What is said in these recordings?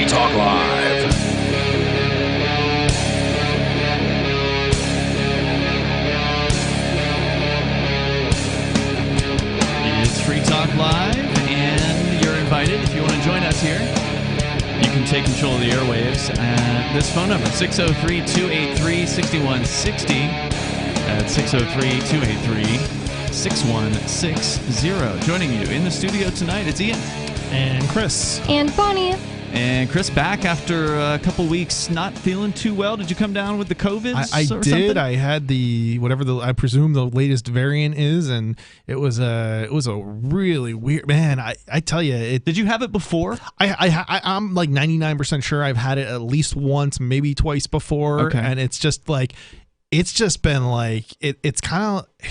Free Talk Live. It's Free Talk Live, and you're invited if you want to join us here. You can take control of the airwaves at this phone number, 603-283-6160. That's 603-283-6160. Joining you in the studio tonight, it's Ian. And Chris. And Bonnie. And Chris, back after a couple weeks not feeling too well. Did you come down with the COVID? I did. Something? I had I presume the latest variant is, and it was a really weird, man. I tell you, Did you have it before? I'm like 99% sure I've had it at least once, maybe twice before, Okay. and it's just like. It's just been like it's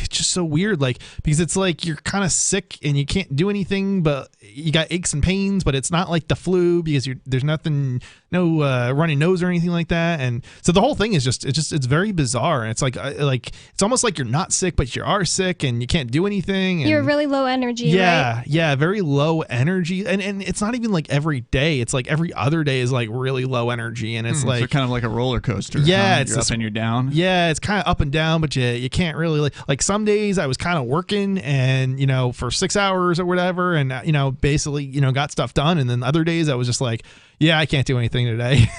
just so weird, like, because it's like you're kind of sick and you can't do anything, but you got aches and pains, but it's not like the flu because there's nothing, no runny nose or anything like that, and so the whole thing is it's very bizarre. And it's like it's almost like you're not sick but you are sick and you can't do anything. And You're really low energy, right? Yeah, very low energy, and it's not even like every day. It's like every other day is like really low energy, and it's like so kind of like a roller coaster. Yeah, huh? it's you're up and you're down. Yeah, it's kind of up and down, but you can't really like some days I was kind of working and for 6 hours or whatever, and basically got stuff done, and then other days I was just like, yeah, I can't do anything today.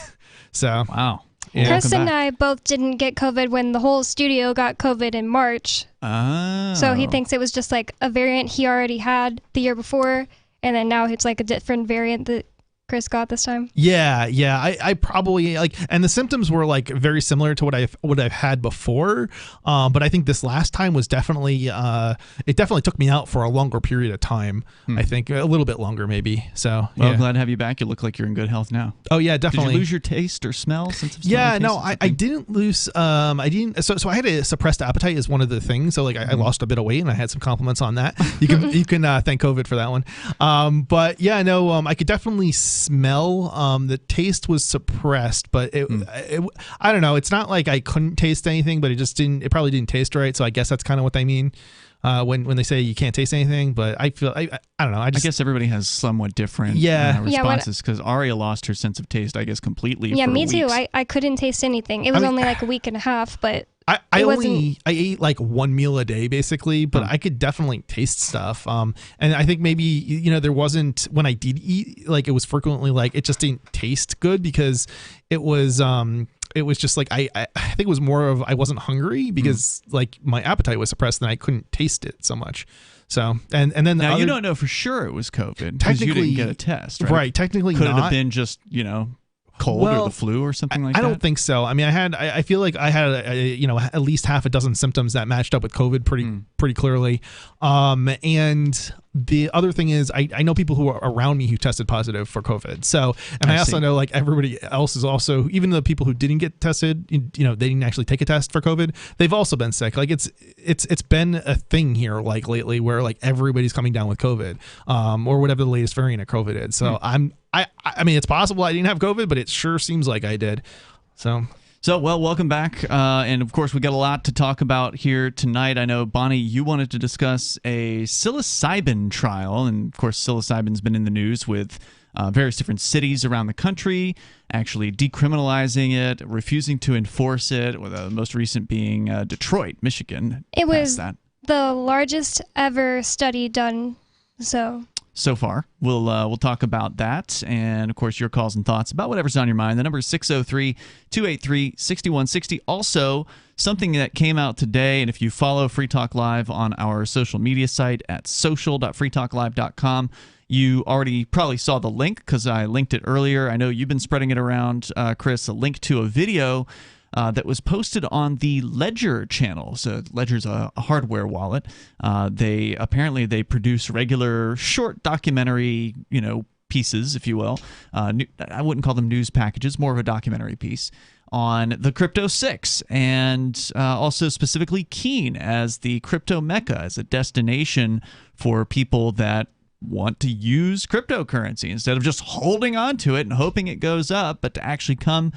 So Wow. Yeah. Chris and I both didn't get COVID when the whole studio got COVID in March. Oh. So he thinks it was just like a variant he already had the year before, and then now it's like a different variant that Chris got this time. Yeah. I probably and the symptoms were like very similar to what I've had before. But I think this last time was definitely it definitely took me out for a longer period of time. I think a little bit longer maybe. So Well, yeah. glad to have you back. You look like you're in good health now. Oh yeah, definitely. Did you lose your taste or smell? Yeah, no, I didn't lose. I didn't. So I had a suppressed appetite is one of the things. So like I lost a bit of weight and I had some compliments on that. You can thank COVID for that one. But yeah, no, I could definitely smell. The taste was suppressed, but it I don't know. It's not like I couldn't taste anything, but it probably didn't taste right. So I guess that's kind of what they mean. When they say you can't taste anything, but I feel I don't know. I guess everybody has somewhat different responses because Aria lost her sense of taste, I guess, completely. Yeah, for me too. weeks. I couldn't taste anything. It was only like a week and a half, but I ate like one meal a day basically, but I could definitely taste stuff. And I think maybe there wasn't, when I did eat, like it was frequently like it just didn't taste good because it was just like I think it was more of I wasn't hungry because like my appetite was suppressed and I couldn't taste it so much. So and then now you don't know for sure it was COVID because you didn't get a test, right? Right, technically could not. it have been just cold or the flu or something like that? I don't think so. I mean, I feel like I had at least half a dozen symptoms that matched up with COVID pretty clearly. And the other thing is I know people who are around me who tested positive for COVID. So, and I also know like everybody else is also, even the people who didn't get tested, they didn't actually take a test for COVID. They've also been sick. Like it's been a thing here like lately where like everybody's coming down with COVID, or whatever the latest variant of COVID is. So I mean, it's possible I didn't have COVID, but it sure seems like I did. So, well, welcome back. And, of course, we got a lot to talk about here tonight. I know, Bonnie, you wanted to discuss a psilocybin trial. And, of course, psilocybin's been in the news with various different cities around the country actually decriminalizing it, refusing to enforce it, with the most recent being Detroit, Michigan. It was the largest ever study done, so far. We'll talk about that, and of course your calls and thoughts about whatever's on your mind. The number is 603-283-6160. Also, something that came out today, and if you follow Free Talk Live on our social media site at social.freetalklive.com, you already probably saw the link because I linked it earlier. I know you've been spreading it around, Chris, a link to a video that was posted on the Ledger channel. So Ledger's a hardware wallet. They produce regular short documentary, pieces, if you will. I wouldn't call them news packages, more of a documentary piece on the Crypto 6, and also specifically Keen as the crypto mecca, as a destination for people that want to use cryptocurrency instead of just holding on to it and hoping it goes up, but to actually come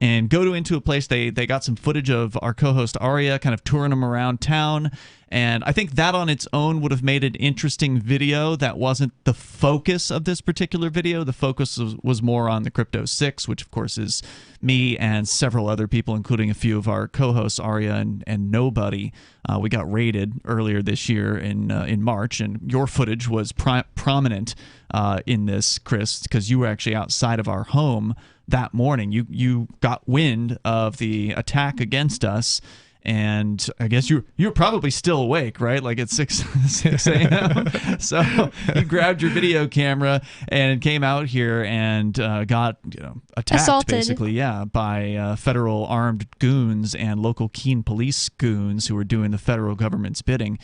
and go into a place. They got some footage of our co-host Aria kind of touring them around town. And I think that on its own would have made an interesting video. That wasn't the focus of this particular video. The focus was more on the Crypto 6, which of course is me and several other people, including a few of our co-hosts, Aria and Nobody. We got raided earlier this year in March, and your footage was prominent in this, Chris, because you were actually outside of our home that morning. You got wind of the attack against us. And I guess you're probably still awake, right? Like at 6 a.m. So you grabbed your video camera and came out here and got attacked, assaulted, basically, by federal armed goons and local Keene police goons who were doing the federal government's bidding.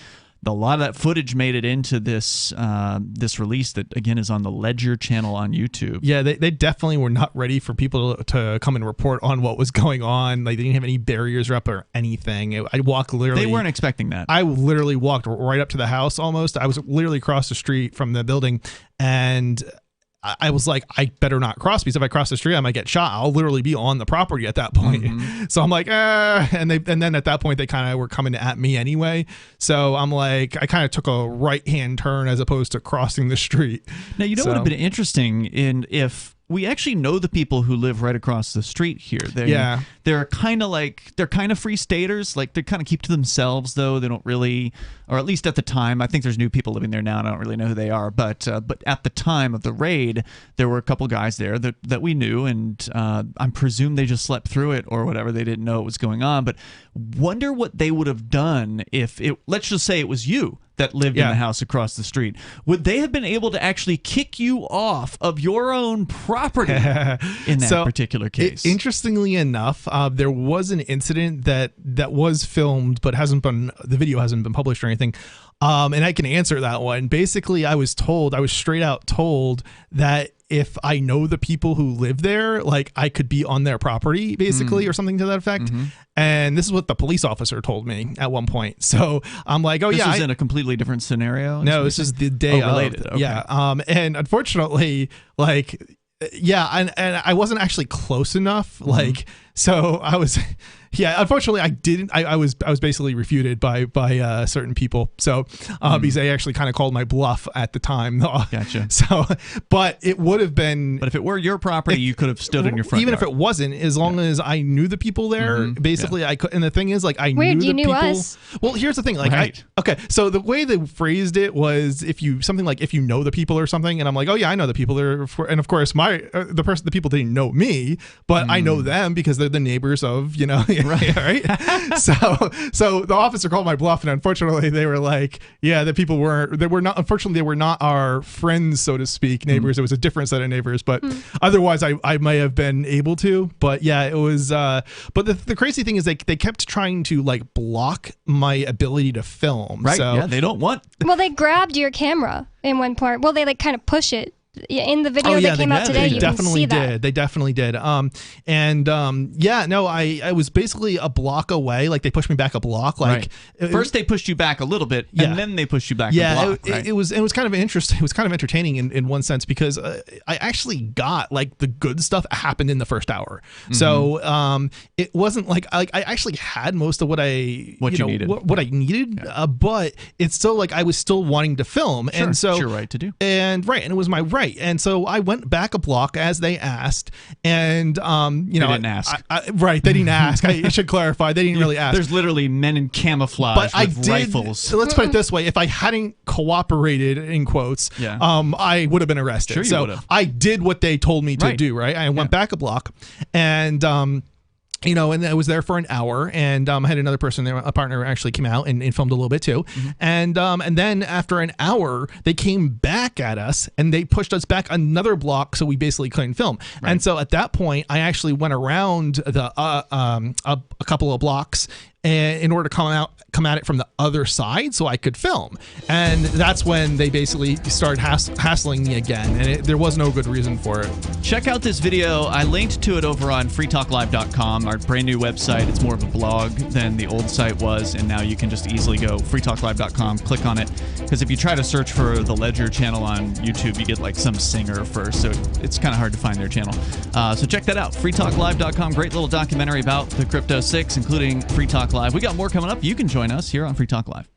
A lot of that footage made it into this this release that, again, is on the Ledger channel on YouTube. Yeah, they definitely were not ready for people to come and report on what was going on. Like, they didn't have any barriers up or anything. I walked literally... They weren't expecting that. I literally walked right up to the house almost. I was literally across the street from the building, and I was like, I better not cross, because if I cross the street, I might get shot. I'll literally be on the property at that point. So I'm like, and then at that point, they kind of were coming at me anyway. So I'm like, I kind of took a right-hand turn as opposed to crossing the street. Now, what would have been interesting if we actually know the people who live right across the street here. They're kind of free staters. Like, they kind of keep to themselves, though. They don't really, or at least at the time, I think there's new people living there now, and I don't really know who they are. But at the time of the raid, there were a couple guys there that we knew, and I presume they just slept through it or whatever. They didn't know what was going on. But wonder what they would have done if let's just say it was you that lived in the house across the street. Would they have been able to actually kick you off of your own property in that particular case? Interestingly enough, there was an incident that was filmed, but the video hasn't been published or anything. And I can answer that one. Basically, I was straight out told that if I know the people who live there, like, I could be on their property, basically, or something to that effect. And this is what the police officer told me at one point. So I'm like, this was in a completely different scenario? No, this is the day related. of. Okay. Yeah. And unfortunately, like, and I wasn't actually close enough. Like, so I was... Yeah, unfortunately, I was basically refuted by certain people. So because they actually kind of called my bluff at the time. Gotcha. So, but it would have been. But if it were your property, you could have stood in your front even yard. if it wasn't, as long as I knew the people there, basically I could. And the thing is, like, I knew the you knew people. Us. Well, here's the thing. Like, okay, so the way they phrased it was if you know the people or something, and I'm like, oh yeah, I know the people there, and of course the people didn't know me, but I know them because they're the neighbors of right. So the officer called my bluff, and unfortunately they were like, yeah, the people they were not our friends, so to speak, neighbors. It was a different set of neighbors, but otherwise I might have been able to. But yeah, it was but the crazy thing is they kept trying to, like, block my ability to film. Right. So, yeah, they don't want. Well, they grabbed your camera in one part. Well, they like kind of push it. In the video that came out today, you can see that. They definitely did. I was basically a block away. Like, they pushed me back a block. Like, first they pushed you back a little bit, and then they pushed you back a block. It was kind of interesting. It was kind of entertaining in one sense, because I actually got, like, the good stuff happened in the first hour. So it wasn't like I actually had most of what I needed. What I needed, but it's still like I was still wanting to film, Sure, and so it's your right to do. And it was my right. And so I went back a block as they asked, and they didn't ask. They didn't ask. I should clarify, they didn't really ask. There's literally men in camouflage with rifles. So let's put it this way: if I hadn't cooperated, in quotes, I would have been arrested. Sure, you would have. I did what they told me to do. Right, I went back a block, and and I was there for an hour, and I had another person there, a partner, actually came out and filmed a little bit too. And then after an hour, they came back at us and they pushed us back another block, so we basically couldn't film. And so at that point, I actually went around a couple of blocks in order to come at it from the other side so I could film. And that's when they basically started hassling me again, and there was no good reason for it. Check out this video. I linked to it over on freetalklive.com, our brand new website. It's more of a blog than the old site was, and now you can just easily go freetalklive.com, click on it, because if you try to search for the Ledger channel on YouTube, you get like some singer first, so it's kind of hard to find their channel. So check that out, freetalklive.com. Great little documentary about the Crypto 6, including Free Talk Live. We got more coming up. You can join us here on Free Talk Live.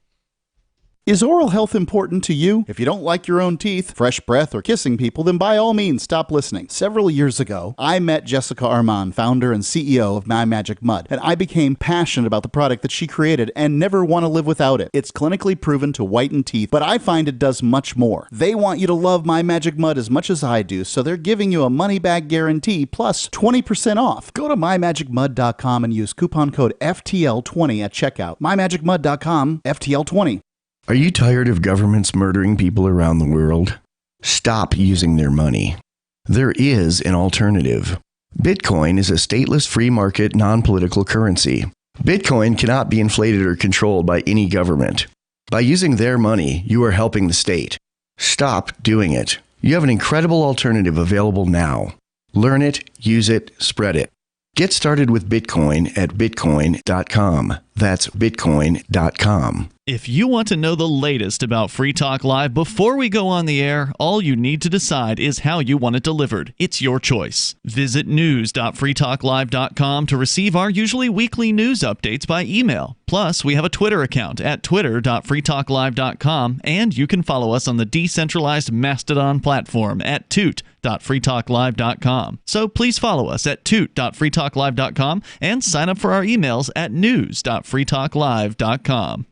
Is oral health important to you? If you don't like your own teeth, fresh breath, or kissing people, then by all means, stop listening. Several years ago, I met Jessica Armand, founder and CEO of My Magic Mud, and I became passionate about the product that she created and never want to live without it. It's clinically proven to whiten teeth, but I find it does much more. They want you to love My Magic Mud as much as I do, so they're giving you a money-back guarantee plus 20% off. Go to mymagicmud.com and use coupon code FTL20 at checkout. mymagicmud.com, FTL20. Are you tired of governments murdering people around the world? Stop using their money. There is an alternative. Bitcoin is a stateless free market non-political currency. Bitcoin cannot be inflated or controlled by any government. By using their money, you are helping the state. Stop doing it. You have an incredible alternative available now. Learn it, use it, spread it. Get started with Bitcoin at bitcoin.com. That's bitcoin.com. If you want to know the latest about Free Talk Live before we go on the air, all you need to decide is how you want it delivered. It's your choice. Visit news.freetalklive.com to receive our usually weekly news updates by email. Plus, we have a Twitter account at twitter.freetalklive.com, and you can follow us on the decentralized Mastodon platform at toot.freetalklive.com. So please follow us at toot.freetalklive.com and sign up for our emails at news.freetalklive.com.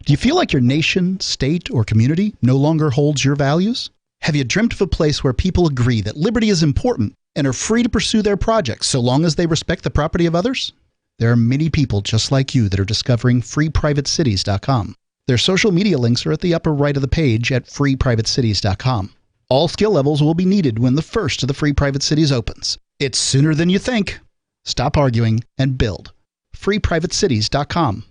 Do you feel like your nation, state, or community no longer holds your values? Have you dreamt of a place where people agree that liberty is important and are free to pursue their projects so long as they respect the property of others? There are many people just like you that are discovering freeprivatecities.com. Their social media links are at the upper right of the page at freeprivatecities.com. All skill levels will be needed when the first of the Free Private Cities opens. It's sooner than you think. Stop arguing and build. freeprivatecities.com.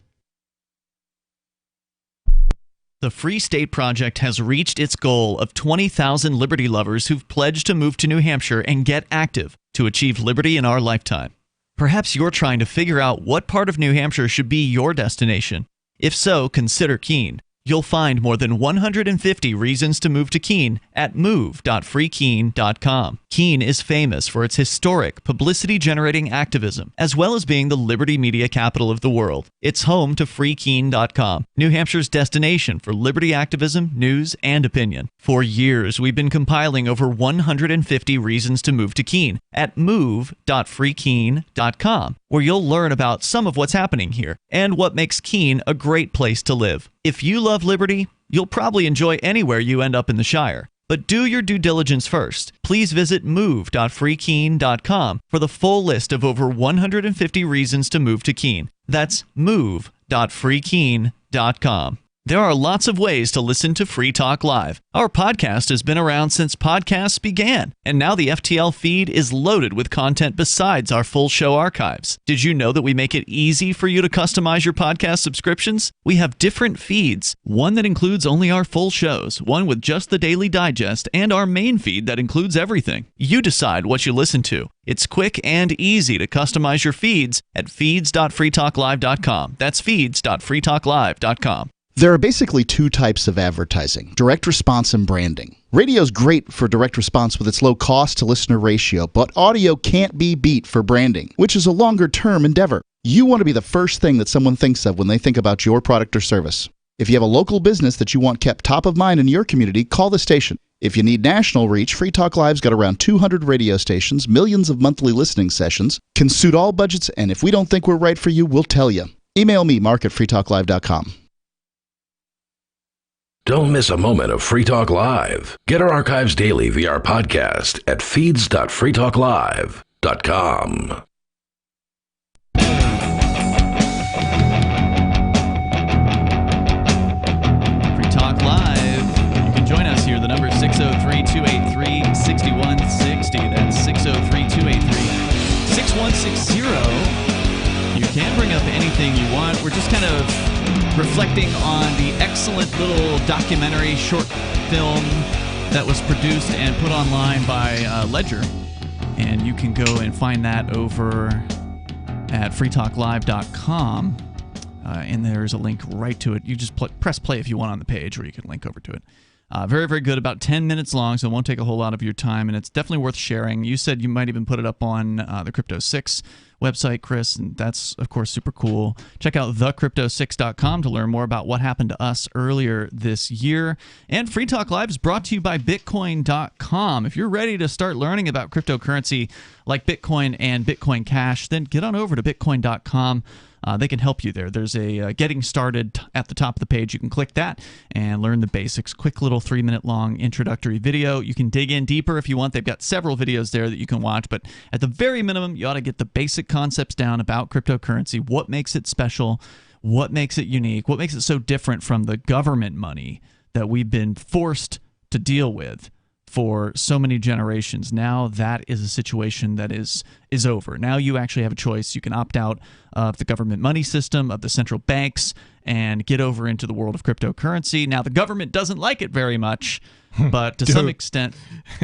The Free State Project has reached its goal of 20,000 liberty lovers who've pledged to move to New Hampshire and get active to achieve liberty in our lifetime. Perhaps you're trying to figure out what part of New Hampshire should be your destination. If so, consider Keene. You'll find more than 150 reasons to move to Keene at move.freekeene.com. Keene is famous for its historic, publicity-generating activism, as well as being the liberty media capital of the world. It's home to freekeene.com, New Hampshire's destination for liberty activism, news, and opinion. For years, we've been compiling over 150 reasons to move to Keene at move.freekeene.com, where you'll learn about some of what's happening here and what makes Keene a great place to live. If you love liberty, you'll probably enjoy anywhere you end up in the Shire. But do your due diligence first. Please visit move.freekeene.com for the full list of over 150 reasons to move to Keene. That's move.freekeene.com. There are lots of ways to listen to Free Talk Live. Our podcast has been around since podcasts began, and now the FTL feed is loaded with content besides our full show archives. Did you know that we make it easy for you to customize your podcast subscriptions? We have different feeds, one that includes only our full shows, one with just the Daily Digest, and our main feed that includes everything. You decide what you listen to. It's quick and easy to customize your feeds at feeds.freetalklive.com. That's feeds.freetalklive.com. There are basically two types of advertising, direct response and branding. Radio's great for direct response with its low cost to listener ratio, but audio can't be beat for branding, which is a longer-term endeavor. You want to be the first thing that someone thinks of when they think about your product or service. If you have a local business that you want kept top of mind in your community, call the station. If you need national reach, Free Talk Live's got around 200 radio stations, millions of monthly listening sessions, can suit all budgets, and if we don't think we're right for you, we'll tell you. Email me, mark@freetalklive.com. Don't miss a moment of Free Talk Live. Get our archives daily via our podcast at feeds.freetalklive.com. Free Talk Live. You can join us here. The number is 603-283-6160. That's 603-283-6160. You can bring up anything you want. We're just kind of reflecting on the excellent little documentary short film that was produced and put online by Ledger. And you can go and find that over at freetalklive.com. And there's a link right to it. You just press play if you want on the page, or you can link over to it. Very, very good. About 10 minutes long, so it won't take a whole lot of your time, and it's definitely worth sharing. You said you might even put it up on the Crypto 6 website, Chris, and that's, of course, super cool. Check out thecrypto6.com to learn more about what happened to us earlier this year. And Free Talk Live is brought to you by Bitcoin.com. If you're ready to start learning about cryptocurrency like Bitcoin and Bitcoin Cash, then get on over to Bitcoin.com. They can help you there. There's a getting started at the top of the page. You can click that and learn the basics. Quick little 3-minute long introductory video. You can dig in deeper if you want. They've got several videos there that you can watch, but at the very minimum, you ought to get the basic concepts down about cryptocurrency, what makes it special, what makes it unique, what makes it so different from the government money that we've been forced to deal with for so many generations. Now that is a situation that is over. Now you actually have a choice. You can opt out of the government money system, of the central banks, and get over into the world of cryptocurrency. Now the government doesn't like it very much, but to some extent,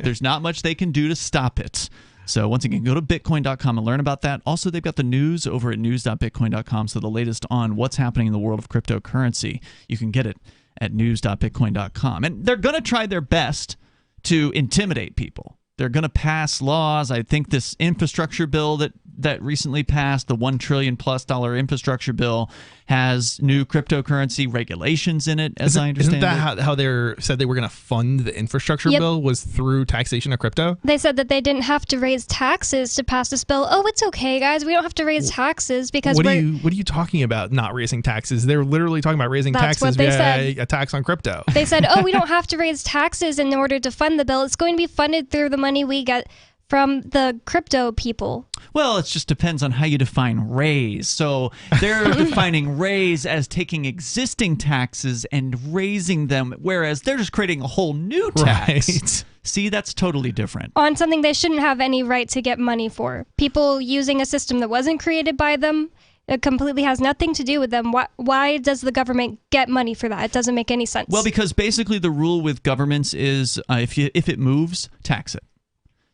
there's not much they can do to stop it. So once again, go to Bitcoin.com and learn about that. Also, they've got the news over at news.bitcoin.com, so the latest on what's happening in the world of cryptocurrency, you can get it at news.bitcoin.com. And they're going to try their best to intimidate people. They're going to pass laws. I think this infrastructure bill that recently passed, the $1 trillion+ infrastructure bill, has new cryptocurrency regulations in it, as I understand it. Isn't that how they said they were going to fund the infrastructure bill, was through taxation of crypto? They said that they didn't have to raise taxes to pass this bill. Oh, it's okay, guys. We don't have to raise taxes because what are you talking about, not raising taxes? They're literally talking about raising taxes via a tax on crypto. They said, oh, we don't have to raise taxes in order to fund the bill. It's going to be funded through the money we get from the crypto people. Well, it just depends on how you define raise. So they're defining raise as taking existing taxes and raising them, whereas they're just creating a whole new tax. Right. See, that's totally different. On something they shouldn't have any right to get money for. People using a system that wasn't created by them. It completely has nothing to do with them. Why does the government get money for that? It doesn't make any sense. Well, because basically the rule with governments is if it moves, tax it.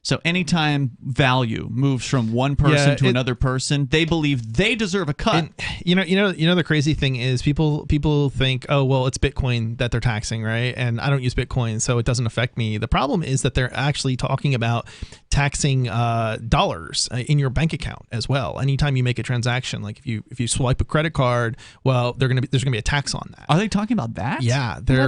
So anytime value moves from one person to another person, they believe they deserve a cut. And you know the crazy thing is people think, oh well, it's Bitcoin that they're taxing, right? And I don't use Bitcoin, so it doesn't affect me. The problem is that they're actually talking about taxing dollars in your bank account as well. Anytime you make a transaction, like if you swipe a credit card, well, there's gonna be a tax on that. Are they talking about that? Yeah, they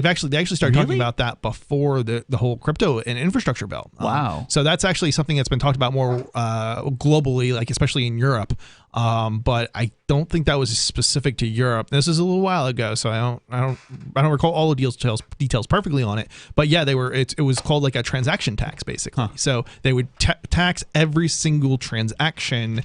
actually started talking about that before the whole crypto and infrastructure bill. Wow. So that's actually something that's been talked about more globally, like especially in Europe. But I don't think that was specific to Europe. This is a little while ago, so I don't recall all the details perfectly on it. But yeah, it was called like a transaction tax basically. Huh. So they would tax every single transaction,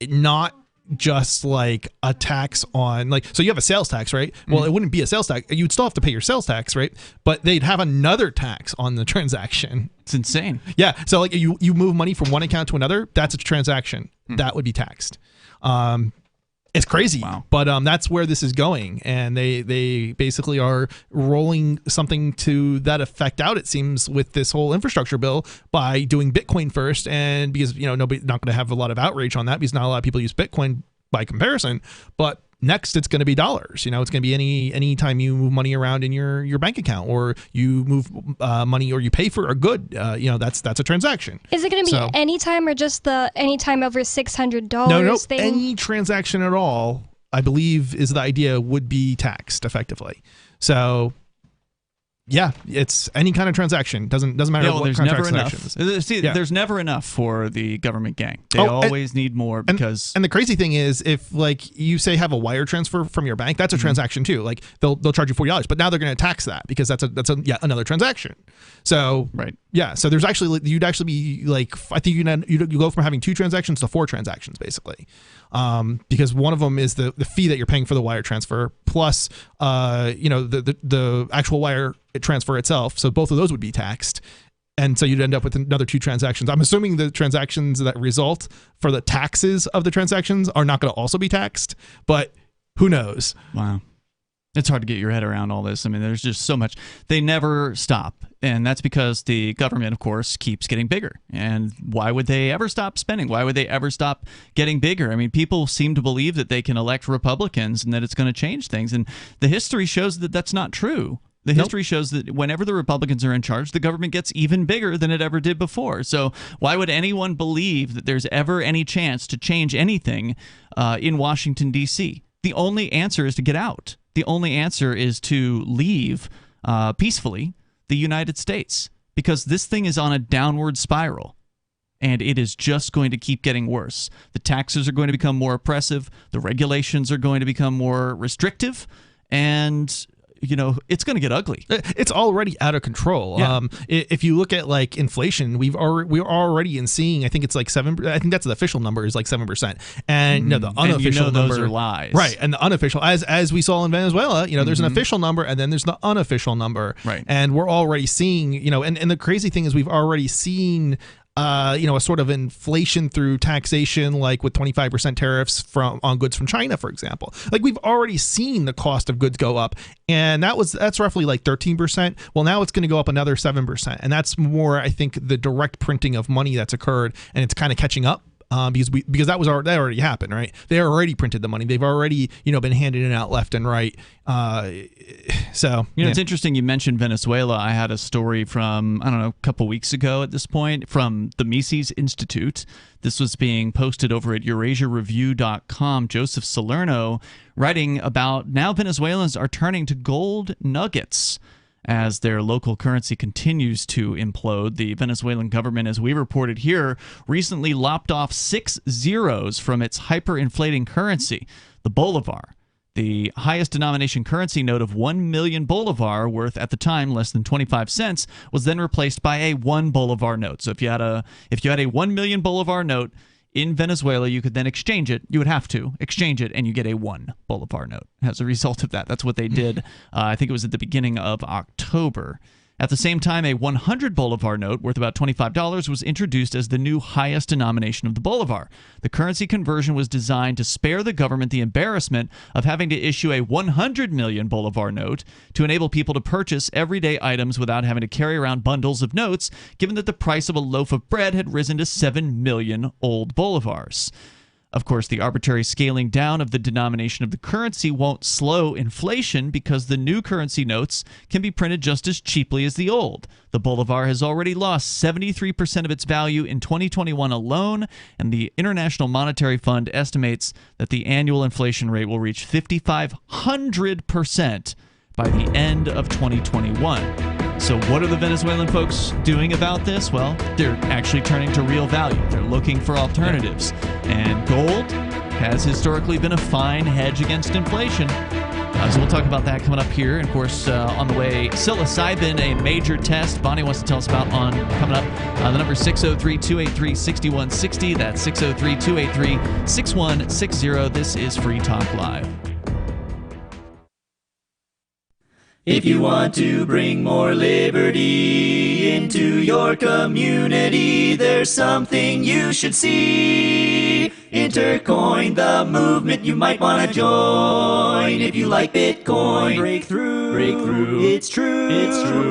not just like a tax on so you have a sales tax, right? Well, it wouldn't be a sales tax. You'd still have to pay your sales tax, right? But they'd have another tax on the transaction. It's insane. Yeah. So like you move money from one account to another, that's a transaction. That would be taxed. It's crazy. Wow. But that's where this is going. And they basically are rolling something to that effect out, it seems, with this whole infrastructure bill by doing Bitcoin first. And because, nobody's not going to have a lot of outrage on that because not a lot of people use Bitcoin by comparison. But next, it's going to be dollars. It's going to be any time you move money around in your bank account, or you move money, or you pay for a good. That's a transaction. Is it going to be any time, or just the any time over $600 no, thing? Any transaction at all, I believe, is the idea, would be taxed effectively. So. Yeah, it's any kind of transaction. Doesn't matter what kind of transaction. See, there's never enough for the government gang. They always need more because. And the crazy thing is, if you say have a wire transfer from your bank, that's a transaction too. Like they'll charge you $40, but now they're going to tax that because that's another transaction. So right. Yeah, so there's you'd actually be I think you go from having 2 transactions to 4 transactions basically, because one of them is the fee that you're paying for the wire transfer plus the actual wire transfer itself. So both of those would be taxed. And so you'd end up with another 2 transactions. I'm assuming the transactions that result for the taxes of the transactions are not going to also be taxed, but who knows? Wow. It's hard to get your head around all this. I mean, there's just so much. They never stop. And that's because the government, of course, keeps getting bigger. And why would they ever stop spending? Why would they ever stop getting bigger? I mean, people seem to believe that they can elect Republicans and that it's going to change things. And the history shows that that's not true. The history shows that whenever the Republicans are in charge, the government gets even bigger than it ever did before. So why would anyone believe that there's ever any chance to change anything in Washington, D.C.? The only answer is to get out. The only answer is to leave peacefully the United States, because this thing is on a downward spiral. And it is just going to keep getting worse. The taxes are going to become more oppressive. The regulations are going to become more restrictive. And it's going to get ugly. It's already out of control. Yeah. If you look at like inflation, we're already seeing. I think it's like 7%. I think that's the official number is like 7%. And the unofficial number, those are lies, right? And the unofficial, as we saw in Venezuela, there's an official number and then there's the unofficial number, right? And we're already seeing, and the crazy thing is we've already seen. A sort of inflation through taxation, like with 25% tariffs on goods from China, for example. Like we've already seen the cost of goods go up, and that's roughly like 13%. Well, now it's going to go up another 7%, and that's more, I think, the direct printing of money that's occurred, and it's kind of catching up. Because that already happened, right? They already printed the money. They've already been handing it out left and right. It's interesting you mentioned Venezuela. I had a story from a couple weeks ago at this point from the Mises Institute. This was being posted over at EurasiaReview.com. Joseph Salerno writing about now Venezuelans are turning to gold nuggets as their local currency continues to implode. The Venezuelan government, as we reported here, recently lopped off 6 zeros from its hyperinflating currency, the bolivar. The highest denomination currency note of 1 million bolivar, worth at the time less than 25 cents, was then replaced by a 1 bolivar note. So if you had a 1 million bolivar note in Venezuela, you could then exchange it. You would have to exchange it, and you get a 1 bolivar note as a result of that. That's what they did. I think it was at the beginning of October. At the same time, a 100 bolivar note worth about $25 was introduced as the new highest denomination of the bolivar. The currency conversion was designed to spare the government the embarrassment of having to issue a 100 million bolivar note to enable people to purchase everyday items without having to carry around bundles of notes, given that the price of a loaf of bread had risen to 7 million old bolivars. Of course, the arbitrary scaling down of the denomination of the currency won't slow inflation because the new currency notes can be printed just as cheaply as the old. The bolivar has already lost 73% of its value in 2021 alone, and the International Monetary Fund estimates that the annual inflation rate will reach 5,500% by the end of 2021. So what are the Venezuelan folks doing about this? Well, they're actually turning to real value. They're looking for alternatives. And gold has historically been a fine hedge against inflation. So we'll talk about that coming up here. And of course, on the way, psilocybin, a major test Bonnie wants to tell us about coming up. The number is 603-283-6160. That's 603-283-6160. This is Free Talk Live. If you want to bring more liberty into your community, there's something you should see. Intercoin, the movement you might want to join. If you like Bitcoin, break through. It's true.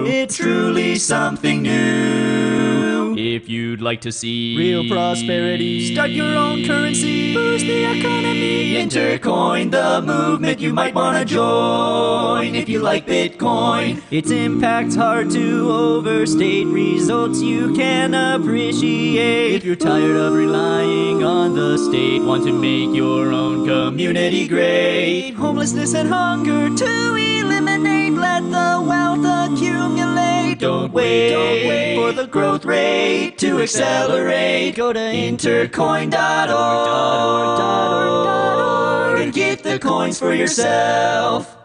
It's truly something new. If you'd like to see real prosperity, start your own currency, boost the economy. Intercoin, the movement you might want to join. If you like Bitcoin, its impact's hard to overstate, results you can appreciate. If you're tired of relying on the state, want to make your own community great, homelessness and hunger to eliminate, let the wealth accumulate. Don't wait for the growth rate to accelerate. Go to intercoin.org and get the coins for yourself.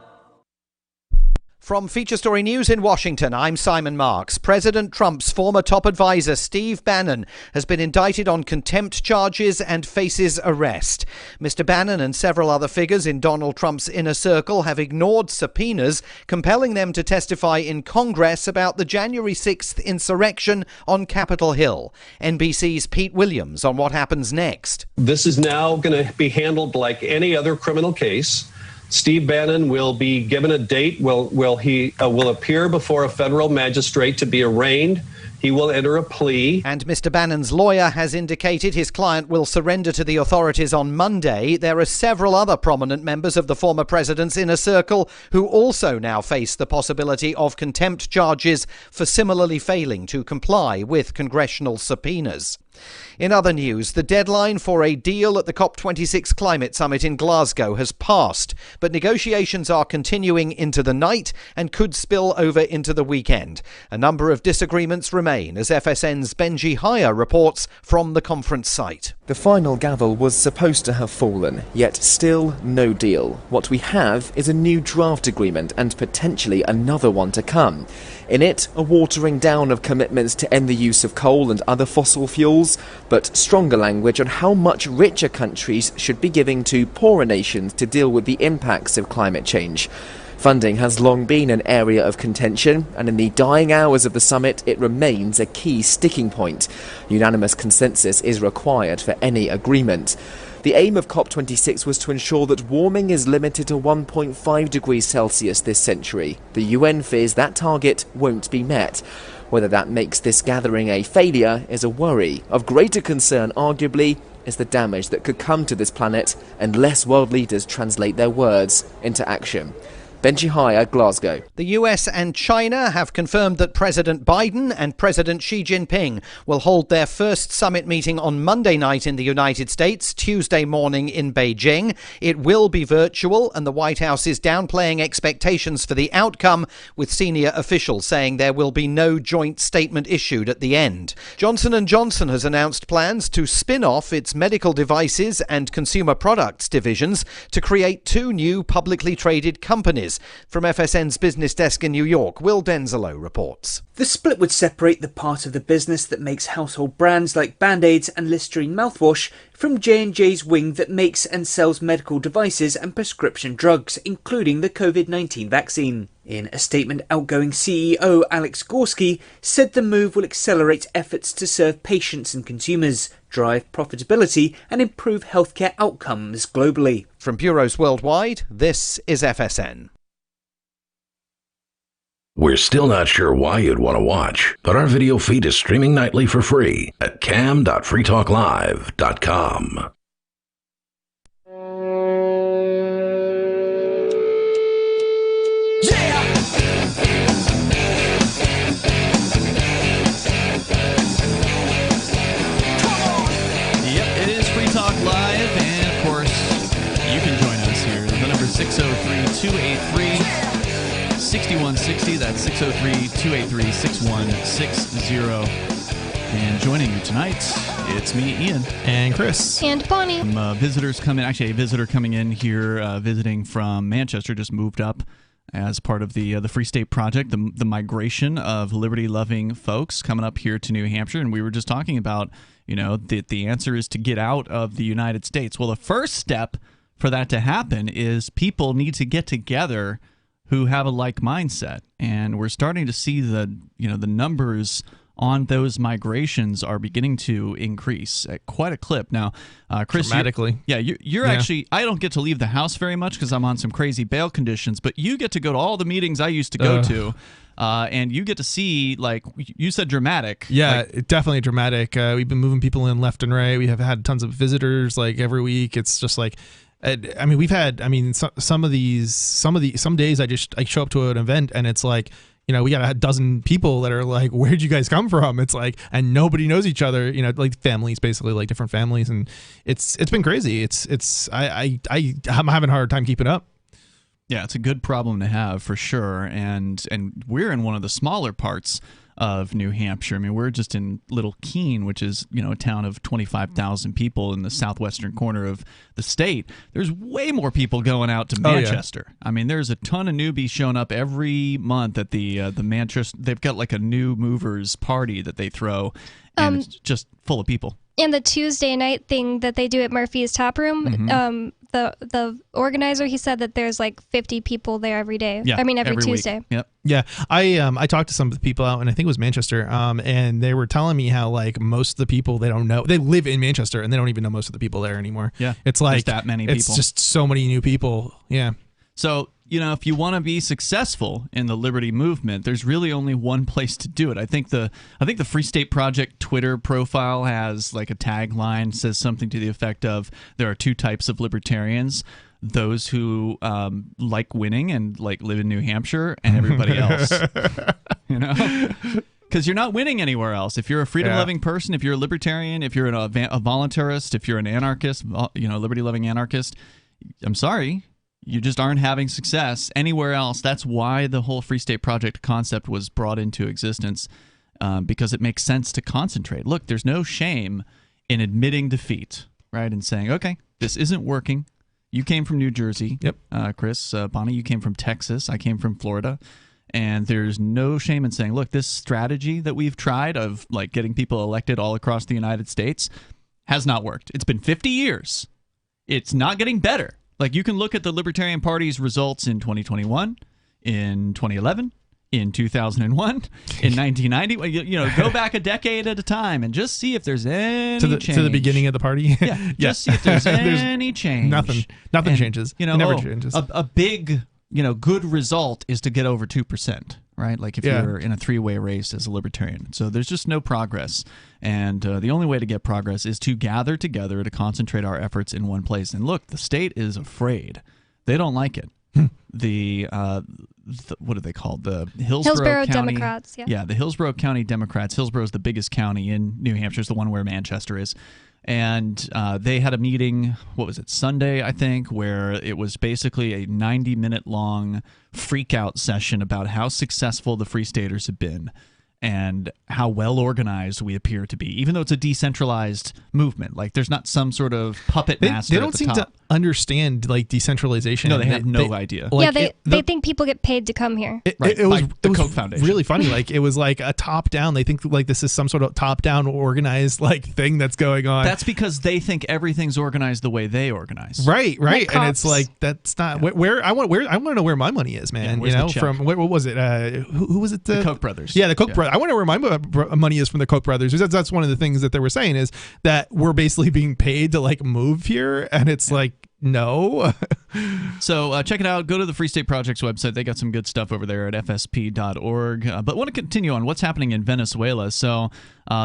From Feature Story News in Washington, I'm Simon Marks. President Trump's former top advisor, Steve Bannon, has been indicted on contempt charges and faces arrest. Mr. Bannon and several other figures in Donald Trump's inner circle have ignored subpoenas, compelling them to testify in Congress about the January 6th insurrection on Capitol Hill. NBC's Pete Williams on what happens next. This is now going to be handled like any other criminal case. Steve Bannon will be given a date. He will appear before a federal magistrate to be arraigned. He will enter a plea. And Mr. Bannon's lawyer has indicated his client will surrender to the authorities on Monday. There are several other prominent members of the former president's inner circle who also now face the possibility of contempt charges for similarly failing to comply with congressional subpoenas. In other news, the deadline for a deal at the COP26 climate summit in Glasgow has passed, but negotiations are continuing into the night and could spill over into the weekend. A number of disagreements remain, as FSN's Benji Haya reports from the conference site. The final gavel was supposed to have fallen, yet still no deal. What we have is a new draft agreement and potentially another one to come. In it, a watering down of commitments to end the use of coal and other fossil fuels, but stronger language on how much richer countries should be giving to poorer nations to deal with the impacts of climate change. Funding has long been an area of contention, and in the dying hours of the summit, it remains a key sticking point. Unanimous consensus is required for any agreement. The aim of COP26 was to ensure that warming is limited to 1.5 degrees Celsius this century. The UN fears that target won't be met. Whether that makes this gathering a failure is a worry. Of greater concern, arguably, is the damage that could come to this planet unless world leaders translate their words into action. Benji Haya, Glasgow. The US and China have confirmed that President Biden and President Xi Jinping will hold their first summit meeting on Monday night in the United States, Tuesday morning in Beijing. It will be virtual, and the White House is downplaying expectations for the outcome, with senior officials saying there will be no joint statement issued at the end. Johnson & Johnson has announced plans to spin off its medical devices and consumer products divisions to create two new publicly traded companies. From FSN's business desk in New York, Will Denzelo reports. The split would separate the part of the business that makes household brands like Band-Aids and Listerine mouthwash from J&J's wing that makes and sells medical devices and prescription drugs, including the COVID-19 vaccine. In a statement, outgoing CEO Alex Gorsky said the move will accelerate efforts to serve patients and consumers, drive profitability and improve healthcare outcomes globally. From bureaus worldwide, this is FSN. We're still not sure why you'd want to watch, but our video feed is streaming nightly for free at cam.freetalklive.com. Yep, it is Free Talk Live, and of course, you can join us here. The number 603-283-6160. That's 603-283-6160. And joining you tonight, it's me, Ian. And Chris. And Bonnie. Visitors come in. Actually, a visitor coming in here, visiting from Manchester, just moved up as part of the Free State Project, the migration of liberty-loving folks coming up here to New Hampshire. And we were just talking about, the answer is to get out of the United States. Well, the first step for that to happen is people need to get together who have a like mindset. And we're starting to see the numbers on those migrations are beginning to increase at quite a clip. Now, Chris, dramatically. You're actually, I don't get to leave the house very much because I'm on some crazy bail conditions, but you get to go to all the meetings I used to go to. And you get to see, like you said, dramatic. Yeah, definitely dramatic. We've been moving people in left and right. We have had tons of visitors like every week. It's just like, we've had, some days I show up to an event and it's like, we got a dozen people that are like, where'd you guys come from? It's like, and nobody knows each other, like families, basically, like different families. And it's been crazy. I'm having a hard time keeping up. Yeah, it's a good problem to have for sure, and we're in one of the smaller parts of New Hampshire. I mean, we're just in Little Keene, which is, a town of 25,000 people in the southwestern corner of the state. There's way more people going out to Manchester. Oh, yeah. I mean, there's a ton of newbies showing up every month at the Manchester. They've got like a new movers party that they throw, and it's just full of people. And the Tuesday night thing that they do at Murphy's Tap Room, the organizer, he said that there's like 50 people there every day. Yeah, every Tuesday. Week. Yep. Yeah, I talked to some of the people out, and I think it was Manchester, and they were telling me how like most of the people they don't know, they live in Manchester and they don't even know most of the people there anymore. Yeah, it's like there's that many people. It's just so many new people. Yeah. So, if you want to be successful in the liberty movement, there's really only one place to do it. I think the Free State Project Twitter profile has like a tagline, says something to the effect of, there are two types of libertarians: those who like winning and like live in New Hampshire, and everybody else. Because you're not winning anywhere else. If you're a freedom-loving person, if you're a libertarian, if you're a voluntarist, if you're an anarchist, liberty-loving anarchist, I'm sorry, you just aren't having success anywhere else. That's why the whole Free State Project concept was brought into existence, because it makes sense to concentrate. Look, there's no shame in admitting defeat, right, and saying, okay, this isn't working. You came from New Jersey, yep. Chris, Bonnie, you came from Texas. I came from Florida. And there's no shame in saying, look, this strategy that we've tried of like getting people elected all across the United States has not worked. It's been 50 years. It's not getting better. Like, you can look at the Libertarian Party's results in 2021, in 2011, in 2001, in 1990. Go back a decade at a time and just see if there's any change. To the beginning of the party? Yeah, just see if there's any change. Nothing changes. It never changes. A big, good result is to get over 2%. Right? Like if you're in a three-way race as a libertarian. So there's just no progress. And the only way to get progress is to gather together, to concentrate our efforts in one place. And look, the state is afraid. They don't like it. The what are they called? The Hillsborough County Democrats. Yeah, the Hillsborough County Democrats. Hillsborough is the biggest county in New Hampshire. It's the one where Manchester is. And they had a meeting, Sunday, I think, where it was basically a 90-minute long freak-out session about how successful the Free Staters have been and how well organized we appear to be, even though it's a decentralized movement. Like, there's not some sort of puppet master. They don't seem to understand like decentralization. No, they have no idea. Like, they think people get paid to come here. It was the Koch Foundation. Really funny. Like, it was like a top down. They think like this is some sort of top down organized like thing that's going on. That's because they think everything's organized the way they organize. Right. And it's like, that's not where I want to know where my money is, man. Yeah, from what was it? Who was it? The Koch brothers. Yeah, the Koch brothers. I wonder where my money is from the Koch brothers. That's one of the things that they were saying, is that we're basically being paid to like move here, and it's like, no. So check it out. Go to the Free State Project's website. They got some good stuff over there at fsp.org. But want to continue on what's happening in Venezuela. So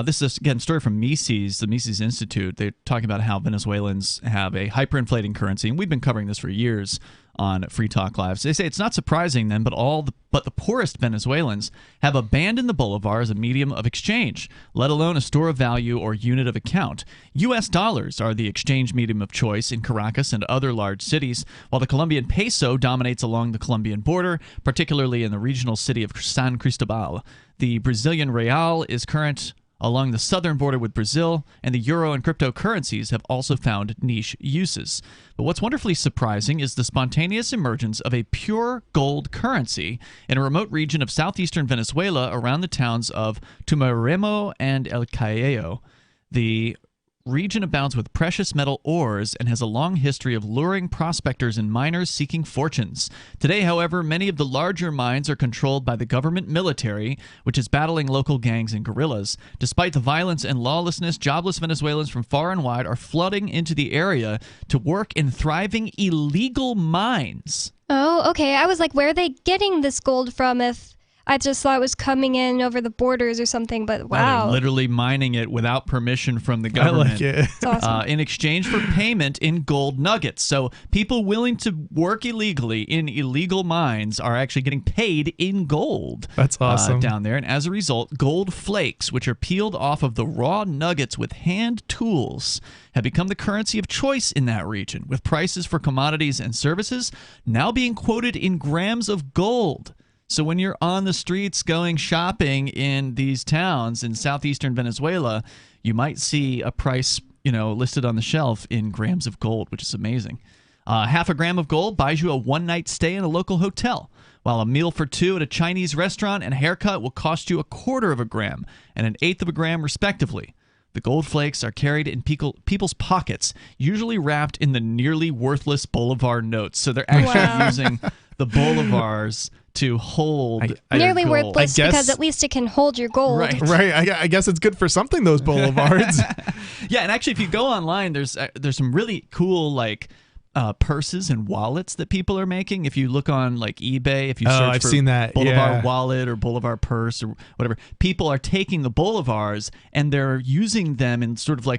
this is, again, a story from Mises, the Mises Institute. They're talking about how Venezuelans have a hyperinflating currency, and we've been covering this for years on Free Talk Live. So they say it's not surprising then, but the poorest Venezuelans have abandoned the bolivar as a medium of exchange, let alone a store of value or unit of account. U.S. dollars are the exchange medium of choice in Caracas and other large cities, while the Colombian peso dominates along the Colombian border, particularly in the regional city of San Cristobal. The Brazilian real is current along the southern border with Brazil, and the euro and cryptocurrencies have also found niche uses. But what's wonderfully surprising is the spontaneous emergence of a pure gold currency in a remote region of southeastern Venezuela around the towns of Tumaremo and El Callao. The region abounds with precious metal ores and has a long history of luring prospectors and miners seeking fortunes. Today, however, many of the larger mines are controlled by the government military, which is battling local gangs and guerrillas. Despite the violence and lawlessness, jobless Venezuelans from far and wide are flooding into the area to work in thriving illegal mines. Oh, okay. I was like, where are they getting this gold from if I just thought it was coming in over the borders or something, but wow. They're literally mining it without permission from the government. I like it. It's awesome. In exchange for payment in gold nuggets. So people willing to work illegally in illegal mines are actually getting paid in gold. That's awesome. Down there. And as a result, gold flakes, which are peeled off of the raw nuggets with hand tools, have become the currency of choice in that region, with prices for commodities and services now being quoted in grams of gold. So when you're on the streets going shopping in these towns in southeastern Venezuela, you might see a price, listed on the shelf in grams of gold, which is amazing. Half a gram of gold buys you a one-night stay in a local hotel, while a meal for two at a Chinese restaurant and a haircut will cost you a quarter of a gram and an eighth of a gram, respectively. The gold flakes are carried in people's pockets, usually wrapped in the nearly worthless Bolivar notes. So they're actually using the Bolivars to hold nearly gold. worthless because at least it can hold your gold. Right. I guess it's good for something, those Bolivards. Yeah, and actually, if you go online, there's some really cool purses and wallets that people are making. If you look on eBay, if you search I've for seen that. Bolivar wallet or Bolivar purse or whatever, people are taking the Bolivars and they're using them in sort of a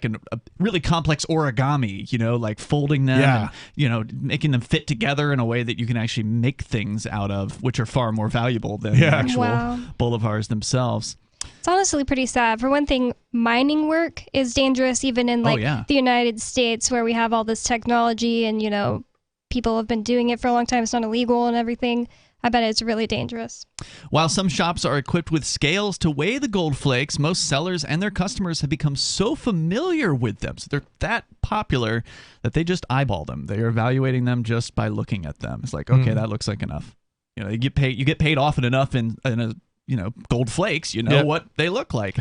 really complex origami, folding them and, making them fit together in a way that you can actually make things out of, which are far more valuable than the actual Bolivars themselves. It's honestly pretty sad. For one thing, mining work is dangerous even in the United States, where we have all this technology and, people have been doing it for a long time. It's not illegal and everything. I bet it's really dangerous. While some shops are equipped with scales to weigh the gold flakes, most sellers and their customers have become so familiar with them, so they're that popular that they just eyeball them. They are evaluating them just by looking at them. It's like, okay, that looks like enough. You get paid often enough in a gold flakes, what they look like.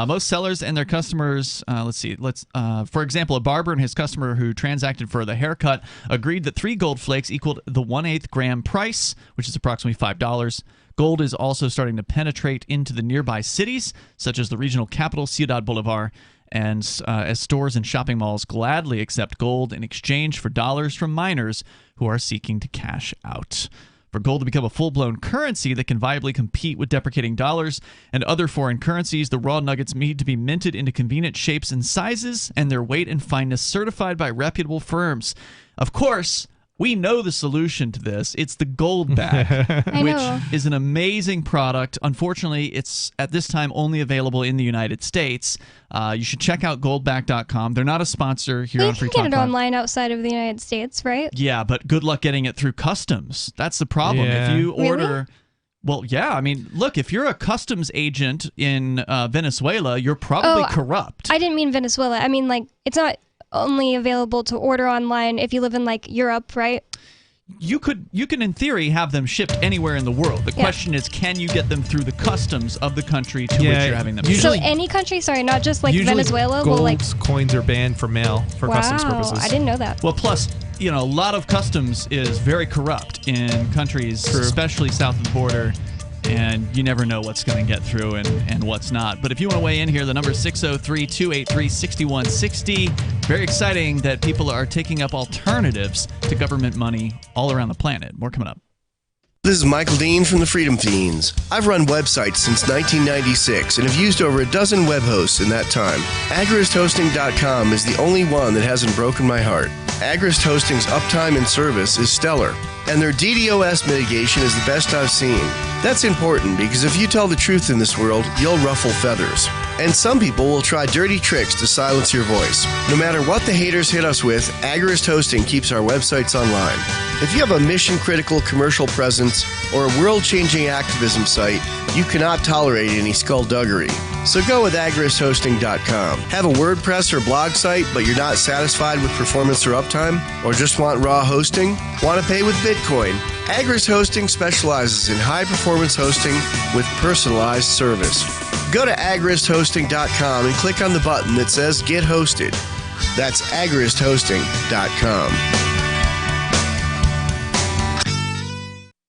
Most sellers and their customers, for example, a barber and his customer who transacted for the haircut agreed that 3 gold flakes equaled the 1/8 gram price, which is approximately $5. Gold is also starting to penetrate into the nearby cities, such as the regional capital, Ciudad Bolivar, and as stores and shopping malls gladly accept gold in exchange for dollars from miners who are seeking to cash out. For gold to become a full-blown currency that can viably compete with depreciating dollars and other foreign currencies, the raw nuggets need to be minted into convenient shapes and sizes, and their weight and fineness certified by reputable firms. Of course, we know the solution to this. It's the gold bag, which is an amazing product. Unfortunately, it's at this time only available in the United States. You should check out goldbag.com. They're not a sponsor here on Free Talk Live. You can get it online outside of the United States, right? Yeah, but good luck getting it through customs. That's the problem. Yeah. If you order... Really? Well, yeah. I mean, look, if you're a customs agent in Venezuela, you're probably corrupt. I didn't mean Venezuela. I mean, it's not only available to order online if you live in Europe, right? You can in theory have them shipped anywhere in the world. The question is, can you get them through the customs of the country to which you're having them shipped? So any country, not just Venezuela, gold coins are banned for mail for customs purposes. I didn't know that. Well, plus, a lot of customs is very corrupt in countries, especially south of the border. And you never know what's going to get through and what's not. But if you want to weigh in here, the number is 603-283-6160. Very exciting that people are taking up alternatives to government money all around the planet. More coming up. This is Michael Dean from the Freedom Fiends. I've run websites since 1996 and have used over a dozen web hosts in that time. AgristHosting.com is the only one that hasn't broken my heart. Agrist Hosting's uptime and service is stellar, and their DDoS mitigation is the best I've seen. That's important because if you tell the truth in this world, you'll ruffle feathers. And some people will try dirty tricks to silence your voice. No matter what the haters hit us with, Agrist Hosting keeps our websites online. If you have a mission-critical commercial presence or a world-changing activism site, you cannot tolerate any skullduggery. So go with agristhosting.com. Have a WordPress or blog site, but you're not satisfied with performance or uptime? Or just want raw hosting? Want to pay with Bitcoin? Agrist Hosting specializes in high-performance hosting with personalized service. Go to agristhosting.com and click on the button that says Get Hosted. That's agristhosting.com.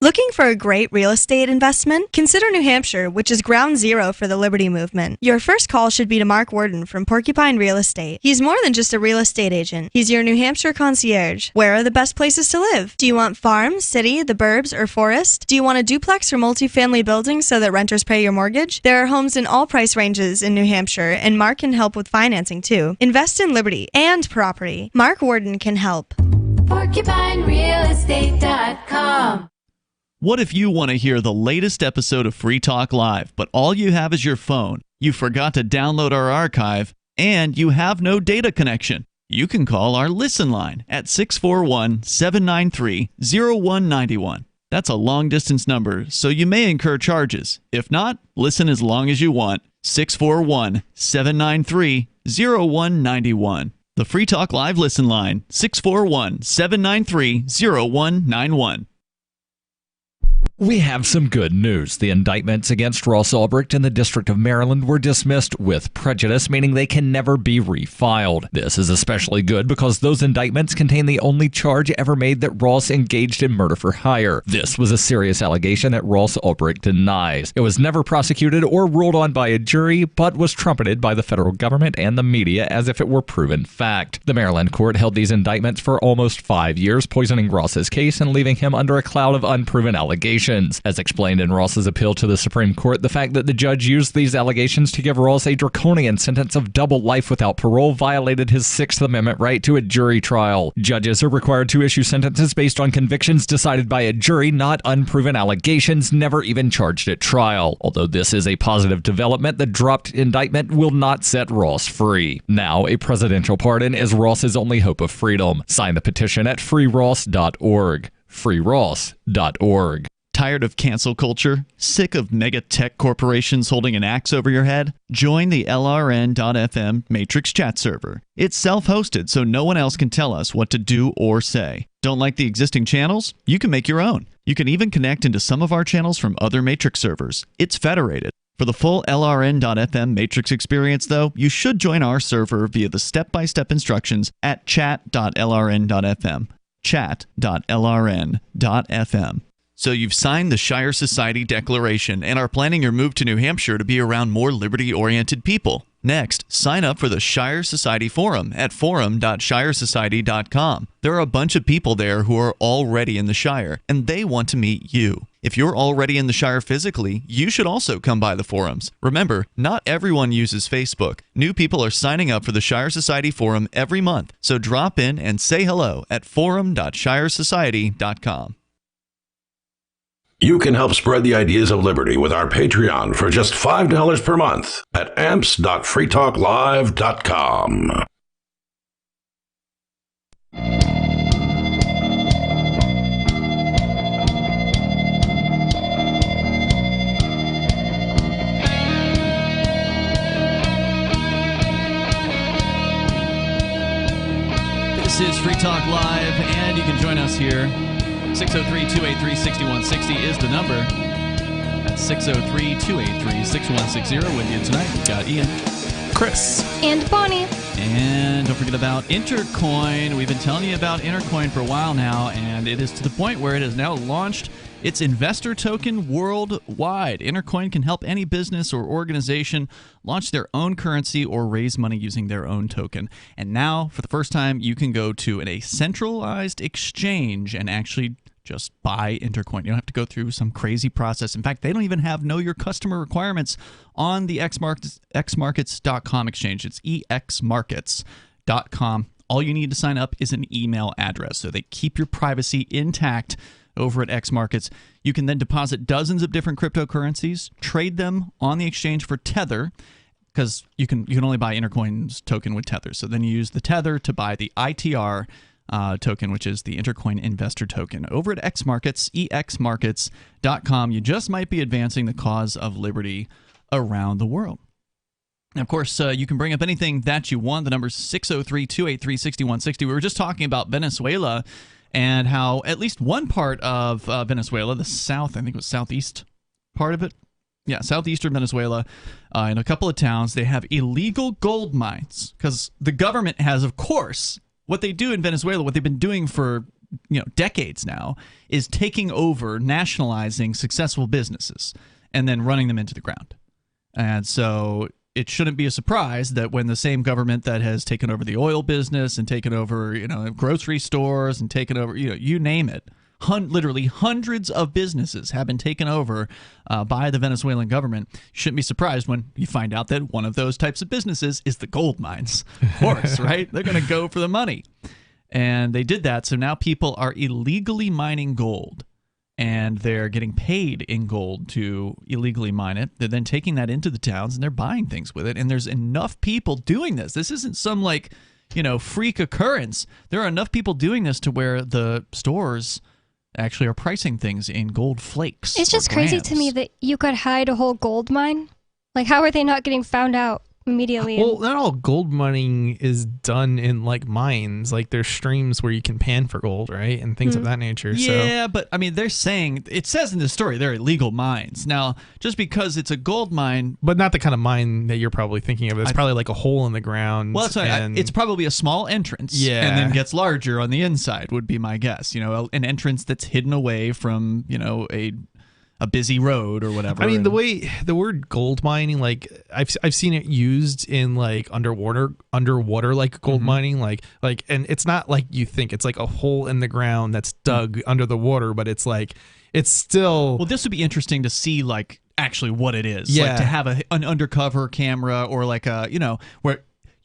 Looking for a great real estate investment? Consider New Hampshire, which is ground zero for the Liberty Movement. Your first call should be to Mark Worden from Porcupine Real Estate. He's more than just a real estate agent. He's your New Hampshire concierge. Where are the best places to live? Do you want farm, city, the burbs, or forest? Do you want a duplex or multifamily building so that renters pay your mortgage? There are homes in all price ranges in New Hampshire, and Mark can help with financing too. Invest in Liberty and property. Mark Worden can help. PorcupineRealEstate.com. What if you want to hear the latest episode of Free Talk Live, but all you have is your phone, you forgot to download our archive, and you have no data connection? You can call our Listen line at 641-793-0191. That's a long-distance number, so you may incur charges. If not, listen as long as you want. 641-793-0191. The Free Talk Live listen line, 641-793-0191. We have some good news. The indictments against Ross Ulbricht in the District of Maryland were dismissed with prejudice, meaning they can never be refiled. This is especially good because those indictments contain the only charge ever made that Ross engaged in murder for hire. This was a serious allegation that Ross Ulbricht denies. It was never prosecuted or ruled on by a jury, but was trumpeted by the federal government and the media as if it were proven fact. The Maryland court held these indictments for almost 5 years, poisoning Ross's case and leaving him under a cloud of unproven allegations. As explained in Ross's appeal to the Supreme Court, the fact that the judge used these allegations to give Ross a draconian sentence of double life without parole violated his Sixth Amendment right to a jury trial. Judges are required to issue sentences based on convictions decided by a jury, not unproven allegations never even charged at trial. Although this is a positive development, the dropped indictment will not set Ross free. Now, a presidential pardon is Ross's only hope of freedom. Sign the petition at freeross.org. freeross.org. Tired of cancel culture? Sick of mega tech corporations holding an axe over your head? Join the LRN.FM Matrix chat server. It's self-hosted, so no one else can tell us what to do or say. Don't like the existing channels? You can make your own. You can even connect into some of our channels from other Matrix servers. It's federated. For the full LRN.FM Matrix experience, though, you should join our server via the step-by-step instructions at chat.lrn.fm. chat.lrn.fm. So you've signed the Shire Society Declaration and are planning your move to New Hampshire to be around more liberty-oriented people. Next, sign up for the Shire Society Forum at forum.shiresociety.com. There are a bunch of people there who are already in the Shire, and they want to meet you. If you're already in the Shire physically, you should also come by the forums. Remember, not everyone uses Facebook. New people are signing up for the Shire Society Forum every month, so drop in and say hello at forum.shiresociety.com. You can help spread the ideas of liberty with our Patreon for just $5 per month at amps.freetalklive.com. This is Free Talk Live, and you can join us here. 603-283-6160 is the number. That's 603-283-6160. With you tonight, we've got Ian, Chris, and Bonnie. And don't forget about Intercoin. We've been telling you about Intercoin for a while now, and it is to the point where it has now launched its investor token worldwide. Intercoin can help any business or organization launch their own currency or raise money using their own token. And now, for the first time, you can go to a centralized exchange and actually just buy Intercoin. You don't have to go through some crazy process. In fact, they don't even have know your customer requirements on the xmarkets.com exchange. It's exmarkets.com. All you need to sign up is an email address, so they keep your privacy intact over at X Markets. You can then deposit dozens of different cryptocurrencies, trade them on the exchange for Tether, because you can only buy Intercoin's token with Tether. So then you use the Tether to buy the ITR token, which is the Intercoin Investor Token. Over at X Markets, exmarkets.com, you just might be advancing the cause of liberty around the world. And of course, you can bring up anything that you want. The number is 603-283-6160. We were just talking about Venezuela and how at least one part of Venezuela, the south, I think it was southeast part of it. Yeah, southeastern Venezuela, in a couple of towns, they have illegal gold mines because the government has, of course, what they do in Venezuela, what they've been doing for decades now, is taking over, nationalizing successful businesses and then running them into the ground. And so it shouldn't be a surprise that when the same government that has taken over the oil business and taken over, grocery stores and taken over, you name it, literally hundreds of businesses have been taken over by the Venezuelan government. You shouldn't be surprised when you find out that one of those types of businesses is the gold mines. Of course, right? They're going to go for the money. And they did that. So now people are illegally mining gold. And they're getting paid in gold to illegally mine it. They're then taking that into the towns and they're buying things with it. And there's enough people doing this. This isn't some freak occurrence. There are enough people doing this to where the stores actually are pricing things in gold flakes. It's just crazy grams. to me that you could hide a whole gold mine. Like, how are they not getting found out immediately? Well, not all gold mining is done in like mines. Like there's streams where you can pan for gold, right, and things of that nature. Yeah, but I mean, they're saying it says in the story they're illegal mines. Now, just because it's a gold mine, but not the kind of mine that you're probably thinking of. It's probably like a hole in the ground. Well, it's probably a small entrance, and then gets larger on the inside. Would be my guess. You know, an entrance that's hidden away from a busy road or whatever. I mean, the word gold mining, like I've seen it used in like underwater like gold mining, like and it's not like you think. It's like a hole in the ground that's dug under the water, but it's like it's still. Well, this would be interesting to see, like actually what it is. Yeah. Like to have an undercover camera or like a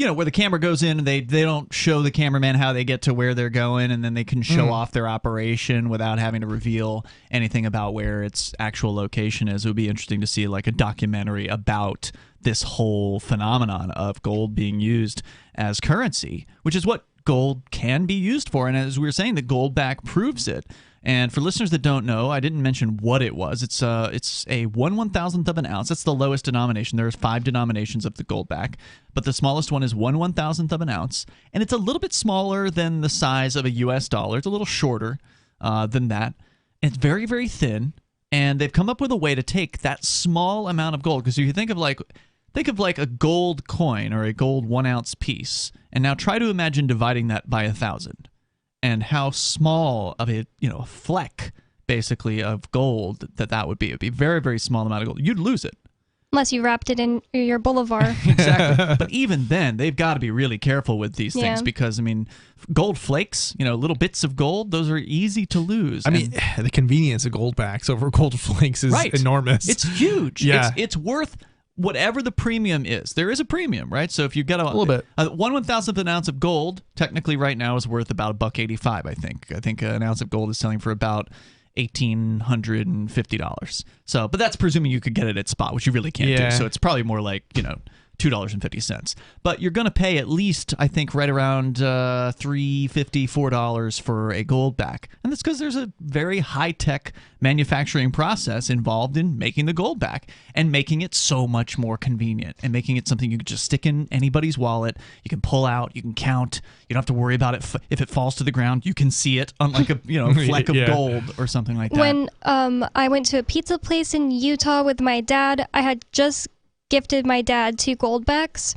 where the camera goes in and they don't show the cameraman how they get to where they're going, and then they can show off their operation without having to reveal anything about where its actual location is. It would be interesting to see like a documentary about this whole phenomenon of gold being used as currency, which is what gold can be used for. And as we were saying, the gold back proves it. And for listeners that don't know, I didn't mention what it was. It's a 1/1000th of an ounce. That's the lowest denomination. There's 5 denominations of the gold back, but the smallest one is 1/1000th of an ounce, and it's a little bit smaller than the size of a U.S. dollar. It's a little shorter than that. It's very, very thin, and they've come up with a way to take that small amount of gold. Because if you think of like a gold coin or a gold 1 ounce piece, and now try to imagine dividing that by 1,000. And how small of a fleck basically of gold that would be. It'd be a very, very small amount of gold. You'd lose it. Unless you wrapped it in your bolivar. Exactly. But even then, they've got to be really careful with these things because, I mean, gold flakes, little bits of gold, those are easy to lose. I mean, the convenience of gold backs over gold flakes is enormous. It's huge. Yeah. It's worth whatever the premium is. There is a premium, right? So if you get a little bit, 1/1000th of an ounce of gold, technically right now is worth about $1.85. I think an ounce of gold is selling for about $1,850. So, but that's presuming you could get it at spot, which you really can't do. So it's probably more like $2.50. But you're going to pay at least, I think, right around $3.50, $4 for a gold back. And that's because there's a very high-tech manufacturing process involved in making the gold back and making it so much more convenient and making it something you can just stick in anybody's wallet. You can pull out, you can count. You don't have to worry about it. If it falls to the ground, you can see it on like a fleck of gold or something like that. When I went to a pizza place in Utah with my dad, I had just gifted my dad 2 gold backs,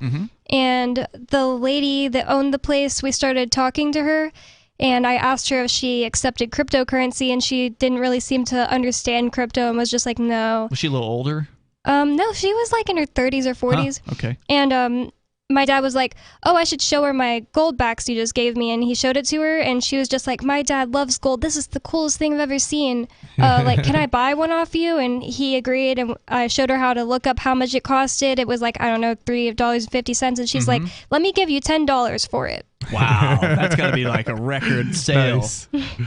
and the lady that owned the place, we started talking to her, and I asked her if she accepted cryptocurrency, and she didn't really seem to understand crypto and was just like, no. Was she a little older? No, she was like in her 30s or 40s. Huh, okay. And my dad was like, oh, I should show her my gold backs you just gave me. And he showed it to her, and she was just like, my dad loves gold. This is the coolest thing I've ever seen. Like, can I buy one off you? And he agreed, and I showed her how to look up how much it costed. It was like, I don't know, $3.50. And she's like, let me give you $10 for it. Wow, that's got to be like a record sale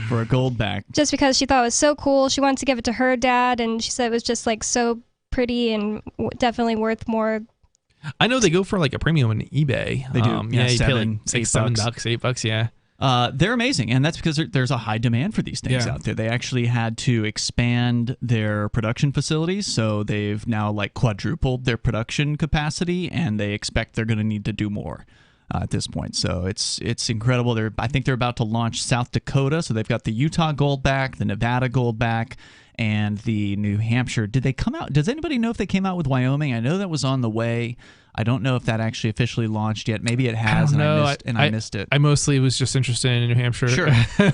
for a gold back. Just because she thought it was so cool. She wanted to give it to her dad, and she said it was just like so pretty and definitely worth more. I know they go for like a premium on eBay. They do. You pay like $7, $8, yeah. They're amazing, and that's because there's a high demand for these things out there. They actually had to expand their production facilities, so they've now like quadrupled their production capacity, and they expect they're going to need to do more at this point. So it's incredible. I think they're about to launch South Dakota, so they've got the Utah gold back, the Nevada gold back, and the New Hampshire. Did they come out? Does anybody know if they came out with Wyoming? I know that was on the way. I don't know if that actually officially launched yet. Maybe it has, I missed it. I mostly was just interested in New Hampshire.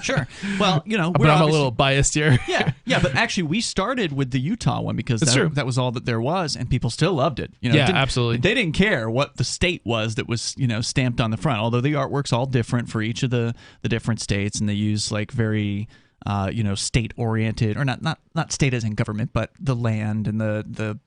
Sure. Well, but I'm a little biased here. Yeah. But actually, we started with the Utah one because that was all that there was, and people still loved it. Absolutely. They didn't care what the state was that was stamped on the front. Although the artwork's all different for each of the different states, and they use like very state-oriented, or not state as in government, but the land and the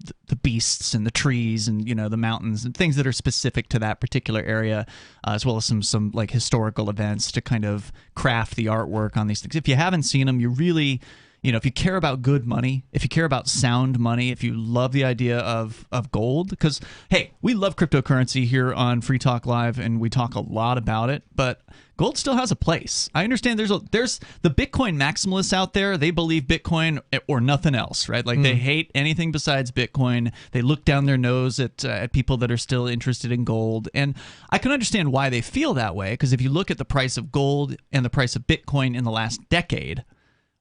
beasts and the trees and the mountains and things that are specific to that particular area, as well as some like historical events to kind of craft the artwork on these things. If you haven't seen them, you really if you care about good money, if you care about sound money, if you love the idea of gold, because, hey, we love cryptocurrency here on Free Talk Live, and we talk a lot about it, but gold still has a place. I understand there's the Bitcoin maximalists out there. They believe Bitcoin or nothing else, right? Like they hate anything besides Bitcoin. They look down their nose at people that are still interested in gold. And I can understand why they feel that way, because if you look at the price of gold and the price of Bitcoin in the last decade,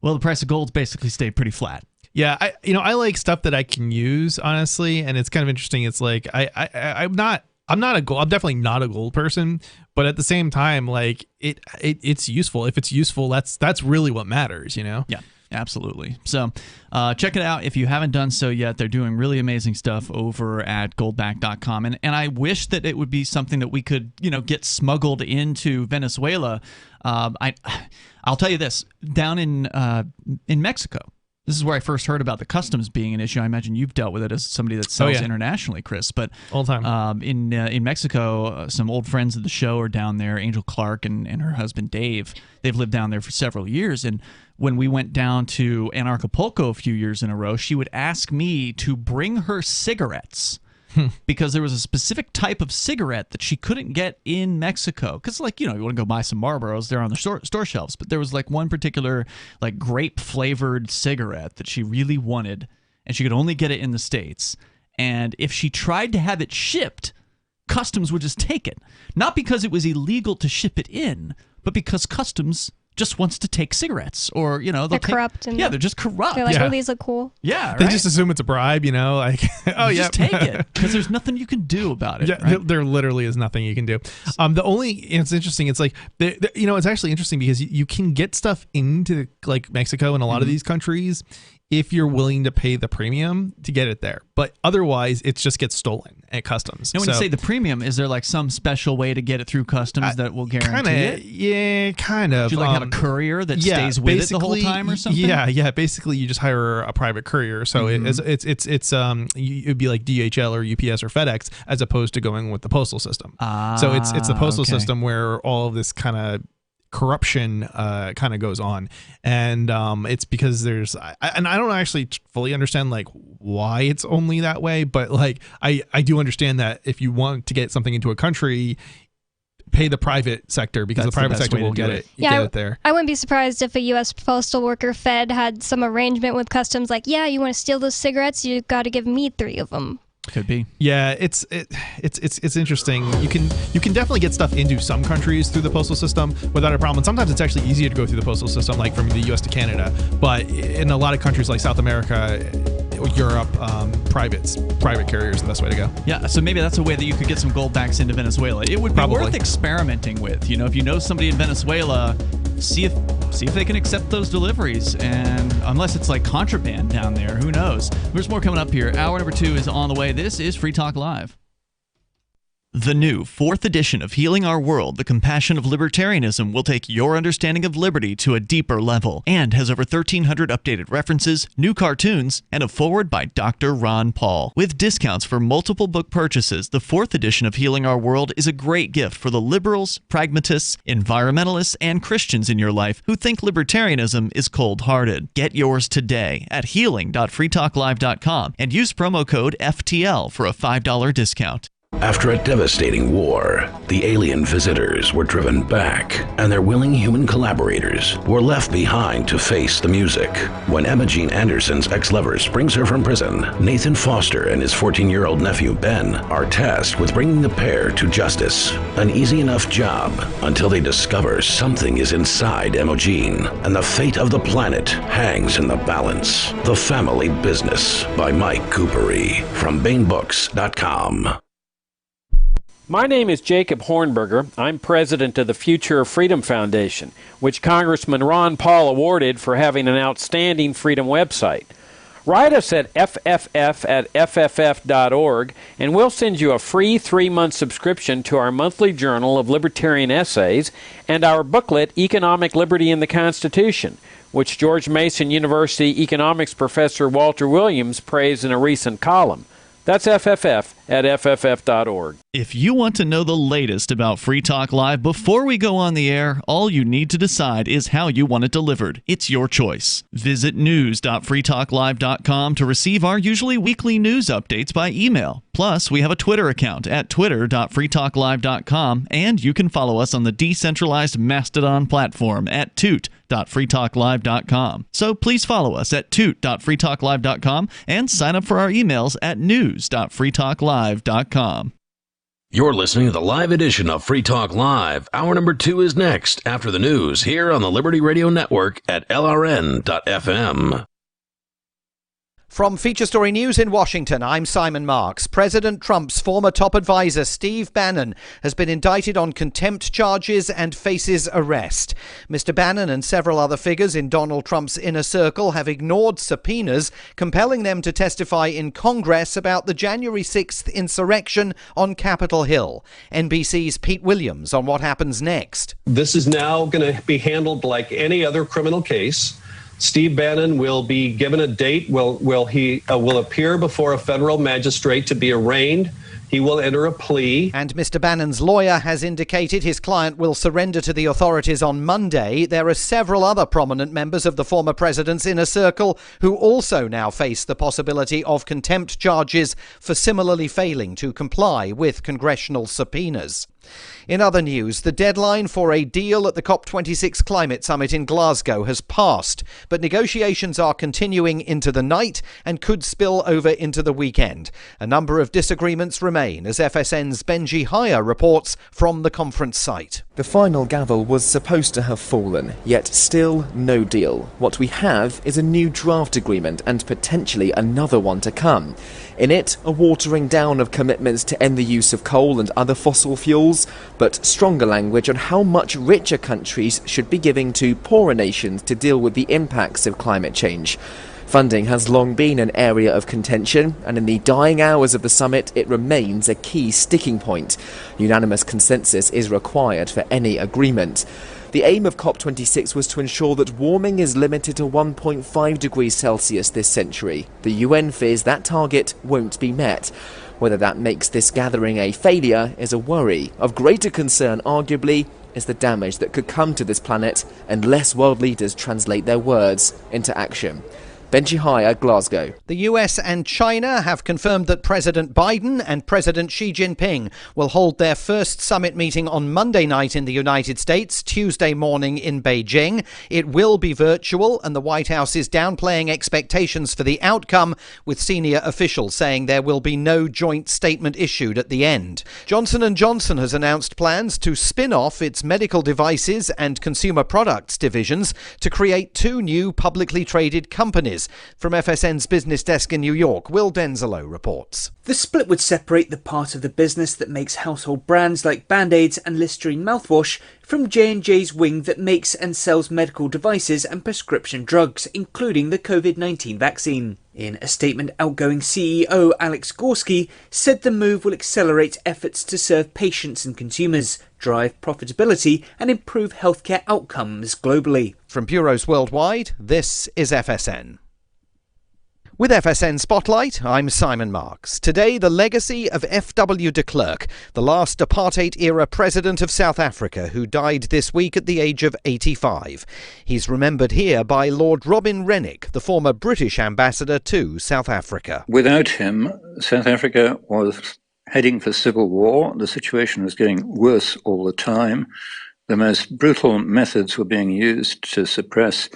well, the price of gold's basically stayed pretty flat. Yeah, I like stuff that I can use, honestly, and it's kind of interesting. It's like I'm definitely not a gold person, but at the same time, like it's useful. If it's useful, that's really what matters, Yeah. Absolutely. So check it out if you haven't done so yet. They're doing really amazing stuff over at goldback.com. And I wish that it would be something that we could, get smuggled into Venezuela. I'll tell you this, down in Mexico, this is where I first heard about the customs being an issue. I imagine you've dealt with it as somebody that sells internationally, Chris. But all the time. In Mexico, some old friends of the show are down there, Angel Clark and her husband Dave. They've lived down there for several years. And when we went down to Anarchapulco a few years in a row, she would ask me to bring her cigarettes because there was a specific type of cigarette that she couldn't get in Mexico. Because, you want to go buy some Marlboros, they're on the store shelves. But there was, one particular, grape-flavored cigarette that she really wanted, and she could only get it in the States. And if she tried to have it shipped, customs would just take it. Not because it was illegal to ship it in, but because customs just wants to take cigarettes, or they're corrupt. They're just corrupt. They're like, oh, these look cool. Yeah, they just assume it's a bribe, just take it because there's nothing you can do about it. Yeah, right? There literally is nothing you can do. It's interesting. It's like it's actually interesting because you can get stuff into Mexico and a lot of these countries if you're willing to pay the premium to get it there. But otherwise, it just gets stolen at customs. When you say the premium, is there some special way to get it through customs that will guarantee it? Yeah, kind of. Do you have a courier that stays with it the whole time or something? Yeah. Basically, you just hire a private courier. So it'd be like DHL or UPS or FedEx as opposed to going with the postal system. So it's the postal system where all of this kind of corruption kind of goes on, and it's because I don't actually fully understand why it's only that way, but I do understand that if you want to get something into a country, pay the private sector because the private sector will get it. Get it there. I wouldn't be surprised if a U.S. postal worker Fed had some arrangement with customs, you want to steal those cigarettes, you got to give me 3 of them. Could be. Yeah, it's interesting. You can definitely get stuff into some countries through the postal system without a problem. And sometimes it's actually easier to go through the postal system, from the U.S. to Canada. But in a lot of countries like South America, Europe, private carriers is the best way to go. Yeah, so maybe that's a way that you could get some goldbacks into Venezuela. It would be worth experimenting with. If you know somebody in Venezuela, see if they can accept those deliveries. And unless it's contraband down there, who knows? There's more coming up here. Hour number 2 is on the way. This is Free Talk Live. The new 4th edition of Healing Our World, The Compassion of Libertarianism, will take your understanding of liberty to a deeper level and has over 1,300 updated references, new cartoons, and a foreword by Dr. Ron Paul. With discounts for multiple book purchases, the 4th edition of Healing Our World is a great gift for the liberals, pragmatists, environmentalists, and Christians in your life who think libertarianism is cold-hearted. Get yours today at healing.freetalklive.com and use promo code FTL for a $5 discount. After a devastating war, the alien visitors were driven back, and their willing human collaborators were left behind to face the music. When Emma Jean Anderson's ex-lover springs her from prison, Nathan Foster and his 14-year-old nephew Ben are tasked with bringing the pair to justice. An easy enough job until they discover something is inside Emma Jean, and the fate of the planet hangs in the balance. The Family Business by Mike Coopery from BaneBooks.com. My name is Jacob Hornberger. I'm president of the Future of Freedom Foundation, which Congressman Ron Paul awarded for having an outstanding freedom website. Write us at fff@fff.org, and we'll send you a free 3-month subscription to our monthly journal of libertarian essays and our booklet, Economic Liberty in the Constitution, which George Mason University economics professor Walter Williams praised in a recent column. That's fff at fff.org. If you want to know the latest about Free Talk Live before we go on the air, all you need to decide is how you want it delivered. It's your choice. Visit news.freetalklive.com to receive our usually weekly news updates by email. Plus, we have a Twitter account at twitter.freetalklive.com, and you can follow us on the decentralized Mastodon platform at toot.freetalklive.com. So please follow us at toot.freetalklive.com and sign up for our emails at news.freetalklive.com. You're listening to the live edition of Free Talk Live. Hour number 2 is next after the news here on the Liberty Radio Network at LRN.FM. From Feature Story News in Washington, I'm Simon Marks. President Trump's former top advisor, Steve Bannon, has been indicted on contempt charges and faces arrest. Mr. Bannon and several other figures in Donald Trump's inner circle have ignored subpoenas, compelling them to testify in Congress about the January 6th insurrection on Capitol Hill. NBC's Pete Williams on what happens next. This is now going to be handled like any other criminal case. Steve Bannon will be given a date. He will appear before a federal magistrate to be arraigned. He will enter a plea. And Mr. Bannon's lawyer has indicated his client will surrender to the authorities on Monday. There are several other prominent members of the former president's inner circle who also now face the possibility of contempt charges for similarly failing to comply with congressional subpoenas. In other news, the deadline for a deal at the COP26 climate summit in Glasgow has passed, but negotiations are continuing into the night and could spill over into the weekend. A number of disagreements remain, as FSN's Benji Haya reports from the conference site. The final gavel was supposed to have fallen, yet still no deal. What we have is a new draft agreement and potentially another one to come. In it, a watering down of commitments to end the use of coal and other fossil fuels, but stronger language on how much richer countries should be giving to poorer nations to deal with the impacts of climate change. Funding has long been an area of contention, and in the dying hours of the summit, it remains a key sticking point. Unanimous consensus is required for any agreement. The aim of COP26 was to ensure that warming is limited to 1.5 degrees Celsius this century. The UN fears that target won't be met. Whether that makes this gathering a failure is a worry. Of greater concern, arguably, is the damage that could come to this planet unless world leaders translate their words into action. Benji Haya, Glasgow. The US and China have confirmed that President Biden and President Xi Jinping will hold their first summit meeting on Monday night in the United States, Tuesday morning in Beijing. It will be virtual, and the White House is downplaying expectations for the outcome, with senior officials saying there will be no joint statement issued at the end. Johnson & Johnson has announced plans to spin off its medical devices and consumer products divisions to create 2 new publicly traded companies. From FSN's business desk in New York, Will Denzelo reports. The split would separate the part of the business that makes household brands like Band-Aids and Listerine mouthwash from J&J's wing that makes and sells medical devices and prescription drugs, including the COVID-19 vaccine. In a statement, outgoing CEO Alex Gorsky said the move will accelerate efforts to serve patients and consumers, drive profitability, and improve healthcare outcomes globally. From bureaus worldwide, this is FSN. With FSN Spotlight, I'm Simon Marks. Today, the legacy of F.W. de Klerk, the last apartheid-era president of South Africa, who died this week at the age of 85. He's remembered here by Lord Robin Rennick, the former British ambassador to South Africa. Without him, South Africa was heading for civil war. The situation was getting worse all the time. The most brutal methods were being used to suppress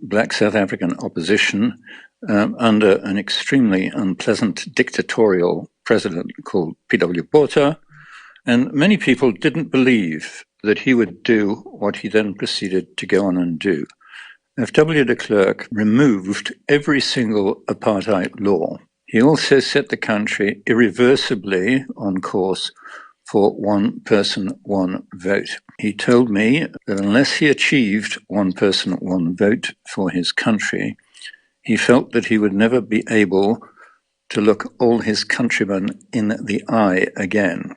black South African opposition under an extremely unpleasant dictatorial president called P.W. Botha, and many people didn't believe that he would do what he then proceeded to go on and do. F.W. de Klerk removed every single apartheid law. He also set the country irreversibly on course for one person, one vote. He told me that unless he achieved one person, one vote for his country, he felt that he would never be able to look all his countrymen in the eye again.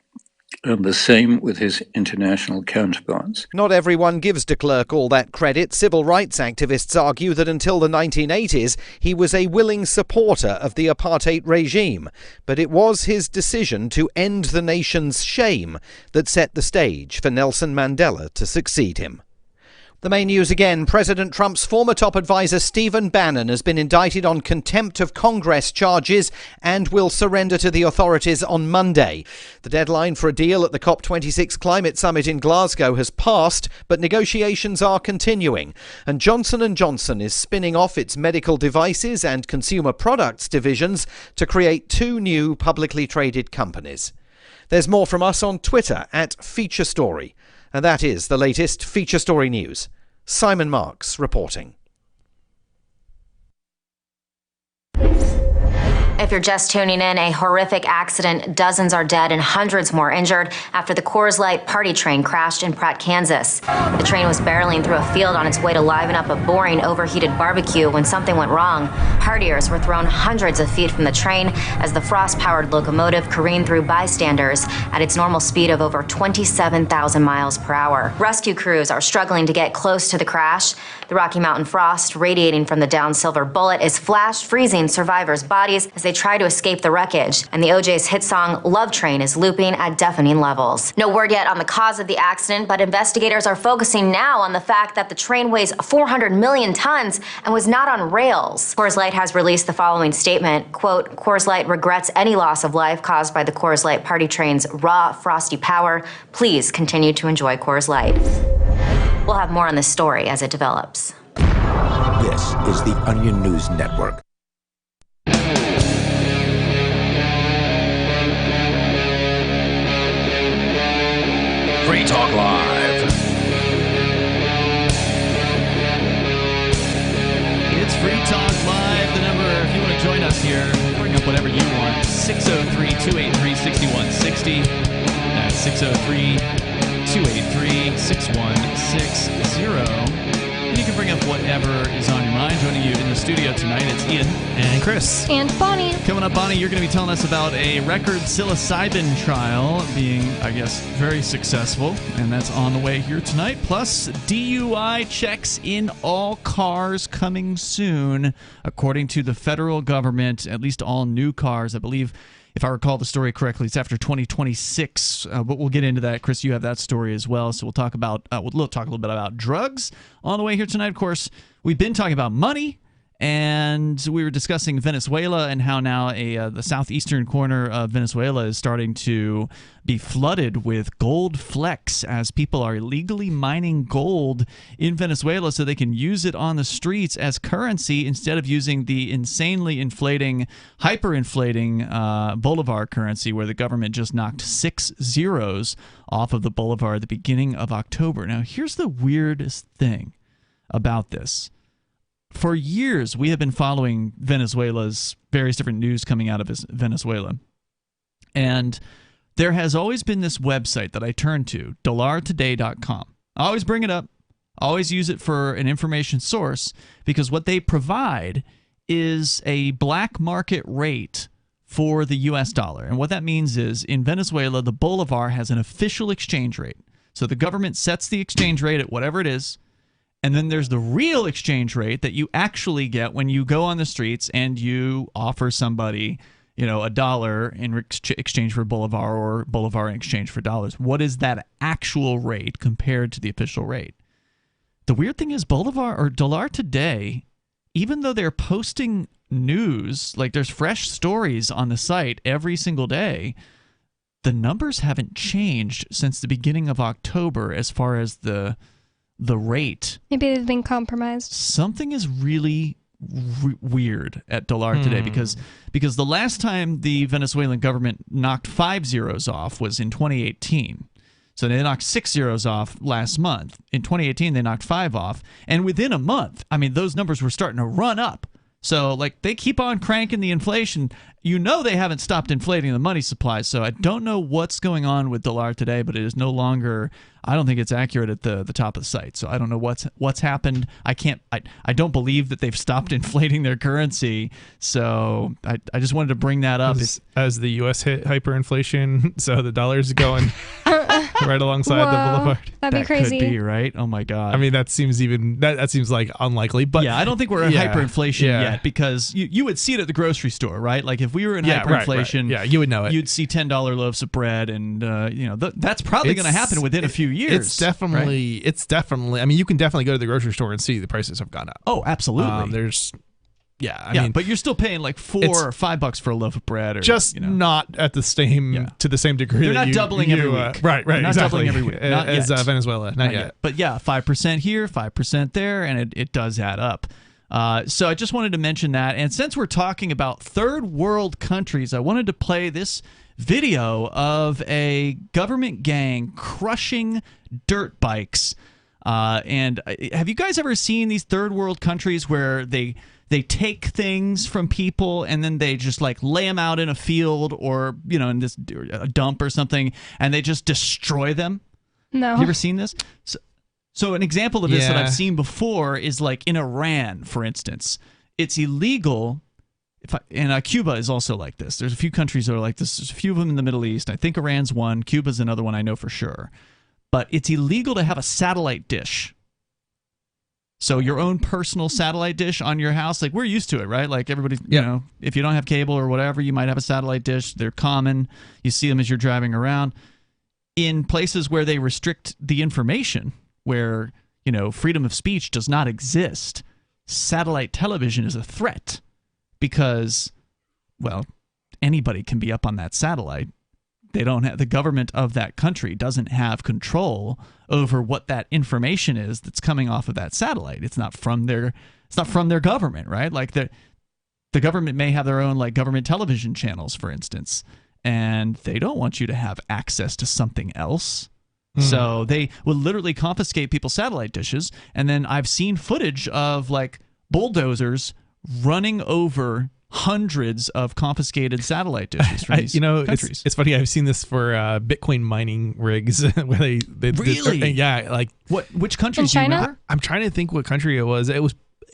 and the same with his international counterparts. Not everyone gives de Klerk all that credit. Civil rights activists argue that until the 1980s, he was a willing supporter of the apartheid regime. But it was his decision to end the nation's shame that set the stage for Nelson Mandela to succeed him. The main news again. President Trump's former top advisor Stephen Bannon has been indicted on contempt of Congress charges and will surrender to the authorities on Monday. The deadline for a deal at the COP26 climate summit in Glasgow has passed, but negotiations are continuing. And Johnson & Johnson is spinning off its medical devices and consumer products divisions to create 2 new publicly traded companies. There's more from us on Twitter @FeatureStory. And that is the latest Feature Story news. Simon Marks reporting. If you're just tuning in, a horrific accident. Dozens are dead and hundreds more injured after the Coors Light party train crashed in Pratt, Kansas. The train was barreling through a field on its way to liven up a boring, overheated barbecue when something went wrong. Partiers were thrown hundreds of feet from the train as the frost-powered locomotive careened through bystanders at its normal speed of over 27,000 miles per hour. Rescue crews are struggling to get close to the crash. The Rocky Mountain frost radiating from the downed silver bullet is flash freezing survivors' bodies as they try to escape the wreckage, and the OJ's hit song Love Train is looping at deafening levels. No word yet on the cause of the accident, but investigators are focusing now on the fact that the train weighs 400 million tons and was not on rails. Coors Light has released the following statement, quote, Coors Light regrets any loss of life caused by the Coors Light party train's raw, frosty power. Please continue to enjoy Coors Light. We'll have more on this story as it develops. This is the Onion News Network. Free Talk Live. It's Free Talk Live. The number, if you want to join us here, bring up whatever you want. 603-283-6160. That's 603-283-6160. And you can bring up whatever is on your mind. Joining you in the studio tonight, it's Ian. And Chris. And Bonnie. Coming up, Bonnie, you're going to be telling us about a record psilocybin trial being, I guess, very successful. And that's on the way here tonight. Plus, DUI checks in all cars coming soon, according to the federal government, at least all new cars. I believe, if I recall the story correctly, it's after 2026, but we'll get into that. Chris, you have that story as well, so we'll talk about we'll talk a little bit about drugs on the way here tonight. Of course, we've been talking about money, and we were discussing Venezuela and how now the southeastern corner of Venezuela is starting to be flooded with gold flecks as people are illegally mining gold in Venezuela so they can use it on the streets as currency instead of using the insanely inflating, hyperinflating Bolivar currency where the government just knocked 6 zeros off of the Bolivar at the beginning of October. Now, here's the weirdest thing about this. For years, we have been following Venezuela's various different news coming out of Venezuela. And there has always been this website that I turn to, dollartoday.com. I always bring it up, always use it for an information source, because what they provide is a black market rate for the U.S. dollar. And what that means is, in Venezuela, the Bolivar has an official exchange rate. So the government sets the exchange rate at whatever it is, and then there's the real exchange rate that you actually get when you go on the streets and you offer somebody, $1 in exchange for Bolivar or Bolivar in exchange for dollars. What is that actual rate compared to the official rate? The weird thing is Bolivar or Dollar Today, even though they're posting news, like there's fresh stories on the site every single day, the numbers haven't changed since the beginning of October as far as the rate. Maybe they've been compromised. Something is really weird at Dollar Today because the last time the Venezuelan government knocked 5 zeros off was in 2018. So they knocked 6 zeros off last month. In 2018, they knocked 5 off. And within a month, I mean, those numbers were starting to run up So, like, they keep on cranking the inflation. You know they haven't stopped inflating the money supply. So I don't know what's going on with Dollar today, but it is no longer. I don't think it's accurate at the top of the site. So I don't know what's happened. I don't believe that they've stopped inflating their currency. So I just wanted to bring that up. As the U.S. hit hyperinflation, so the dollar's going right alongside the boulevard. That'd be crazy. Could be, right? Oh my God. I mean, that seems like unlikely. But yeah, I don't think we're at hyperinflation yet, because you would see it at the grocery store, right? Like if we were in hyperinflation, right. You would know it. You'd see $10 loaves of bread, and that's probably going to happen within a few years. It's definitely. I mean, you can definitely go to the grocery store and see the prices have gone up. Oh, absolutely. I mean, but you're still paying like $4 or $5 for a loaf of bread, or just not at the same to the same degree. They're not doubling every week, right? They're not exactly. doubling every week, not as yet. Venezuela, not yet. But yeah, 5% here, 5% there, and it does add up. So I just wanted to mention that, and since we're talking about third world countries, I wanted to play this video of a government gang crushing dirt bikes. And have you guys ever seen these third world countries where they take things from people and then they just like lay them out in a field or in a dump or something, and they just destroy them? No. Have you ever seen this? So an example of this that I've seen before is like in Iran, for instance. It's illegal. And Cuba is also like this. There's a few countries that are like this. There's a few of them in the Middle East. I think Iran's one. Cuba's another one I know for sure. But it's illegal to have a satellite dish. So your own personal satellite dish on your house, like we're used to it, right? Like everybody, if you don't have cable or whatever, you might have a satellite dish. They're common. You see them as you're driving around. In places where they restrict the information, where, freedom of speech does not exist, satellite television is a threat because, well, anybody can be up on that satellite. They don't have, the government of that country doesn't have control over what that information is that's coming off of that satellite. It's not from their government, right? Like the government may have their own like government television channels, for instance, and they don't want you to have access to something else. So they will literally confiscate people's satellite dishes, and then I've seen footage of like bulldozers running over hundreds of confiscated satellite dishes from these countries. It's funny. I've seen this for Bitcoin mining rigs where they really, like which countries? In China? Do you remember? I'm trying to think what country it was.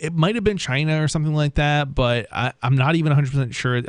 It might have been China or something like that, but I'm not even 100% sure.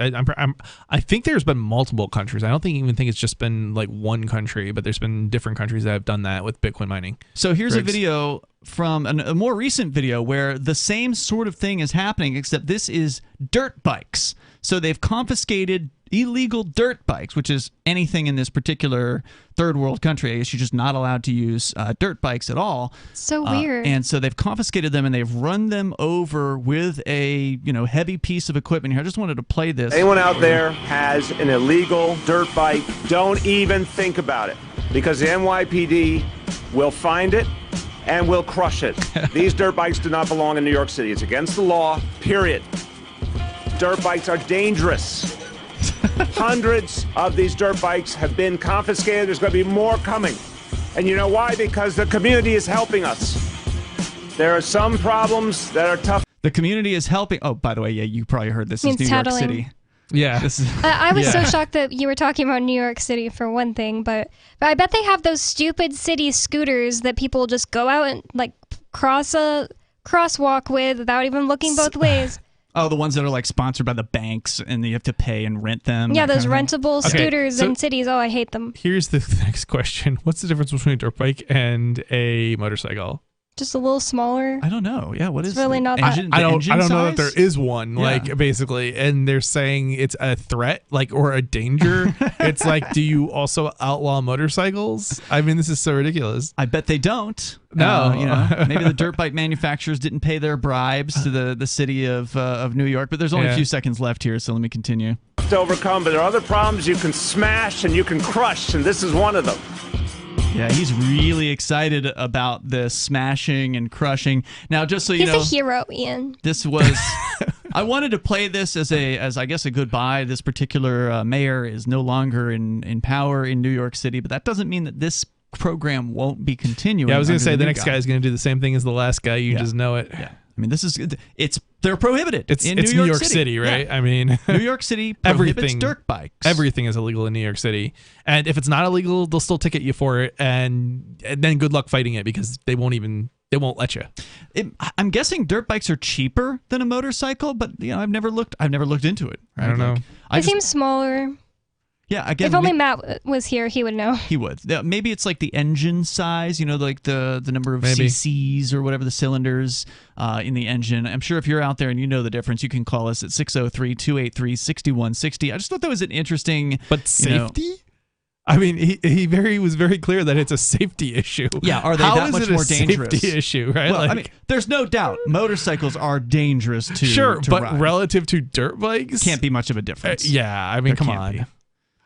I think there's been multiple countries. I don't even think it's just been like one country, but there's been different countries that have done that with Bitcoin mining. So here's a video from a more recent video where the same sort of thing is happening, except this is dirt bikes. So they've confiscated illegal dirt bikes, which is anything in this particular third world country. I guess you're just not allowed to use dirt bikes at all. So weird. And so they've confiscated them and they've run them over with a heavy piece of equipment here. I just wanted to play this. Anyone out there has an illegal dirt bike, don't even think about it, because the NYPD will find it and will crush it. These dirt bikes do not belong in New York City. It's against the law, period. Dirt bikes are dangerous. Hundreds of these dirt bikes have been confiscated. There's going to be more coming. And you know why? Because the community is helping us. There are some problems that are tough. The community is helping. Oh, by the way, you probably heard this is New York City. Yeah. I was so shocked that you were talking about New York City for one thing, but I bet they have those stupid city scooters that people just go out and like cross a crosswalk with without even looking both ways. Oh, the ones that are like sponsored by the banks and you have to pay and rent them. Yeah, those rentable scooters in cities. Oh, I hate them. Here's the next question. What's the difference between a dirt bike and a motorcycle? Just a little smaller. I don't know. Yeah, what is it's really not that? I don't know that there is one, like, basically, and they're saying it's a threat, like, or a danger. It's like, do you also outlaw motorcycles? I mean, this is so ridiculous. I bet they don't. No. Maybe the dirt bike manufacturers didn't pay their bribes to the city of New York, but there's only a few seconds left here, so let me continue. To overcome, but there are other problems you can smash and you can crush, and this is one of them. Yeah, he's really excited about the smashing and crushing. Now, just so you know, he's a hero, Ian. This was. I wanted to play this as I guess a goodbye. This particular mayor is no longer in power in New York City, but that doesn't mean that this program won't be continuing. Yeah, I was going to say the next guy is going to do the same thing as the last guy. You just know it. Yeah. I mean, they're prohibited. It's in New York City, right? Yeah. I mean, New York City prohibits dirt bikes. Everything is illegal in New York City, and if it's not illegal, they'll still ticket you for it, and then good luck fighting it because they won't let you. I'm guessing dirt bikes are cheaper than a motorcycle, but I've never looked into it. Right? I don't know. It seems smaller. Yeah, again, if only Matt was here, he would know. He would. Maybe it's like the engine size, like the number of cc's or whatever, the cylinders in the engine. I'm sure if you're out there and you know the difference, you can call us at 603-283-6160. I just thought that was an interesting... But safety? I mean, he was very clear that it's a safety issue. Yeah, are they that much more dangerous? Safety issue, right? Well, I mean, there's no doubt motorcycles are dangerous to but ride. Relative to dirt bikes, can't be much of a difference. Yeah, I mean, come on.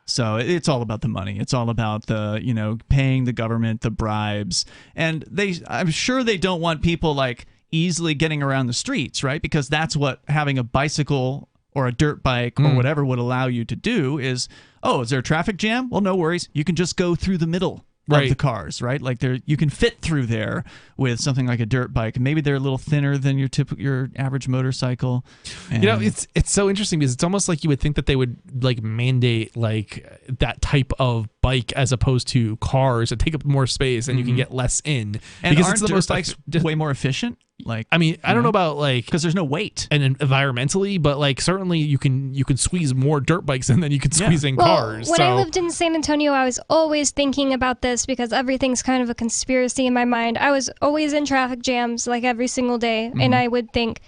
So it's all about the money. It's all about the paying the government the bribes, and I'm sure they don't want people like easily getting around the streets, right? Because that's what having a bicycle or a dirt bike or whatever would allow you to do is, is there a traffic jam? Well, no worries. You can just go through the middle of the cars, right? Like you can fit through there with something like a dirt bike. Maybe they're a little thinner than your average motorcycle. And it's so interesting because it's almost like you would think that they would like mandate like that type of bike as opposed to cars that take up more space and you can get less in. And because aren't dirt bikes way more efficient? Like, I mean, I don't know about like because there's no weight and environmentally, but like certainly you can squeeze more dirt bikes in than you can squeeze in cars. When I lived in San Antonio, I was always thinking about this because everything's kind of a conspiracy in my mind. I was always in traffic jams like every single day, and I would think,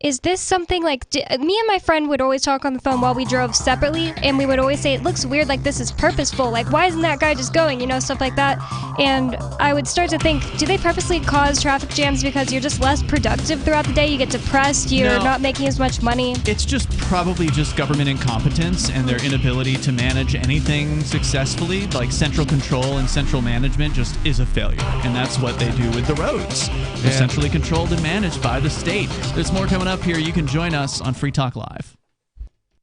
is this something like me and my friend would always talk on the phone while we drove separately, and we would always say, it looks weird, like this is purposeful, like why isn't that guy just going, stuff like that. And I would start to think, do they purposely cause traffic jams because you're just less productive throughout the day, you get depressed, you're not making as much money? It's just probably just government incompetence and their inability to manage anything successfully. Like central control and central management just is a failure, and that's what they do with the roads. They're centrally controlled and managed by the state. There's more coming up here. You can join us on Free Talk Live.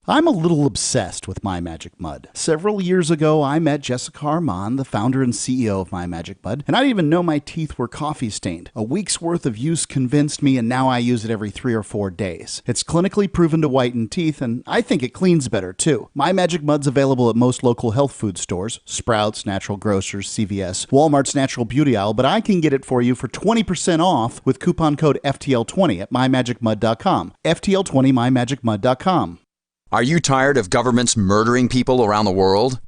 I'm a little obsessed with My Magic Mud. Several years ago, I met Jessica Armand, the founder and CEO of My Magic Mud, and I didn't even know my teeth were coffee stained. A week's worth of use convinced me, and now I use it every 3 or 4 days. It's clinically proven to whiten teeth, and I think it cleans better, too. My Magic Mud's available at most local health food stores, Sprouts, Natural Grocers, CVS, Walmart's Natural Beauty Aisle, but I can get it for you for 20% off with coupon code FTL20 at mymagicmud.com. FTL20 mymagicmud.com. Are you tired of governments murdering people around the world?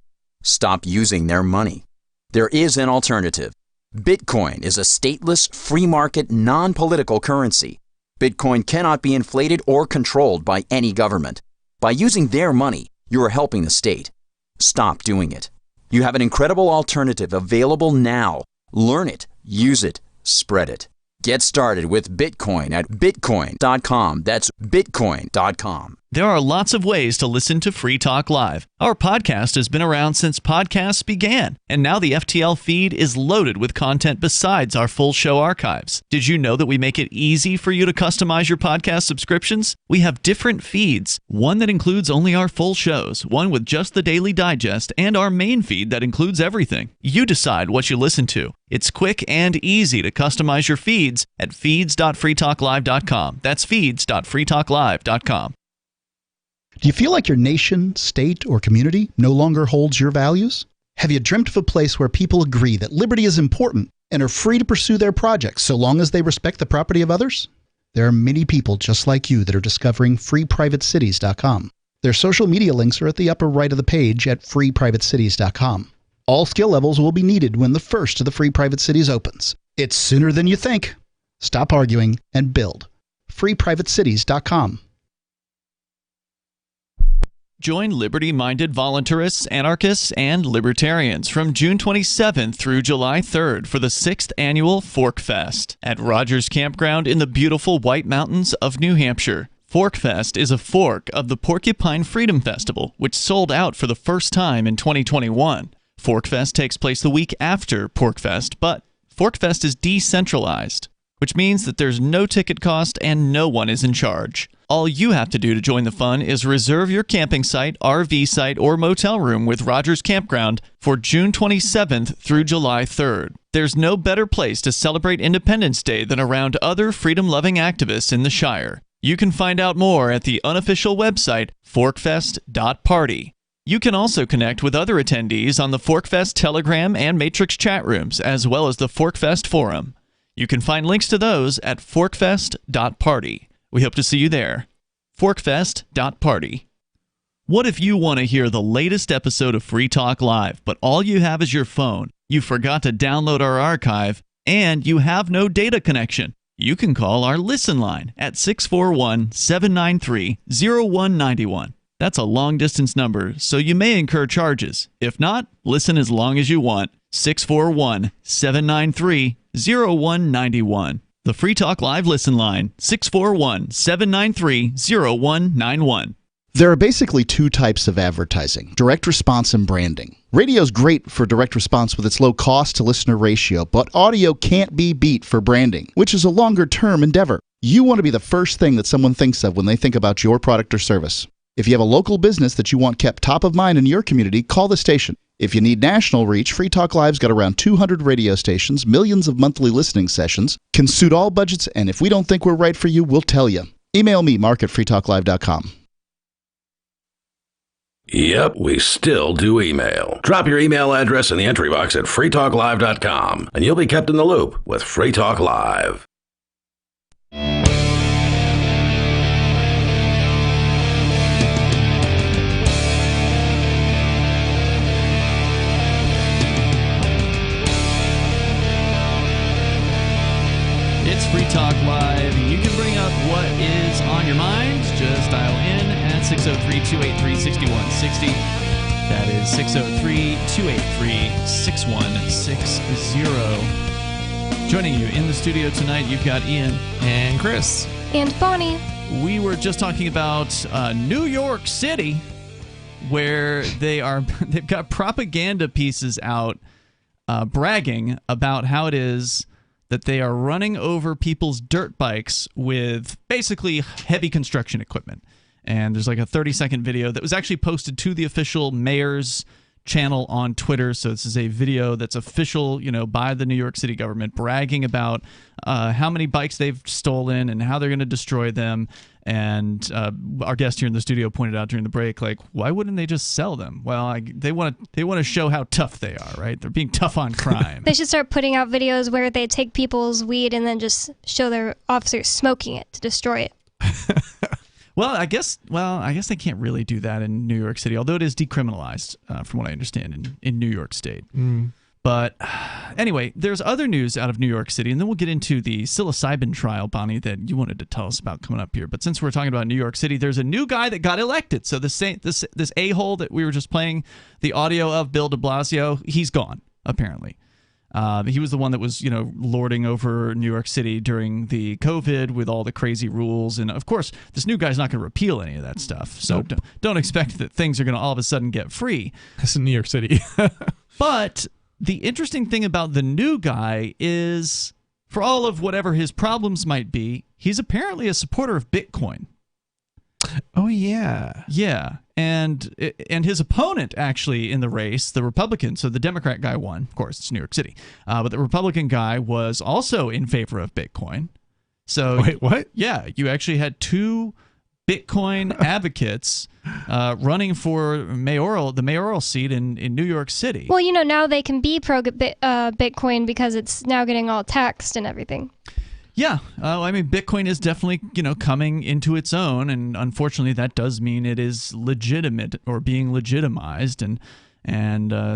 Stop using their money. There is an alternative. Bitcoin is a stateless, free market, non-political currency. Bitcoin cannot be inflated or controlled by any government. By using their money, you are helping the state. Stop doing it. You have an incredible alternative available now. Learn it, use it, spread it. Get started with Bitcoin at bitcoin.com. That's bitcoin.com. There are lots of ways to listen to Free Talk Live. Our podcast has been around since podcasts began, and now the FTL feed is loaded with content besides our full show archives. Did you know that we make it easy for you to customize your podcast subscriptions? We have different feeds, one that includes only our full shows, one with just the Daily Digest, and our main feed that includes everything. You decide what you listen to. It's quick and easy to customize your feeds at feeds.freetalklive.com. That's feeds.freetalklive.com. Do you feel like your nation, state, or community no longer holds your values? Have you dreamt of a place where people agree that liberty is important and are free to pursue their projects so long as they respect the property of others? There are many people just like you that are discovering freeprivatecities.com. Their social media links are at the upper right of the page at freeprivatecities.com. All skill levels will be needed when the first of the Free Private Cities opens. It's sooner than you think. Stop arguing and build. freeprivatecities.com. Join liberty-minded voluntarists, anarchists, and libertarians from June 27th through July 3rd for the 6th annual Fork Fest at Rogers Campground in the beautiful White Mountains of New Hampshire. Fork Fest is a fork of the Porcupine Freedom Festival, which sold out for the first time in 2021. Fork Fest takes place the week after Pork Fest, but Fork Fest is decentralized, which means that there's no ticket cost and no one is in charge. All you have to do to join the fun is reserve your camping site, RV site, or motel room with Rogers Campground for June 27th through July 3rd. There's no better place to celebrate Independence Day than around other freedom-loving activists in the Shire. You can find out more at the unofficial website, forkfest.party. You can also connect with other attendees on the Forkfest Telegram and Matrix chat rooms, as well as the Forkfest Forum. You can find links to those at forkfest.party. We hope to see you there. Forkfest.party. What if you want to hear the latest episode of Free Talk Live, but all you have is your phone, you forgot to download our archive, and you have no data connection? You can call our Listen line at 641-793-0191. That's a long-distance number, so you may incur charges. If not, listen as long as you want. 641-793-0191. The Free Talk Live Listen line, 641-793-0191. There are basically two types of advertising, direct response and branding. Radio's great for direct response with its low cost to listener ratio, but audio can't be beat for branding, which is a longer-term endeavor. You want to be the first thing that someone thinks of when they think about your product or service. If you have a local business that you want kept top of mind in your community, call the station. If you need national reach, Free Talk Live's got around 200 radio stations, millions of monthly listening sessions, can suit all budgets, and if we don't think we're right for you, we'll tell you. Email me, mark@freetalklive.com. Yep, we still do email. Drop your email address in the entry box at freetalklive.com, and you'll be kept in the loop with Free Talk Live. It's Free Talk Live. You can bring up what is on your mind. Just dial in at 603-283-6160. That is 603-283-6160. Joining you in the studio tonight, you've got Ian and Chris and Bonnie. We were just talking about New York City, where they've got propaganda pieces out bragging about how it is that they are running over people's dirt bikes with basically heavy construction equipment. And there's like a 30-second video that was actually posted to the official mayor's channel on Twitter. So this is a video that's official, by the New York City government, bragging about how many bikes they've stolen and how they're going to destroy them. And our guest here in the studio pointed out during the break, why wouldn't they just sell them? Well, they want to show how tough they are, right? They're being tough on crime. They should start putting out videos where they take people's weed and then just show their officers smoking it to destroy it. Well, I guess they can't really do that in New York City, although it is decriminalized, from what I understand, in New York State. But anyway, there's other news out of New York City, and then we'll get into the psilocybin trial, Bonnie, that you wanted to tell us about coming up here. But since we're talking about New York City, there's a new guy that got elected. So this a-hole that we were just playing the audio of, Bill de Blasio, he's gone, apparently. He was the one that was, lording over New York City during the COVID with all the crazy rules. And, of course, this new guy's not going to repeal any of that stuff. So Nope. don't expect that things are going to all of a sudden get free. It's in New York City. But the interesting thing about the new guy is, for all of whatever his problems might be, he's apparently a supporter of Bitcoin. Oh, yeah. Yeah. And his opponent, actually, in the race, the Republican, so the Democrat guy won. Of course, it's New York City. But the Republican guy was also in favor of Bitcoin. So wait, what? Yeah, you actually had two Bitcoin advocates running for the mayoral seat in New York City. Well, now they can be pro Bitcoin because it's now getting all taxed and everything. Yeah, Bitcoin is definitely, coming into its own, and unfortunately that does mean it is legitimate or being legitimized, and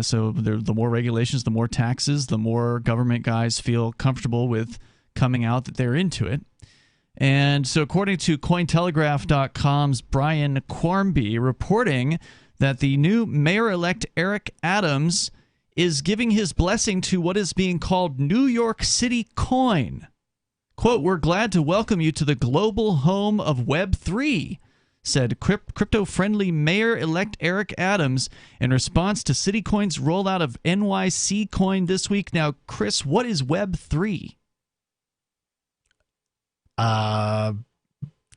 so the more regulations, the more taxes, the more government guys feel comfortable with coming out that they're into it. And so according to Cointelegraph.com's Brian Quarmby reporting that the new mayor-elect Eric Adams is giving his blessing to what is being called New York City Coin. Quote, "We're glad to welcome you to the global home of Web3, said crypto-friendly Mayor-elect Eric Adams in response to Citicoin's rollout of NYC Coin this week. Now, Chris, what is Web3?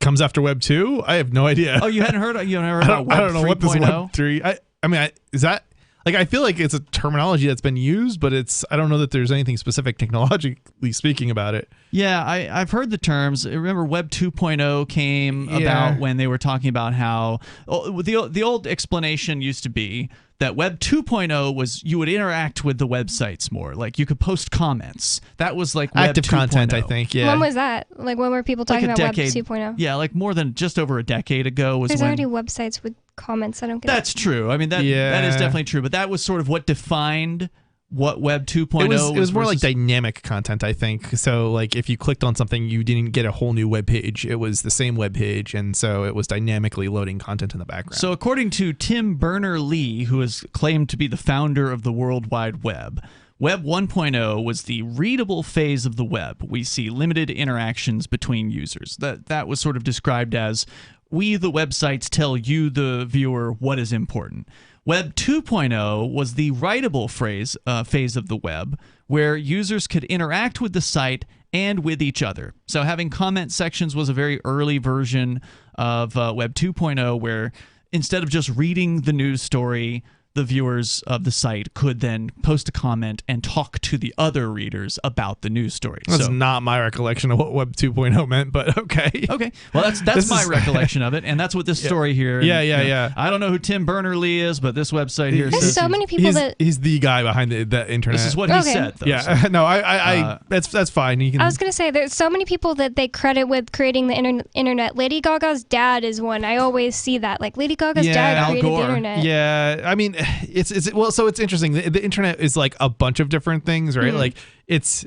comes after Web 2? I have no idea. Oh, you hadn't heard about Web 3.0? I don't know what this Web 3. I mean, is that like, I feel like it's a terminology that's been used, but I don't know that there's anything specific technologically speaking about it. Yeah, I've heard the terms. Remember Web 2.0 came about when they were talking about how the old explanation used to be that Web 2.0 was you would interact with the websites more. Like you could post comments. That was like Web active 2.0. content, I think. Yeah. When was that? Like when were people talking about Web 2.0? Yeah, like more than just over a decade ago was There's when. already websites with comments. I don't get That's true. I mean, that is definitely true. But that was sort of what defined what Web 2.0 was. It was more like dynamic content, I think. So like if you clicked on something, you didn't get a whole new web page. It was the same web page, and so it was dynamically loading content in the background. So according to Tim Berners-Lee, who is claimed to be the founder of the World Wide Web, Web 1.0 was the readable phase of the web. We see limited interactions between users. That was sort of described as we, the websites, tell you, the viewer, what is important. Web 2.0 was the writable phase of the web, where users could interact with the site and with each other. So having comment sections was a very early version of Web 2.0, where instead of just reading the news story, the viewers of the site could then post a comment and talk to the other readers about the news story. That's not my recollection of what Web 2.0 meant, but okay. Okay. Well, that's my recollection of it, and that's what this story here. Yeah. I don't know who Tim Berners-Lee is, but this website here There's says so many people he's the guy behind the internet. This is what he said, though. Yeah. No, that's fine. I was going to say, there's so many people that they credit with creating the internet. Lady Gaga's dad is one. I always see that. Like, Lady Gaga's dad created the internet. Yeah. I mean, so it's interesting. The internet is like a bunch of different things, right? Like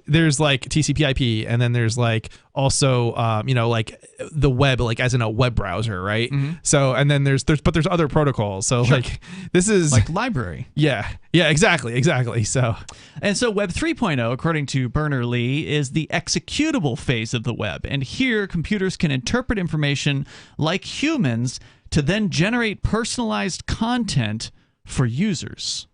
there's like TCP/IP, and then there's like also like the web, like as in a web browser, right? So and then there's other protocols. So like this is like library. Yeah, exactly. So Web 3.0, according to Berners-Lee, is the executable phase of the web, and here computers can interpret information like humans to then generate personalized content for users.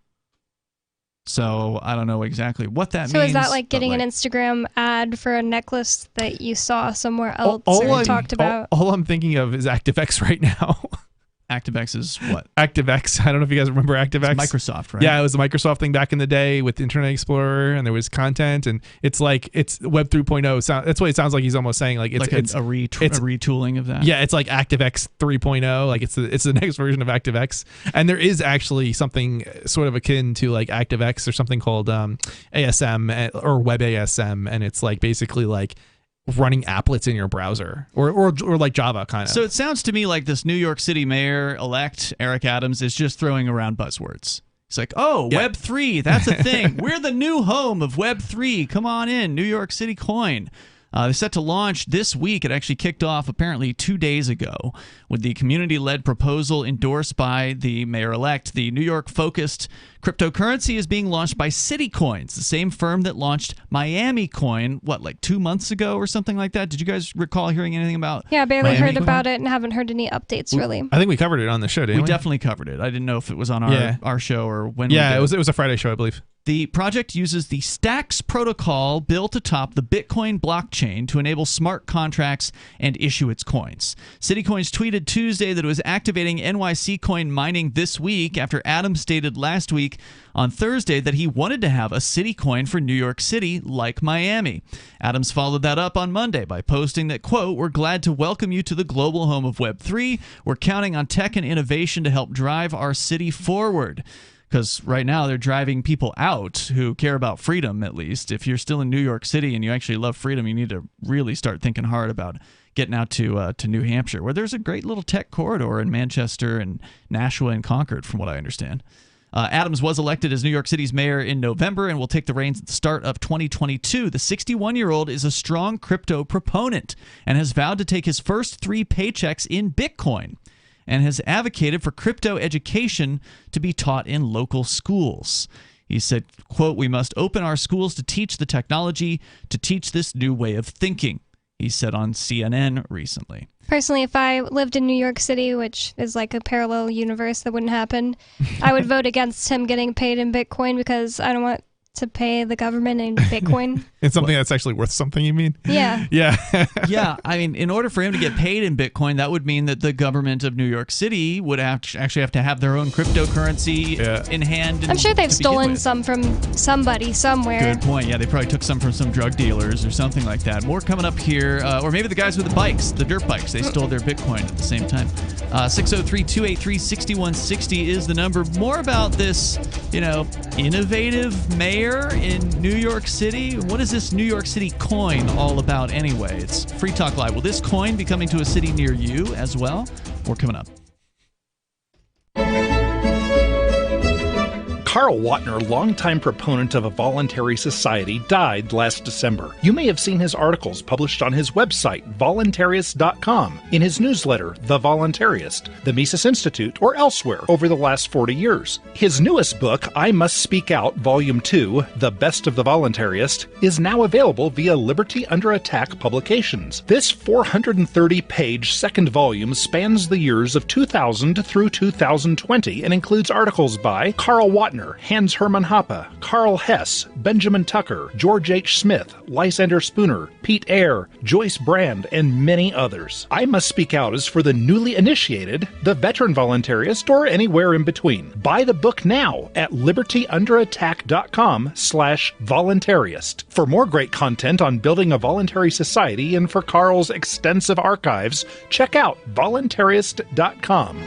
So I don't know exactly what that means. So is that like getting an Instagram ad for a necklace that you saw somewhere else or talked about? All I'm thinking of is ActiveX right now. ActiveX is what? ActiveX. I don't know if you guys remember ActiveX. It's Microsoft, right? Yeah, it was a Microsoft thing back in the day with Internet Explorer, and there was content, and it's like it's Web 3.0. That's what it sounds like. He's almost saying like it's a retooling of that. Yeah, it's like ActiveX 3.0. Like it's the next version of ActiveX, and there is actually something sort of akin to like ActiveX or something called ASM or Web ASM, and it's like basically like running applets in your browser or like Java kind of. So it sounds to me like this New York City mayor-elect, Eric Adams, is just throwing around buzzwords. It's like, Web 3, that's a thing. We're the new home of Web 3. Come on in, New York City Coin. They're set to launch this week. It actually kicked off apparently 2 days ago with the community-led proposal endorsed by the mayor-elect. The New York-focused cryptocurrency is being launched by Citicoins, the same firm that launched Miami Coin, like 2 months ago or something like that? Did you guys recall hearing anything about Yeah, I barely Miami heard Coin? about it and haven't heard any updates, really. I think we covered it on the show, didn't we? We definitely covered it. I didn't know if it was on our show or when Yeah, we did. it was a Friday show, I believe. The project uses the Stacks protocol built atop the Bitcoin blockchain to enable smart contracts and issue its coins. Citicoins tweeted Tuesday that it was activating NYC coin mining this week after Adams stated last week on Thursday that he wanted to have a Citicoin for New York City like Miami. Adams followed that up on Monday by posting that, quote, "We're glad to welcome you to the global home of Web3. We're counting on tech and innovation to help drive our city forward." Because right now they're driving people out who care about freedom, at least. If you're still in New York City and you actually love freedom, you need to really start thinking hard about getting out to New Hampshire, where there's a great little tech corridor in Manchester and Nashua and Concord, from what I understand. Adams was elected as New York City's mayor in November and will take the reins at the start of 2022. The 61-year-old is a strong crypto proponent and has vowed to take his first 3 paychecks in Bitcoin, and has advocated for crypto education to be taught in local schools. He said, quote, "We must open our schools to teach the technology, to teach this new way of thinking," he said on CNN recently. Personally, if I lived in New York City, which is like a parallel universe that wouldn't happen, I would vote against him getting paid in Bitcoin because I don't want to pay the government in Bitcoin. It's something that's actually worth something, you mean? Yeah. Yeah. Yeah. I mean, in order for him to get paid in Bitcoin, that would mean that the government of New York City would actually have to have their own cryptocurrency in hand. I'm sure they've stolen some from somebody somewhere. Good point. Yeah, they probably took some from some drug dealers or something like that. More coming up here. Or maybe the guys with the bikes, the dirt bikes, they stole their Bitcoin at the same time. 603-283-6160 is the number. More about this, innovative mayor in New York City. What is this New York City coin all about anyway? It's Free Talk Live. Will this coin be coming to a city near you as well? More coming up. Carl Watner, longtime proponent of a voluntary society, died last December. You may have seen his articles published on his website, voluntarist.com, in his newsletter, The Voluntarist, the Mises Institute, or elsewhere over the last 40 years. His newest book, I Must Speak Out, Volume 2, The Best of the Voluntarist, is now available via Liberty Under Attack Publications. This 430-page second volume spans the years of 2000 through 2020 and includes articles by Carl Watner, Hans Hermann Hoppe, Carl Hess, Benjamin Tucker, George H. Smith, Lysander Spooner, Pete Eyre, Joyce Brand, and many others. I Must Speak Out is for the newly initiated, the veteran voluntarist, or anywhere in between. Buy the book now at libertyunderattack.com/voluntarist. For more great content on building a voluntary society and for Carl's extensive archives, check out voluntarist.com.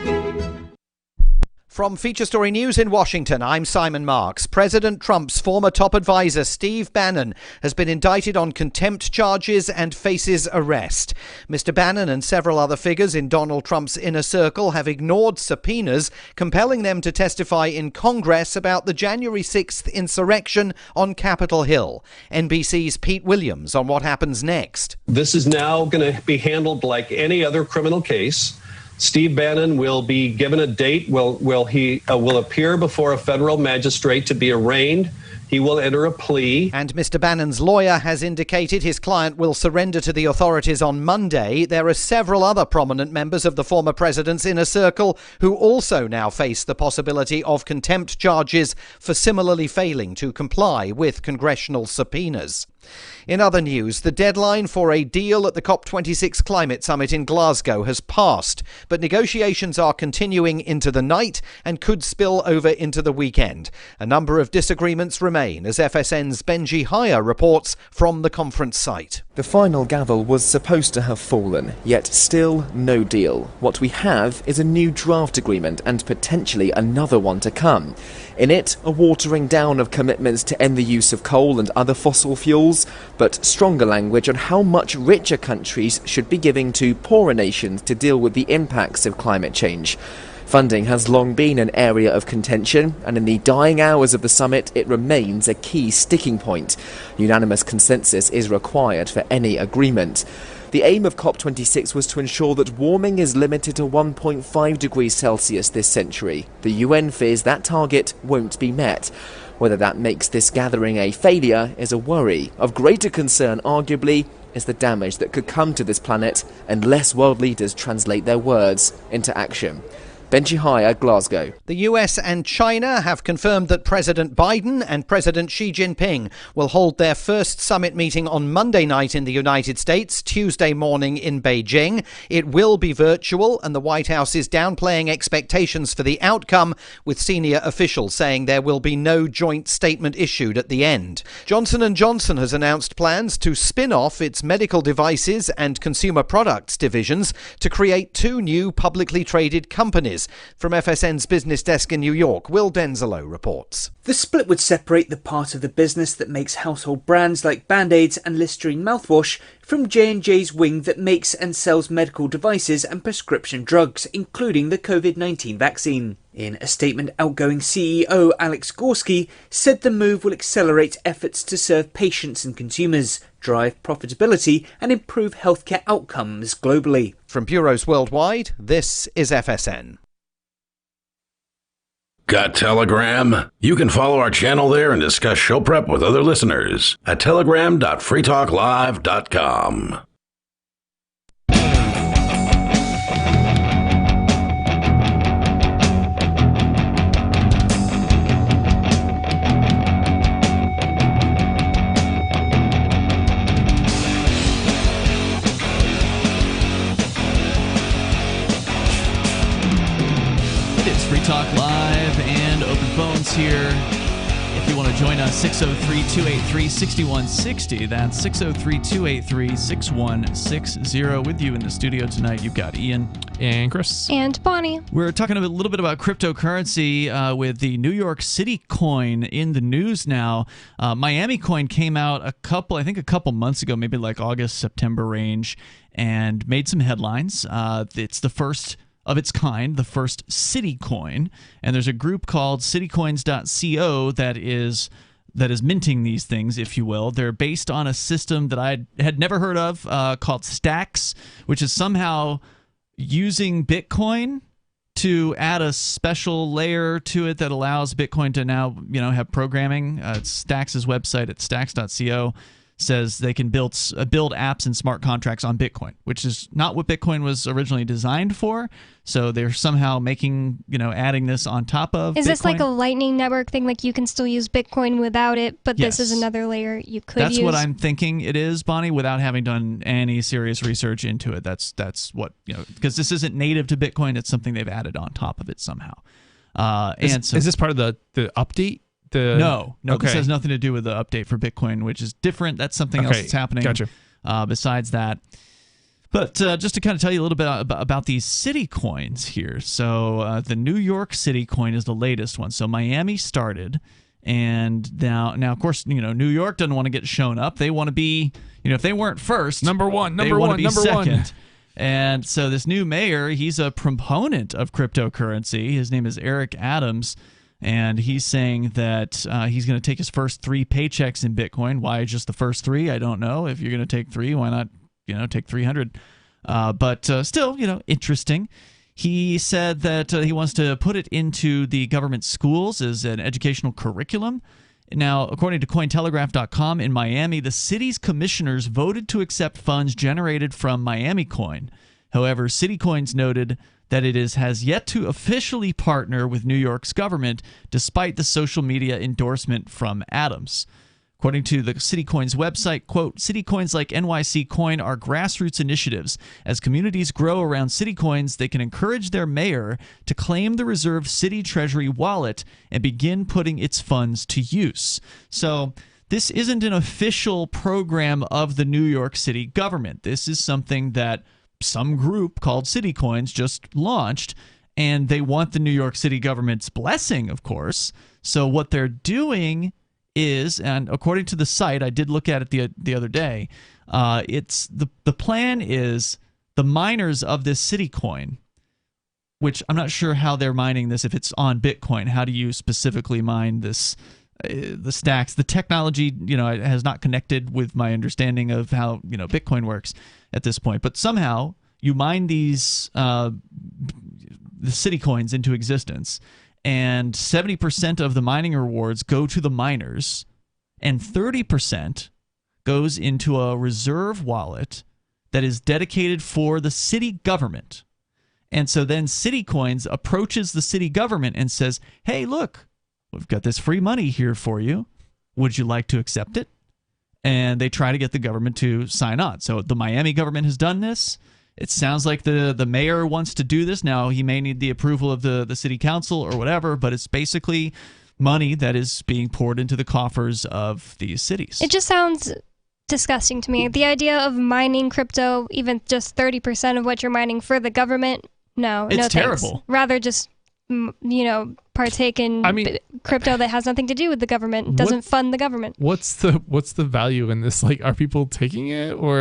From Feature Story News in Washington, I'm Simon Marks. President Trump's former top advisor, Steve Bannon, has been indicted on contempt charges and faces arrest. Mr. Bannon and several other figures in Donald Trump's inner circle have ignored subpoenas, compelling them to testify in Congress about the January 6th insurrection on Capitol Hill. NBC's Pete Williams on what happens next. This is now going to be handled like any other criminal case. Steve Bannon will be given a date. He will appear before a federal magistrate to be arraigned. He will enter a plea. And Mr. Bannon's lawyer has indicated his client will surrender to the authorities on Monday. There are several other prominent members of the former president's inner circle who also now face the possibility of contempt charges for similarly failing to comply with congressional subpoenas. In other news, the deadline for a deal at the COP26 climate summit in Glasgow has passed, but negotiations are continuing into the night and could spill over into the weekend. A number of disagreements remain, as FSN's Benji Haya reports from the conference site. The final gavel was supposed to have fallen, yet still no deal. What we have is a new draft agreement and potentially another one to come. In it, a watering down of commitments to end the use of coal and other fossil fuels, but stronger language on how much richer countries should be giving to poorer nations to deal with the impacts of climate change. Funding has long been an area of contention, and in the dying hours of the summit, it remains a key sticking point. Unanimous consensus is required for any agreement. The aim of COP26 was to ensure that warming is limited to 1.5 degrees Celsius this century. The UN fears that target won't be met. Whether that makes this gathering a failure is a worry. Of greater concern, arguably, is the damage that could come to this planet unless world leaders translate their words into action. Benji Haya, Glasgow. The US and China have confirmed that President Biden and President Xi Jinping will hold their first summit meeting on Monday night in the United States, Tuesday morning in Beijing. It will be virtual, and the White House is downplaying expectations for the outcome, with senior officials saying there will be no joint statement issued at the end. Johnson & Johnson has announced plans to spin off its medical devices and consumer products divisions to create two new publicly traded companies. From FSN's business desk in New York, Will Denzelo reports. The split would separate the part of the business that makes household brands like Band-Aids and Listerine mouthwash from J&J's wing that makes and sells medical devices and prescription drugs, including the COVID-19 vaccine. In a statement, outgoing CEO Alex Gorsky said the move will accelerate efforts to serve patients and consumers, drive profitability, and improve healthcare outcomes globally. From bureaus worldwide, this is FSN. Got Telegram? You can follow our channel there and discuss show prep with other listeners at telegram.freetalklive.com. and open phones here. If you want to join us, 603-283-6160. That's 603-283-6160. With you in the studio tonight, you've got Ian. And Chris. And Bonnie. We're talking a little bit about cryptocurrency with the New York City coin in the news now. Miami coin came out a couple months ago, maybe like August, September range, and made some headlines. It's the first of its kind, the first city coin, and there's a group called citycoins.co that is minting these things, if you will. They're based on a system that I had never heard of called Stacks, which is somehow using Bitcoin to add a special layer to it that allows Bitcoin to now have programming. Stacks' website at stacks.co says they can build apps and smart contracts on Bitcoin, which is not what Bitcoin was originally designed for. So they're somehow adding this on top of Is Bitcoin. this like a Lightning Network thing? Like you can still use Bitcoin without it, but Yes. this is another layer you could use? That's what I'm thinking it is, Bonnie, without having done any serious research into it. That's what, because this isn't native to Bitcoin. It's something they've added on top of it somehow. Is this part of the update? No, Okay. this has nothing to do with the update for Bitcoin, which is different. That's something else that's happening. Gotcha. Besides that. But just to kind of tell you a little bit about these city coins here. So the New York City coin is the latest one. So Miami started, and now of course, New York doesn't want to get shown up. They want to be, if they weren't first, Number one. second. And so this new mayor, he's a proponent of cryptocurrency. His name is Eric Adams. And he's saying that he's going to take his first 3 paychecks in Bitcoin. Why just the first 3? I don't know. If you're going to take 3, why not, take 300? But still, interesting. He said that he wants to put it into the government schools as an educational curriculum. Now, according to Cointelegraph.com, in Miami, the city's commissioners voted to accept funds generated from Miami Coin. However, Citycoins noted that it has yet to officially partner with New York's government, despite the social media endorsement from Adams. According to the Citycoins website, quote, Citycoins like NYC Coin are grassroots initiatives. As communities grow around Citycoins, they can encourage their mayor to claim the reserved city treasury wallet and begin putting its funds to use. So this isn't an official program of the New York City government. This is something that some group called Citycoins just launched, and they want the New York City government's blessing, of course. So what they're doing is, and according to the site, I did look at it the other day, it's the plan is the miners of this Citycoin, which I'm not sure how they're mining this, if it's on Bitcoin. How do you specifically mine this? The Stacks, the technology, has not connected with my understanding of how Bitcoin works at this point. But somehow you mine these the city coins into existence, and 70% of the mining rewards go to the miners, and 30% goes into a reserve wallet that is dedicated for the city government. And so then Citycoins approaches the city government and says, "Hey, look, we've got this free money here for you. Would you like to accept it?" And they try to get the government to sign on. So the Miami government has done this. It sounds like the mayor wants to do this. Now, he may need the approval of the city council or whatever, but it's basically money that is being poured into the coffers of these cities. It just sounds disgusting to me. The idea of mining crypto, even just 30% of what you're mining for the government, no, it's no terrible. Thanks. Rather just partake in crypto that has nothing to do with the government, doesn't fund the government. What's the value in this? Like, are people taking it, or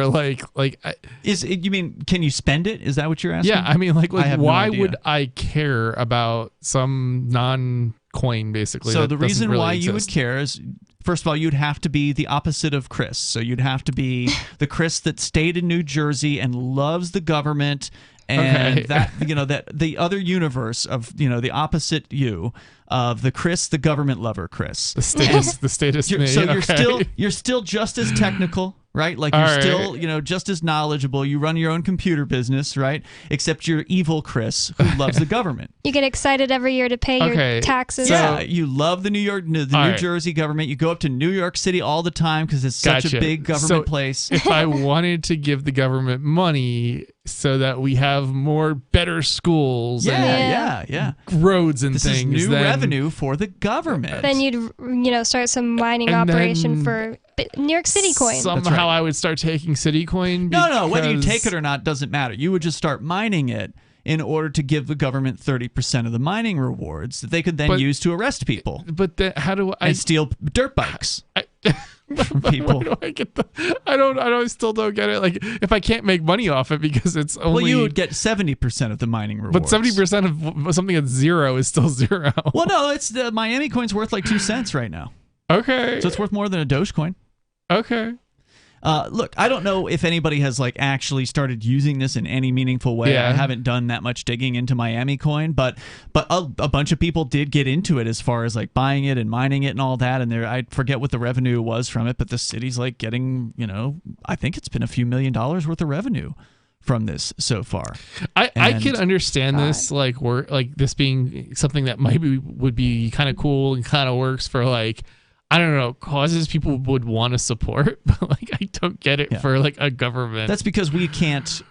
is it, you mean, can you spend it? Is that what you're asking? Yeah, I mean, like why no would I care about some non-coin basically? So that the reason really why exist? you would care is, first of all, you'd have to be the opposite of Chris. So you'd have to be the Chris that stayed in New Jersey and loves the government. And that the other universe of the opposite you of the Chris, the government lover Chris, the status me. So you're still just as technical, right? Like you're still just as knowledgeable. You run your own computer business, right? Except you're evil Chris who loves the government. You get excited every year to pay your taxes. Yeah, you love the New Jersey government. You go up to New York City all the time because it's such a big government place. If I wanted to give the government money, so that we have better schools and roads and this things. This is new revenue for the government. Then you'd start some mining operation for New York City coin. Somehow I would start taking City coin. No, whether you take it or not doesn't matter. You would just start mining it in order to give the government 30% of the mining rewards that they could then use to arrest people. But how do I steal dirt bikes from people? Where do I get I still don't get it. Like, if I can't make money off it because it's only... Well, you would get 70% of the mining rewards. But 70% of something that's zero is still zero. Well, no, it's the Miami coin's worth like 2 cents right now. Okay. So it's worth more than a Dogecoin. Okay. Look, I don't know if anybody has actually started using this in any meaningful way. Yeah. I haven't done that much digging into Miami Coin, but a bunch of people did get into it as far as buying it and mining it and all that. And I forget what the revenue was from it, but the city's getting, I think it's been a few $1 million worth of revenue from this so far. I can understand this this being something that would be kind of cool and kind of works for I don't know, causes people would want to support, but I don't get it for a government. That's because we can't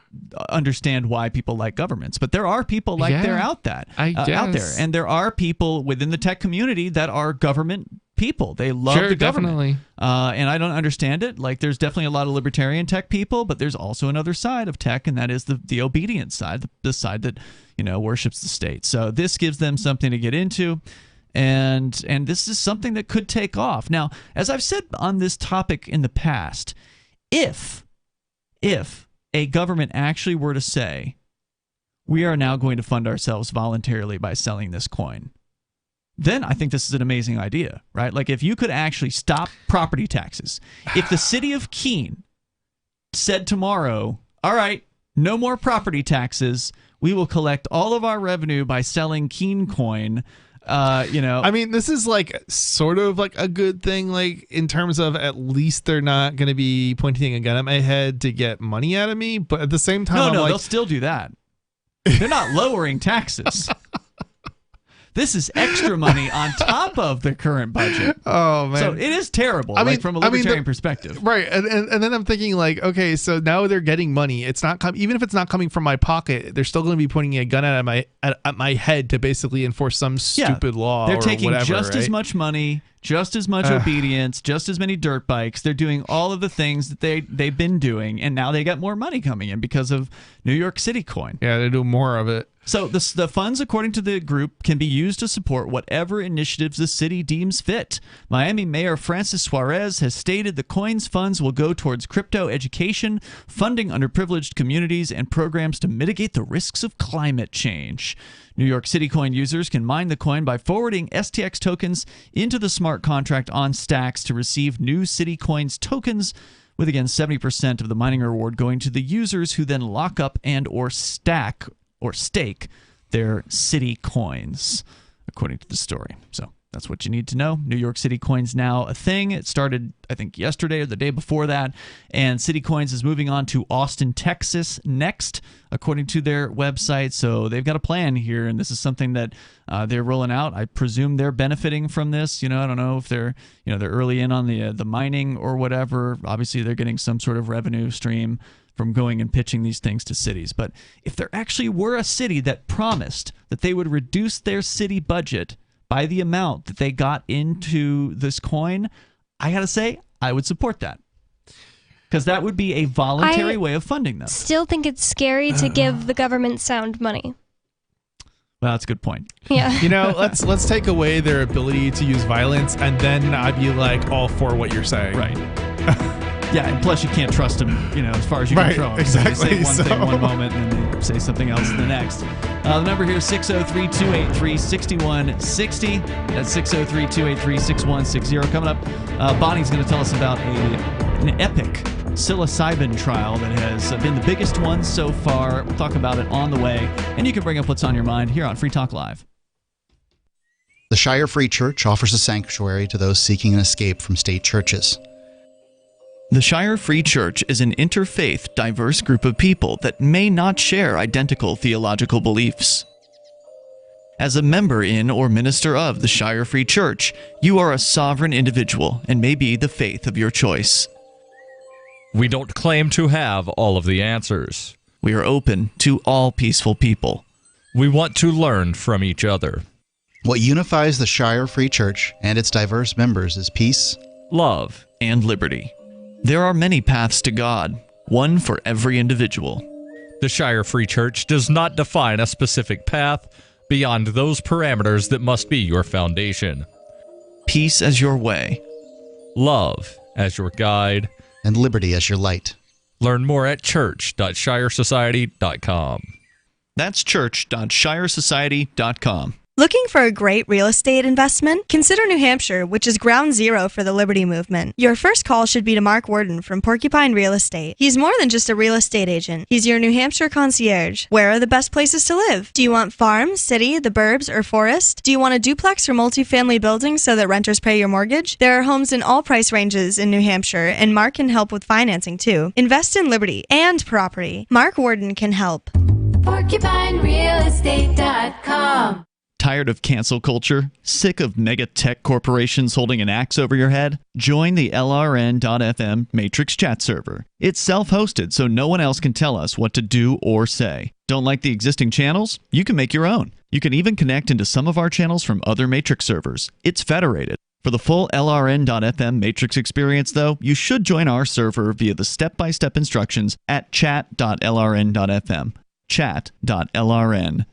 understand why people like governments, but there are people they're out there, and there are people within the tech community that are government people. They love the government. Definitely. And I don't understand it. There's definitely a lot of libertarian tech people, but there's also another side of tech, and that is the obedient side, the side that worships the state. So this gives them something to get into. And this is something that could take off. Now, as I've said on this topic in the past, if a government actually were to say, we are now going to fund ourselves voluntarily by selling this coin, then I think this is an amazing idea, right? If you could actually stop property taxes. If the city of Keene said tomorrow, all right, no more property taxes, we will collect all of our revenue by selling Keene coin. I mean, this is sort of a good thing, in terms of at least they're not going to be pointing a gun at my head to get money out of me. But at the same time, they'll still do that. They're not lowering taxes. This is extra money on top of the current budget. Oh, man. So it is terrible, from a libertarian perspective. Right. And then I'm thinking, okay, so now they're getting money. It's not even if it's not coming from my pocket, they're still going to be pointing a gun at my head to basically enforce some stupid law. They're taking whatever, just as much money, just as much obedience, just as many dirt bikes. They're doing all of the things that they've been doing, and now they got more money coming in because of New York City coin. Yeah, they do more of it. So the funds, according to the group, can be used to support whatever initiatives the city deems fit. Miami Mayor Francis Suarez has stated the coin's funds will go towards crypto education, funding underprivileged communities, and programs to mitigate the risks of climate change. New York City coin users can mine the coin by forwarding STX tokens into the smart contract on Stacks to receive new City coins tokens, with again 70% of the mining reward going to the users who then lock up and or stake their city coins, according to the story. So that's what you need to know. New York City Coin's now a thing. It started, I think, yesterday or the day before that. And City Coins is moving on to Austin, Texas next, according to their website. So they've got a plan here, and this is something that they're rolling out. I presume they're benefiting from this. I don't know if they're early in on the mining or whatever. Obviously, they're getting some sort of revenue stream from going and pitching these things to cities. But if there actually were a city that promised that they would reduce their city budget by the amount that they got into this coin, I gotta say, I would support that. Because that would be a voluntary way of funding them. Still think it's scary to give the government sound money. Well, that's a good point. Yeah. Let's take away their ability to use violence, and then I'd be all for what you're saying. Right. Yeah, and plus you can't trust them, as far as you can throw them. Exactly. So they say one thing one moment, and then they say something else the next. The number here is 603-283-6160. That's 603-283-6160. Coming up, Bonnie's going to tell us about an epic psilocybin trial that has been the biggest one so far. We'll talk about it on the way, and you can bring up what's on your mind here on Free Talk Live. The Shire Free Church offers a sanctuary to those seeking an escape from state churches. The Shire Free Church is an interfaith, diverse group of people that may not share identical theological beliefs. As a member in or minister of the Shire Free Church, you are a sovereign individual and may be the faith of your choice. We don't claim to have all of the answers. We are open to all peaceful people. We want to learn from each other. What unifies the Shire Free Church and its diverse members is peace, love, and liberty. There are many paths to God, one for every individual. The Shire Free Church does not define a specific path beyond those parameters that must be your foundation. Peace as your way, love as your guide, and liberty as your light. Learn more at church.shiresociety.com. That's church.shiresociety.com. Looking for a great real estate investment? Consider New Hampshire, which is ground zero for the Liberty Movement. Your first call should be to Mark Worden from Porcupine Real Estate. He's more than just a real estate agent. He's your New Hampshire concierge. Where are the best places to live? Do you want farm, city, the burbs, or forest? Do you want a duplex or multifamily building so that renters pay your mortgage? There are homes in all price ranges in New Hampshire, and Mark can help with financing too. Invest in liberty and property. Mark Worden can help. PorcupineRealEstate.com. Tired of cancel culture? Sick of mega tech corporations holding an axe over your head? Join the LRN.FM Matrix chat server. It's self-hosted, so no one else can tell us what to do or say. Don't like the existing channels? You can make your own. You can even connect into some of our channels from other Matrix servers. It's federated. For the full LRN.FM Matrix experience, though, you should join our server via the step-by-step instructions at chat.lrn.fm. Chat.lrn.fm.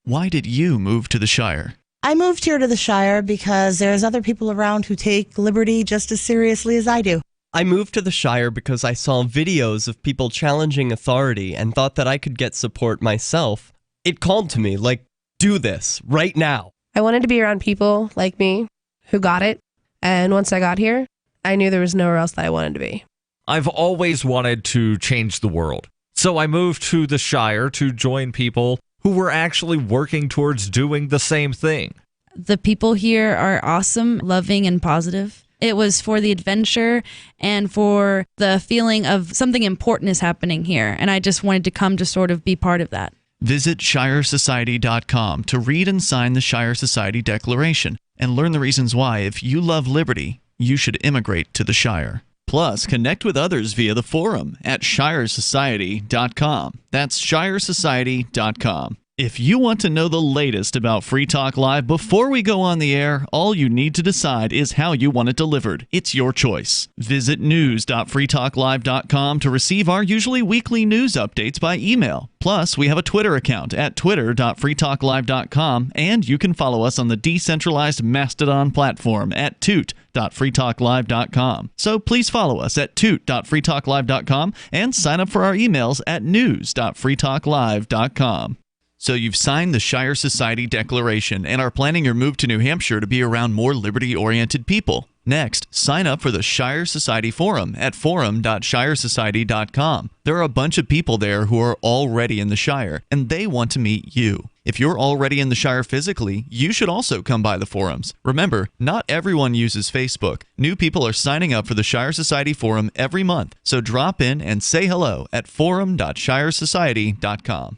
Why did you move to the Shire? I moved here to the Shire because there's other people around who take liberty just as seriously as I do. I moved to the Shire because I saw videos of people challenging authority and thought that I could get support myself. It called to me, like, do this, right now. I wanted to be around people like me who got it, and once I got here, I knew there was nowhere else that I wanted to be. I've always wanted to change the world, so I moved to the Shire to join people who were actually working towards doing the same thing. The people here are awesome, loving, and positive. It was for the adventure and for the feeling of something important is happening here, and I just wanted to come to sort of be part of that. Visit shiresociety.com to read and sign the Shire Society Declaration and learn the reasons why, if you love liberty, you should immigrate to the Shire. Plus, connect with others via the forum at shiresociety.com. That's shiresociety.com. If you want to know the latest about Free Talk Live before we go on the air, all you need to decide is how you want it delivered. It's your choice. Visit news.freetalklive.com to receive our usually weekly news updates by email. Plus, we have a Twitter account at twitter.freetalklive.com, and you can follow us on the decentralized Mastodon platform at toot.freetalklive.com. So please follow us at toot.freetalklive.com and sign up for our emails at news.freetalklive.com. So you've signed the Shire Society Declaration and are planning your move to New Hampshire to be around more liberty-oriented people. Next, sign up for the Shire Society Forum at forum.shiresociety.com. There are a bunch of people there who are already in the Shire, and they want to meet you. If you're already in the Shire physically, you should also come by the forums. Remember, not everyone uses Facebook. New people are signing up for the Shire Society Forum every month, so drop in and say hello at forum.shiresociety.com.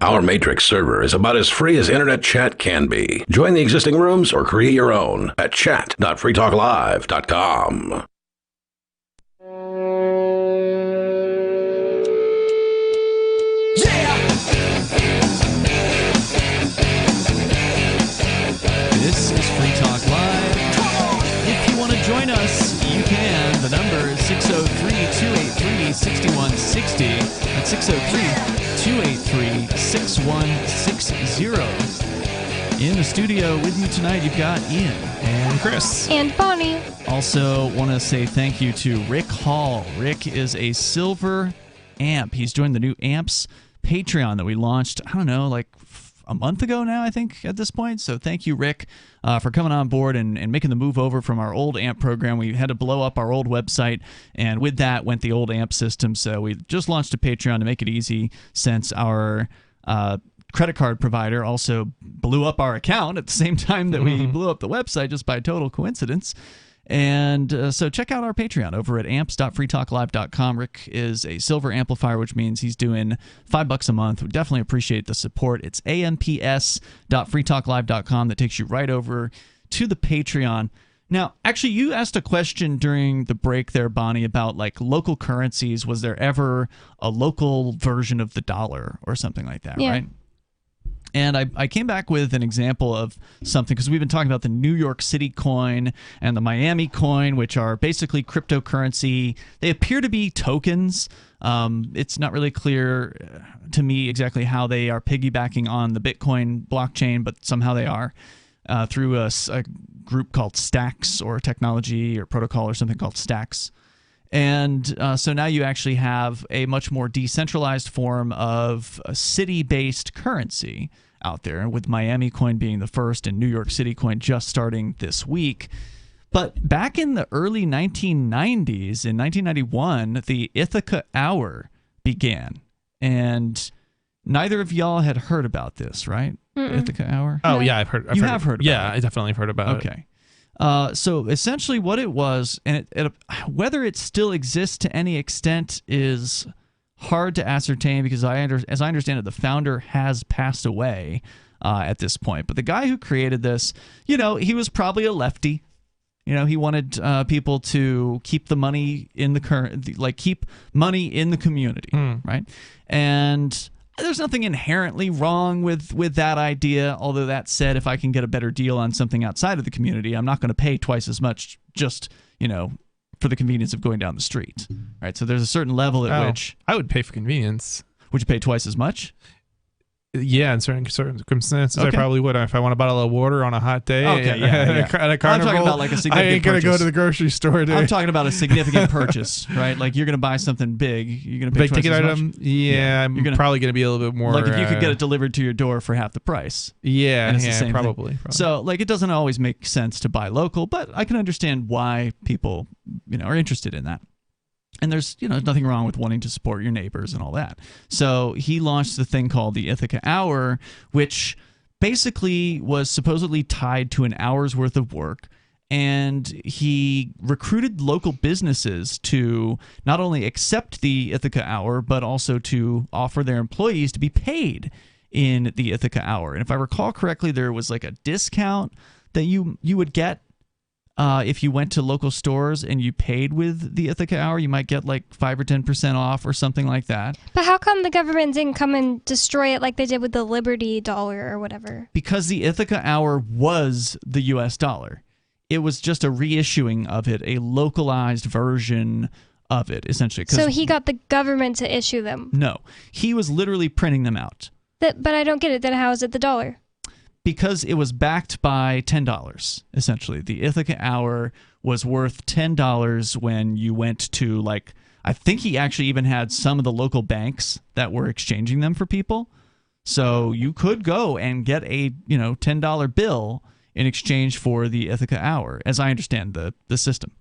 Our Matrix server is about as free as internet chat can be. Join the existing rooms or create your own at chat.freetalklive.com. This is Free Talk Live. If you want to join us, you can. The number is 603-283-6160. That's 603-283-6160. In the studio with you tonight, you've got Ian. And Chris. And Bonnie. Also want to say thank you to Rick Hall. Rick is a silver amp. He's joined the new Amps Patreon that we launched, I don't know, like a month ago now, I think, at this point. So thank you, Rick, for coming on board and making the move over from our old AMP program. We had to blow up our old website, and with that went the old AMP system. So we just launched a Patreon to make it easy, since our credit card provider also blew up our account at the same time that we blew up the website, just by total coincidence. And so check out our Patreon over at amps.freetalklive.com. Rick is a silver amplifier, which means he's doing $5 a month. We definitely appreciate the support. It's amps.freetalklive.com. That takes you right over to the Patreon. Now, actually, you asked a question during the break there, Bonnie, about like local currencies. Was there ever a local version of the dollar or something like that, right? And I came back with an example of something, because we've been talking about the New York City coin and the Miami coin, which are basically cryptocurrency. They appear to be tokens. It's not really clear to me exactly how they are piggybacking on the Bitcoin blockchain, but somehow they are through a group called Stacks, or technology or protocol or something called Stacks. And so now you actually have a much more decentralized form of a city-based currency out there, with Miami coin being the first and New York City coin just starting this week. But back in the early 1990s, in 1991, the Ithaca Hour began. And neither of y'all had heard about this, right? Ithaca Hour? Oh, yeah, I've heard. You have heard about it? Yeah, I definitely have heard about it. Okay. So essentially what it was, and whether it still exists to any extent is hard to ascertain, because as I understand it, the founder has passed away at this point. But the guy who created this, he was probably a lefty. He wanted people to keep the money in the keep money in the community, right? And there's nothing inherently wrong with that idea. Although that said, if I can get a better deal on something outside of the community, I'm not going to pay twice as much just, for the convenience of going down the street. Right? So there's a certain level at which I would pay for convenience. Would you pay twice as much? Yeah, in certain circumstances, I probably would. If I want a bottle of water on a hot day at a carnival, I'm talking about like a significant I ain't going to go to the grocery store. I'm talking about a significant purchase, right? Like you're going to buy something big. You're going to pay big ticket item. Yeah, I'm probably going to be a little bit more. Like if you could get it delivered to your door for half the price. Yeah, and it's the same probably. So it doesn't always make sense to buy local, but I can understand why people are interested in that. And there's nothing wrong with wanting to support your neighbors and all that. So he launched the thing called the Ithaca Hour, which basically was supposedly tied to an hour's worth of work. And he recruited local businesses to not only accept the Ithaca Hour, but also to offer their employees to be paid in the Ithaca Hour. And if I recall correctly, there was like a discount that you would get. If you went to local stores and you paid with the Ithaca Hour, you might get like 5 or 10% off or something like that. But how come the government didn't come and destroy it like they did with the Liberty dollar or whatever? Because the Ithaca Hour was the U.S. dollar. It was just a reissuing of it, a localized version of it, essentially. So he got the government to issue them? No. He was literally printing them out. But I don't get it. Then how is it the dollar? Because it was backed by $10, essentially. The Ithaca Hour was worth $10 when you went to, I think he actually even had some of the local banks that were exchanging them for people. So you could go and get a, $10 bill in exchange for the Ithaca Hour, as I understand the system.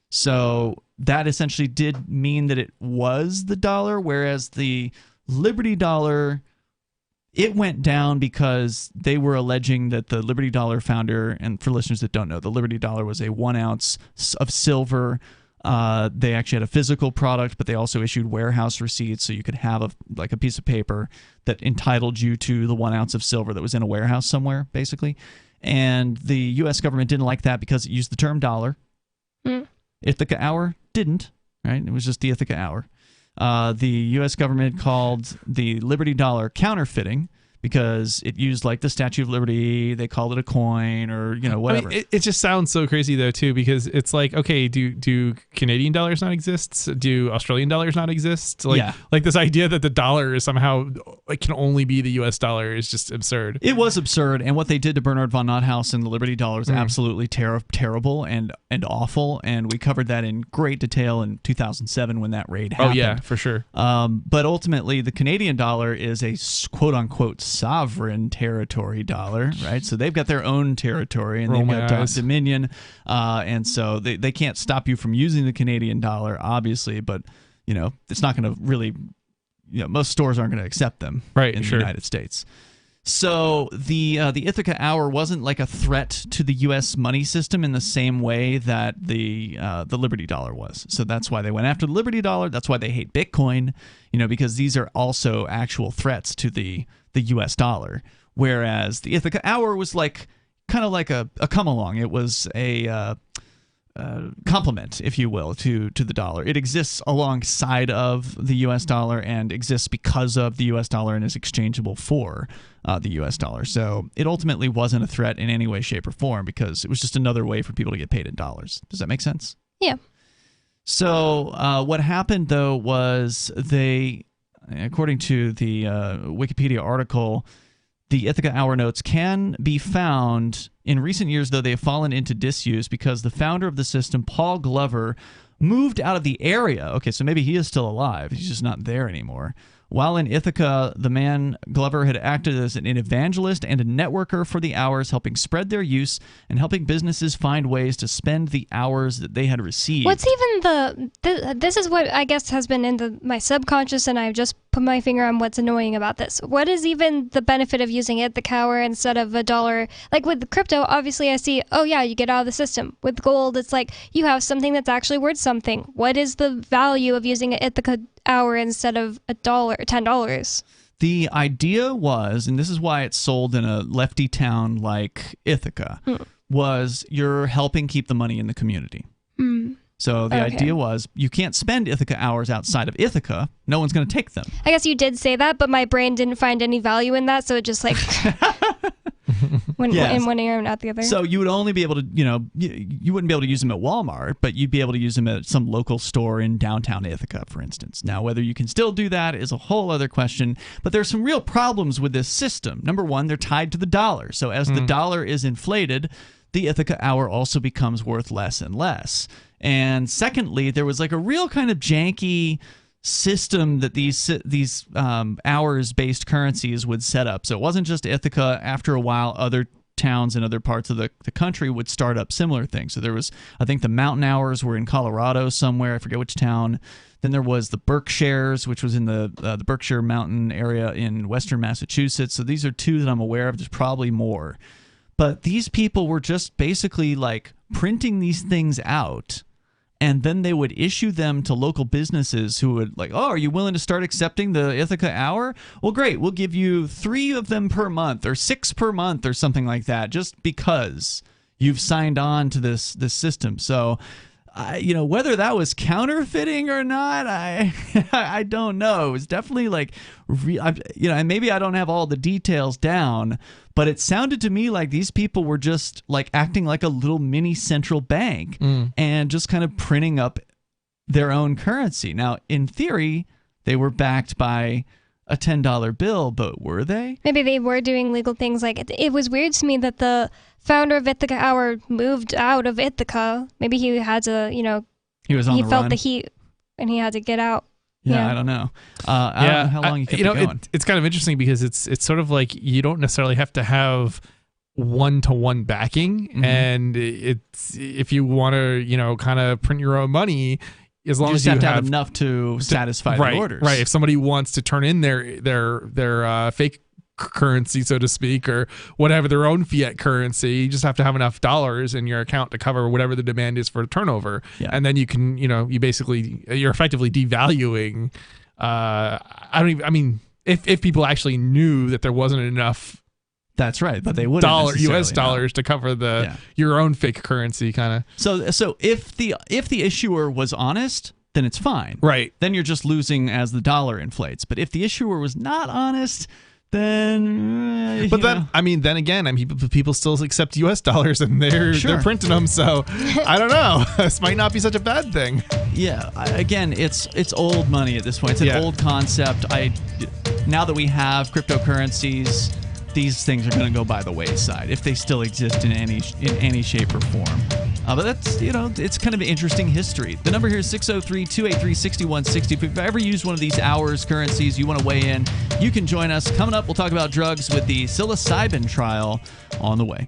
So that essentially did mean that it was the dollar, whereas the Liberty dollar, it went down because they were alleging that the Liberty Dollar founder, and for listeners that don't know, the Liberty Dollar was a 1 ounce of silver. They actually had a physical product, but they also issued warehouse receipts, so you could have a piece of paper that entitled you to the 1 ounce of silver that was in a warehouse somewhere, basically. And the U.S. government didn't like that because it used the term dollar. Ithaca Hour didn't, right? It was just the Ithaca Hour. The U.S. government called the Liberty Dollar counterfeiting because it used the Statue of Liberty. They called it a coin or whatever. I mean, it just sounds so crazy though too, because it's like, okay, do Canadian dollars not exist? Do Australian dollars not exist? Like this idea that the dollar is somehow can only be the U.S. dollar is just absurd. It was absurd, and what they did to Bernard von Nothaus and the Liberty Dollar is absolutely terrible and awful. And we covered that in great detail in 2007 when that raid happened. Oh yeah, for sure. But ultimately, the Canadian dollar is a quote unquote sovereign territory dollar, right? So they've got their own territory and they've got dominion, and so they can't stop you from using the Canadian dollar, obviously, but it's not going to really, most stores aren't going to accept them in the United States. So the Ithaca Hour wasn't like a threat to the U.S. money system in the same way that the Liberty Dollar was. So that's why they went after the Liberty Dollar. That's why they hate Bitcoin, because these are also actual threats to the U.S. dollar. Whereas the Ithaca Hour was kind of like a come along. It was complement, if you will, to the dollar. It exists alongside of the U.S. dollar and exists because of the U.S. dollar and is exchangeable for the U.S. dollar. So it ultimately wasn't a threat in any way, shape, or form because it was just another way for people to get paid in dollars. Does that make sense? Yeah. So what happened, though, was they, according to the Wikipedia article, the Ithaca Hour notes can be found. In recent years, though, they have fallen into disuse because the founder of the system, Paul Glover, moved out of the area. Okay, so maybe he is still alive. He's just not there anymore. While in Ithaca, the man, Glover, had acted as an evangelist and a networker for the hours, helping spread their use and helping businesses find ways to spend the hours that they had received. What's even this is what I guess has been in my subconscious, and I've just put my finger on what's annoying about this. What is even the benefit of using Ithaca Hour instead of a dollar? Like with the crypto, obviously I see, oh yeah, you get out of the system. With gold, it's like you have something that's actually worth something. What is the value of using an Ithaca Hour instead of $10? The idea was, and this is why it's sold in a lefty town like Ithaca, was you're helping keep the money in the community. So the idea was you can't spend Ithaca hours outside of Ithaca. No one's going to take them. I guess you did say that, but my brain didn't find any value in that, so it just like went in one ear and out the other. So you would only be able to, you wouldn't be able to use them at Walmart, but you'd be able to use them at some local store in downtown Ithaca, for instance. Now, whether you can still do that is a whole other question, but there's some real problems with this system. Number one, they're tied to the dollar. So as the dollar is inflated, the Ithaca hour also becomes worth less and less. And secondly, there was like a real kind of janky system that these hours-based currencies would set up. So it wasn't just Ithaca. After a while, other towns in other parts of the country would start up similar things. So there was, I think the mountain hours were in Colorado somewhere. I forget which town. Then there was the Berkshires, which was in the Berkshire Mountain area in western Massachusetts. So these are two that I'm aware of. There's probably more. But these people were just basically like printing these things out, and then they would issue them to local businesses who would like, oh, are you willing to start accepting the Ithaca hour? Well, great. We'll give you 3 of them per month or 6 per month or something like that, just because you've signed on to this system. So, whether that was counterfeiting or not, I don't know. It was definitely like, and maybe I don't have all the details down, but it sounded to me like these people were just like acting like a little mini central bank and just kind of printing up their own currency. Now, in theory, they were backed by a $10 bill, but were they? Maybe they were doing legal things. Like it was weird to me that the founder of Ithaca Hour moved out of Ithaca. Maybe he had to, he was on the felt run. The heat and he had to get out. Yeah, I don't know. I don't know how long you kept it going. It's kind of interesting because it's sort of like you don't necessarily have to have one-to-one backing, and it's if you want to kind of print your own money, as long as you have to have enough to satisfy the orders. Right. If somebody wants to turn in their fake currency, so to speak, or whatever, their own fiat currency, you just have to have enough dollars in your account to cover whatever the demand is for turnover. Yeah. And then you can, you're effectively devaluing. If people actually knew that there wasn't enough. That's right, but they wouldn't U.S. dollars to cover your own fake currency, kind of. So if the issuer was honest, then it's fine. Right. Then you're just losing as the dollar inflates. But if the issuer was not honest, then then again, people still accept U.S. dollars and they're printing them. So I don't know. This might not be such a bad thing. Yeah. Again, it's old money at this point. It's an old concept. Now that we have cryptocurrencies, these things are going to go by the wayside if they still exist in any shape or form. But that's, it's kind of an interesting history. The number here is 603-283-6160. If you've ever used one of these hours currencies, you want to weigh in, you can join us. Coming up, we'll talk about drugs with the psilocybin trial on the way.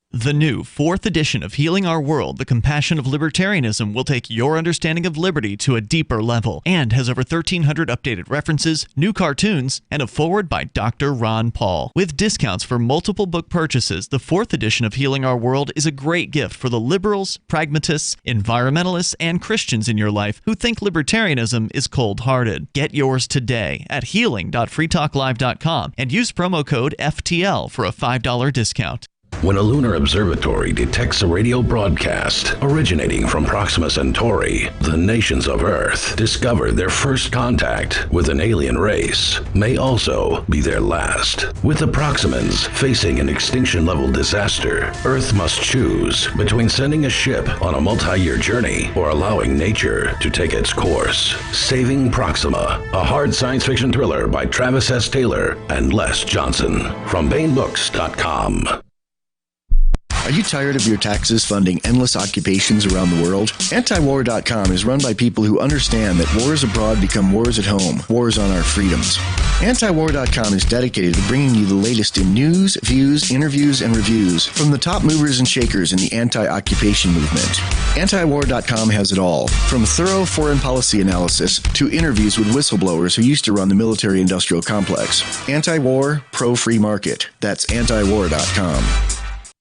The new 4th edition of Healing Our World, The Compassion of Libertarianism, will take your understanding of liberty to a deeper level and has over 1,300 updated references, new cartoons, and a foreword by Dr. Ron Paul. With discounts for multiple book purchases, the 4th edition of Healing Our World is a great gift for the liberals, pragmatists, environmentalists, and Christians in your life who think libertarianism is cold-hearted. Get yours today at healing.freetalklive.com and use promo code FTL for a $5 discount. When a lunar observatory detects a radio broadcast originating from Proxima Centauri, the nations of Earth discover their first contact with an alien race may also be their last. With the Proximans facing an extinction-level disaster, Earth must choose between sending a ship on a multi-year journey or allowing nature to take its course. Saving Proxima, a hard science fiction thriller by Travis S. Taylor and Les Johnson from BaneBooks.com. Are you tired of your taxes funding endless occupations around the world? Antiwar.com is run by people who understand that wars abroad become wars at home, wars on our freedoms. Antiwar.com is dedicated to bringing you the latest in news, views, interviews, and reviews from the top movers and shakers in the anti-occupation movement. Antiwar.com has it all, from thorough foreign policy analysis to interviews with whistleblowers who used to run the military-industrial complex. Anti-war, pro-free market. That's antiwar.com.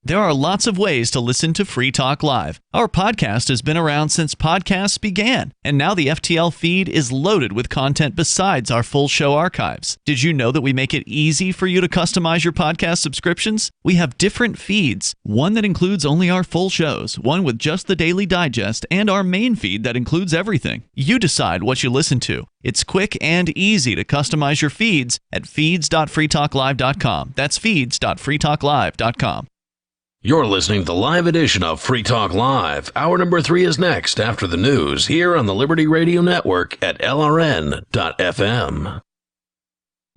There are lots of ways to listen to Free Talk Live. Our podcast has been around since podcasts began, and now the FTL feed is loaded with content besides our full show archives. Did you know that we make it easy for you to customize your podcast subscriptions? We have different feeds, one that includes only our full shows, one with just the Daily Digest, and our main feed that includes everything. You decide what you listen to. It's quick and easy to customize your feeds at feeds.freetalklive.com. That's feeds.freetalklive.com. You're listening to the live edition of Free Talk Live. Hour number 3 is next after the news here on the Liberty Radio Network at LRN.FM.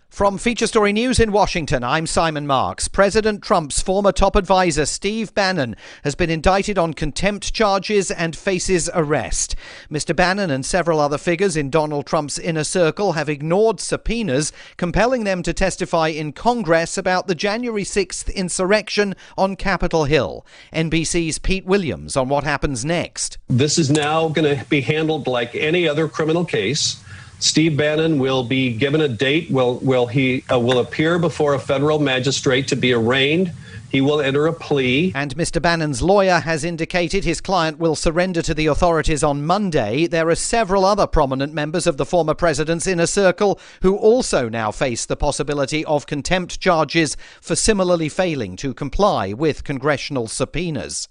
From Feature Story News in Washington, I'm Simon Marks. President Trump's former top advisor, Steve Bannon, has been indicted on contempt charges and faces arrest. Mr. Bannon and several other figures in Donald Trump's inner circle have ignored subpoenas, compelling them to testify in Congress about the January 6th insurrection on Capitol Hill. NBC's Pete Williams on what happens next. This is now going to be handled like any other criminal case. Steve Bannon will be given a date. He will appear before a federal magistrate to be arraigned. He will enter a plea. And Mr. Bannon's lawyer has indicated his client will surrender to the authorities on Monday. There are several other prominent members of the former president's inner circle who also now face the possibility of contempt charges for similarly failing to comply with congressional subpoenas.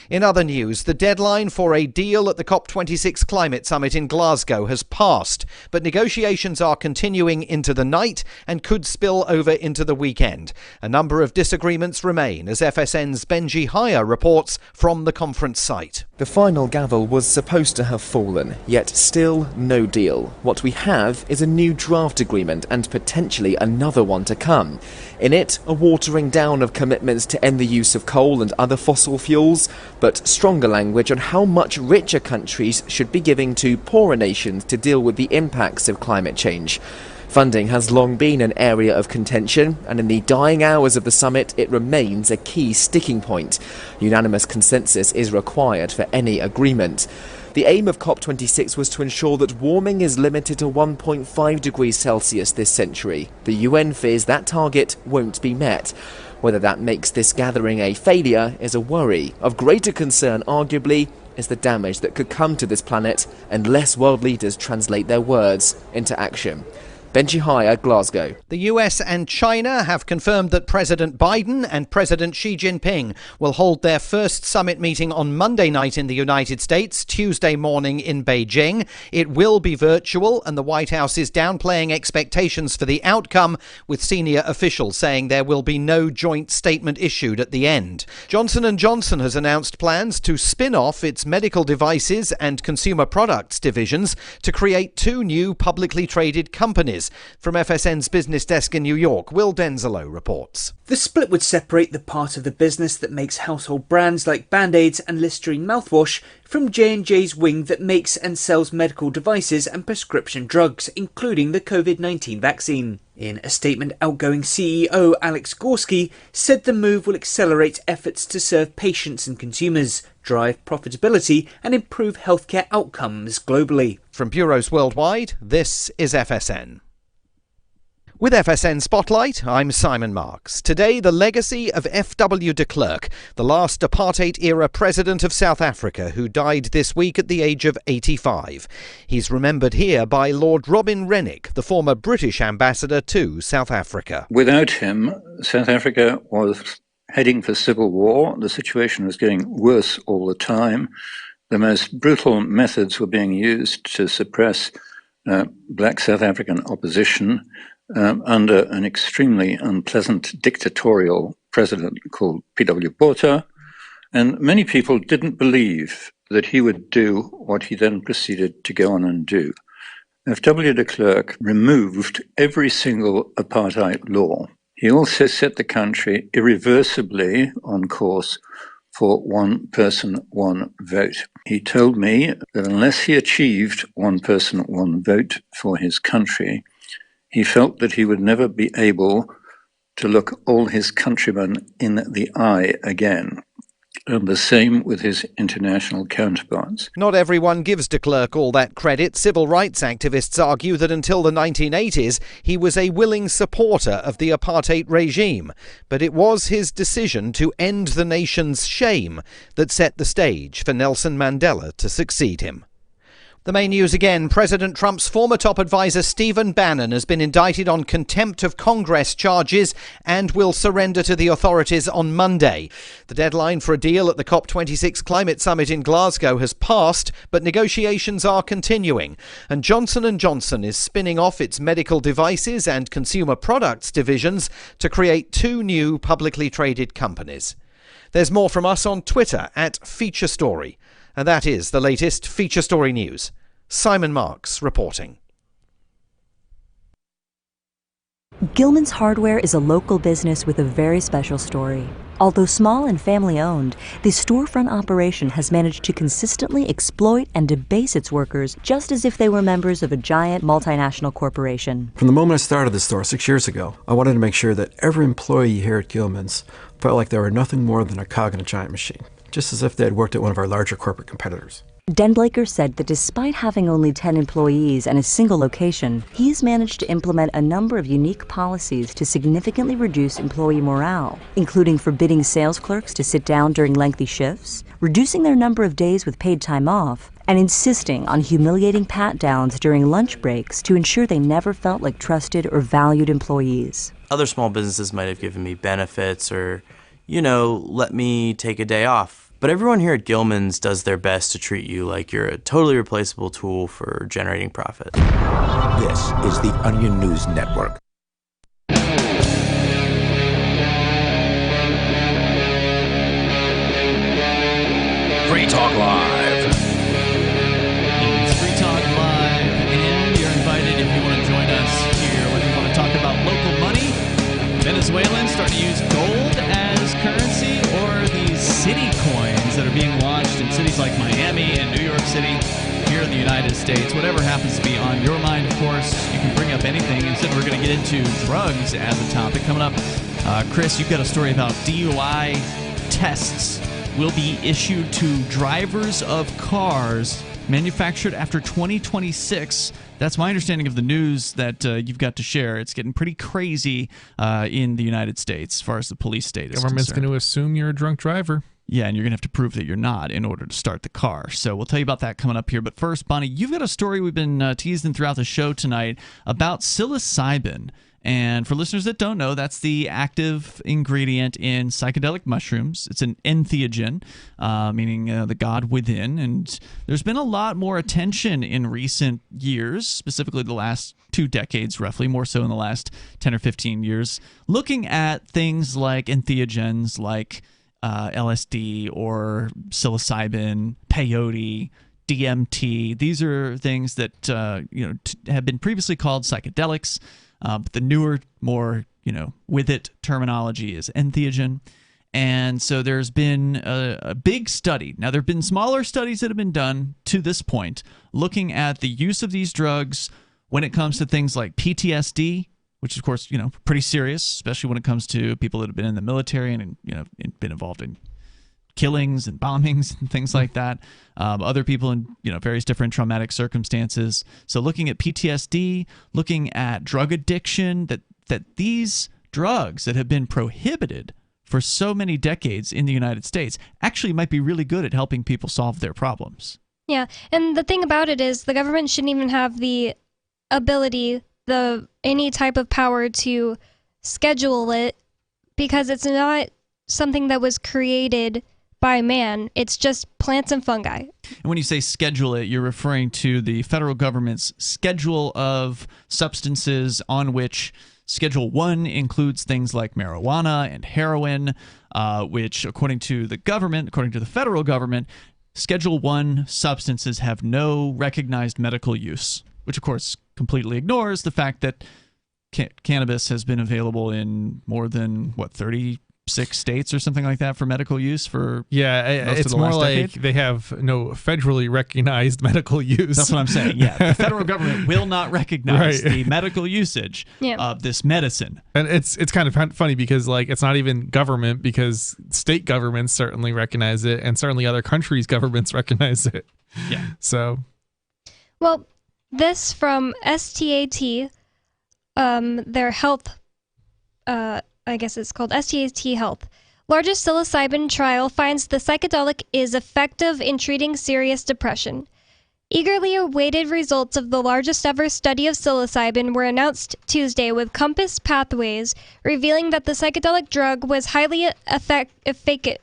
In other news, the deadline for a deal at the COP26 climate summit in Glasgow has passed, but negotiations are continuing into the night and could spill over into the weekend. A number of disagreements remain, as FSN's Benji Haya reports from the conference site. The final gavel was supposed to have fallen, yet still no deal. What we have is a new draft agreement and potentially another one to come. In it, a watering down of commitments to end the use of coal and other fossil fuels, but stronger language on how much richer countries should be giving to poorer nations to deal with the impacts of climate change. Funding has long been an area of contention, and in the dying hours of the summit, it remains a key sticking point. Unanimous consensus is required for any agreement. The aim of COP26 was to ensure that warming is limited to 1.5 degrees Celsius this century. The UN fears that target won't be met. Whether that makes this gathering a failure is a worry. Of greater concern, arguably, is the damage that could come to this planet unless world leaders translate their words into action. Benji Haya, Glasgow. The US and China have confirmed that President Biden and President Xi Jinping will hold their first summit meeting on Monday night in the United States, Tuesday morning in Beijing. It will be virtual, and the White House is downplaying expectations for the outcome, with senior officials saying there will be no joint statement issued at the end. Johnson & Johnson has announced plans to spin off its medical devices and consumer products divisions to create 2 new publicly traded companies. From FSN's business desk in New York, Will Denzelo reports. The split would separate the part of the business that makes household brands like Band-Aids and Listerine mouthwash from J&J's wing that makes and sells medical devices and prescription drugs, including the COVID-19 vaccine. In a statement, outgoing CEO Alex Gorsky said the move will accelerate efforts to serve patients and consumers, drive profitability, and improve healthcare outcomes globally. From bureaus worldwide, this is FSN. With FSN Spotlight, I'm Simon Marks. Today, the legacy of F.W. de Klerk, the last apartheid-era president of South Africa, who died this week at the age of 85. He's remembered here by Lord Robin Rennick, the former British ambassador to South Africa. Without him, South Africa was heading for civil war. The situation was getting worse all the time. The most brutal methods were being used to suppress black South African opposition under an extremely unpleasant dictatorial president called P.W. Botha. And many people didn't believe that he would do what he then proceeded to go on and do. F.W. de Klerk removed every single apartheid law. He also set the country irreversibly on course for one person, one vote. He told me that unless he achieved one person, one vote for his country, he felt that he would never be able to look all his countrymen in the eye again. And the same with his international counterparts. Not everyone gives de Klerk all that credit. Civil rights activists argue that until the 1980s, he was a willing supporter of the apartheid regime. But it was his decision to end the nation's shame that set the stage for Nelson Mandela to succeed him. The main news again. President Trump's former top advisor Stephen Bannon has been indicted on contempt of Congress charges and will surrender to the authorities on Monday. The deadline for a deal at the COP26 climate summit in Glasgow has passed, but negotiations are continuing. And Johnson & Johnson is spinning off its medical devices and consumer products divisions to create two new publicly traded companies. There's more from us on Twitter @FeatureStory. And that is the latest Feature Story news. Simon Marks reporting. Gilman's Hardware is a local business with a very special story. Although small and family-owned, the storefront operation has managed to consistently exploit and debase its workers just as if they were members of a giant multinational corporation. From the moment I started the store 6 years ago, I wanted to make sure that every employee here at Gilman's felt like they were nothing more than a cog in a giant machine, just as if they had worked at one of our larger corporate competitors. Den Blaker said that despite having only 10 employees and a single location, he's managed to implement a number of unique policies to significantly reduce employee morale, including forbidding sales clerks to sit down during lengthy shifts, reducing their number of days with paid time off, and insisting on humiliating pat-downs during lunch breaks to ensure they never felt like trusted or valued employees. Other small businesses might have given me benefits or, let me take a day off. But everyone here at Gilman's does their best to treat you like you're a totally replaceable tool for generating profit. This is the Onion News Network. Free Talk Live. It's Free Talk Live, and you're invited if you want to join us here, whether you want to talk about local money, Venezuelans starting to use gold as currency, or these city coins that are being launched in cities like Miami and New York City here in the United States. Whatever happens to be on your mind, of course, you can bring up anything. Instead, we're going to get into drugs as a topic. Coming up, Chris, you've got a story about DUI tests will be issued to drivers of cars manufactured after 2026. That's my understanding of the news that you've got to share. It's getting pretty crazy in the United States as far as the police state is Government's concerned. going to assume you're a drunk driver. Yeah, and you're going to have to prove that you're not in order to start the car. So we'll tell you about that coming up here. But first, Bonnie, you've got a story we've been teasing throughout the show tonight about psilocybin. And for listeners that don't know, that's the active ingredient in psychedelic mushrooms. It's an entheogen, meaning the god within. And there's been a lot more attention in recent years, specifically the last 2 decades, roughly, more so in the last 10 or 15 years, looking at things like entheogens, like LSD or psilocybin, peyote, DMT. These are things that have been previously called psychedelics. But the newer, more, with it terminology is entheogen. And so there's been a big study. Now, there have been smaller studies that have been done to this point looking at the use of these drugs when it comes to things like PTSD, which is, of course, pretty serious, especially when it comes to people that have been in the military and, been involved in killings and bombings and things like that. Other people in various different traumatic circumstances. So looking at PTSD, looking at drug addiction, that these drugs that have been prohibited for so many decades in the United States actually might be really good at helping people solve their problems. Yeah, and the thing about it is the government shouldn't even have the ability, any type of power to schedule it, because it's not something that was created by man. It's just plants and fungi. And when you say schedule it, you're referring to the federal government's schedule of substances on which Schedule 1 includes things like marijuana and heroin, which, according to the federal government, Schedule 1 substances have no recognized medical use, which, of course, completely ignores the fact that cannabis has been available in more than, 36 states or something like that for medical use for it's more like they have no federally recognized medical use. That's what I'm saying. Yeah, the federal government will not recognize the medical usage of this medicine. And it's kind of funny because it's not even government, because state governments certainly recognize it, and certainly other countries' governments recognize it. Yeah. So, well, this from STAT, their health. I guess it's called STAT Health. Largest psilocybin trial finds the psychedelic is effective in treating serious depression. Eagerly awaited results of the largest ever study of psilocybin were announced Tuesday, with Compass Pathways revealing that the psychedelic drug was highly efficacious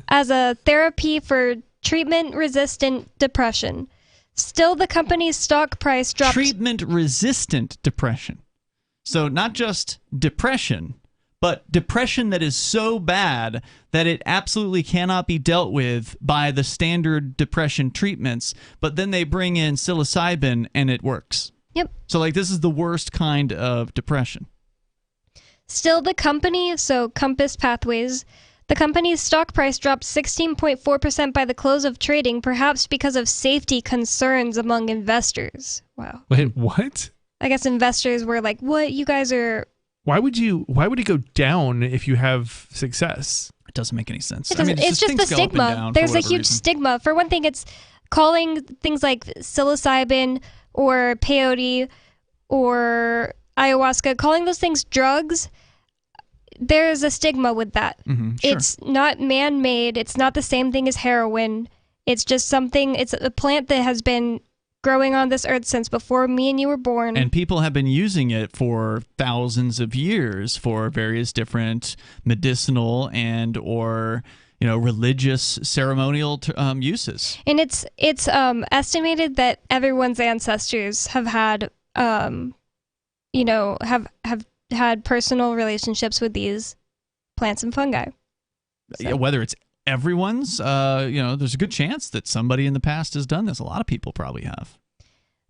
as a therapy for treatment-resistant depression. Still, the company's stock price dropped. Treatment-resistant depression. So not just depression, but depression that is so bad that it absolutely cannot be dealt with by the standard depression treatments, but then they bring in psilocybin and it works. Yep. So this is the worst kind of depression. Still, the company, so Compass Pathways, the company's stock price dropped 16.4% by the close of trading, perhaps because of safety concerns among investors. Wow. Wait, what? I guess investors were like, what? You guys are... Why would it go down if you have success? It doesn't make any sense. It's just the stigma. There's a huge stigma. For one thing, it's calling things like psilocybin or peyote or ayahuasca, calling those things drugs. There's a stigma with that. Sure. It's not man-made. It's not the same thing as heroin. It's just something, it's a plant that has been growing on this earth since before me and you were born. And people have been using it for thousands of years for various different medicinal and or religious ceremonial uses. And it's estimated that everyone's ancestors have had have had personal relationships with these plants and fungi. So. Whether it's everyone's, there's a good chance that somebody in the past has done this. A lot of people probably have.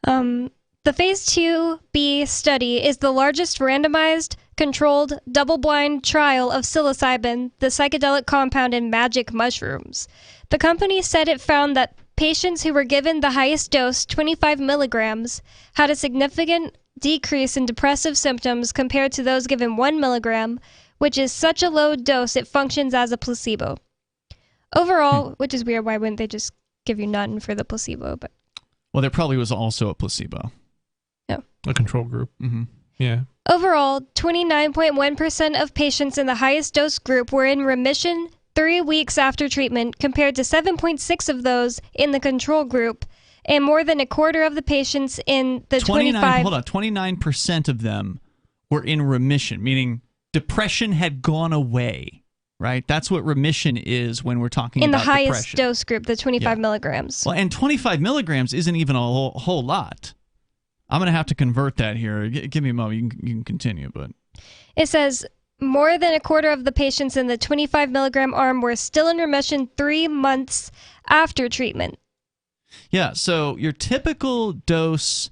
The Phase 2b study is the largest randomized, controlled, double-blind trial of psilocybin, the psychedelic compound in magic mushrooms. The company said it found that patients who were given the highest dose, 25 milligrams, had a significant decrease in depressive symptoms compared to those given 1 milligram, which is such a low dose it functions as a placebo. Overall, which is weird, why wouldn't they just give you none for the placebo? But well, there probably was also a placebo. No. A control group. Mm-hmm. Yeah. Overall, 29.1% of patients in the highest dose group were in remission 3 weeks after treatment, compared to 7.6% of those in the control group, and more than a quarter of the patients in the 29% of them were in remission, meaning depression had gone away. Right? That's what remission is when we're talking about depression. In the highest dose group, the 25 milligrams. Well, and 25 milligrams isn't even a whole lot. I'm going to have to convert that here. Give me a moment. You can continue, but... It says more than a quarter of the patients in the 25 milligram arm were still in remission 3 months after treatment. Yeah, so your typical dose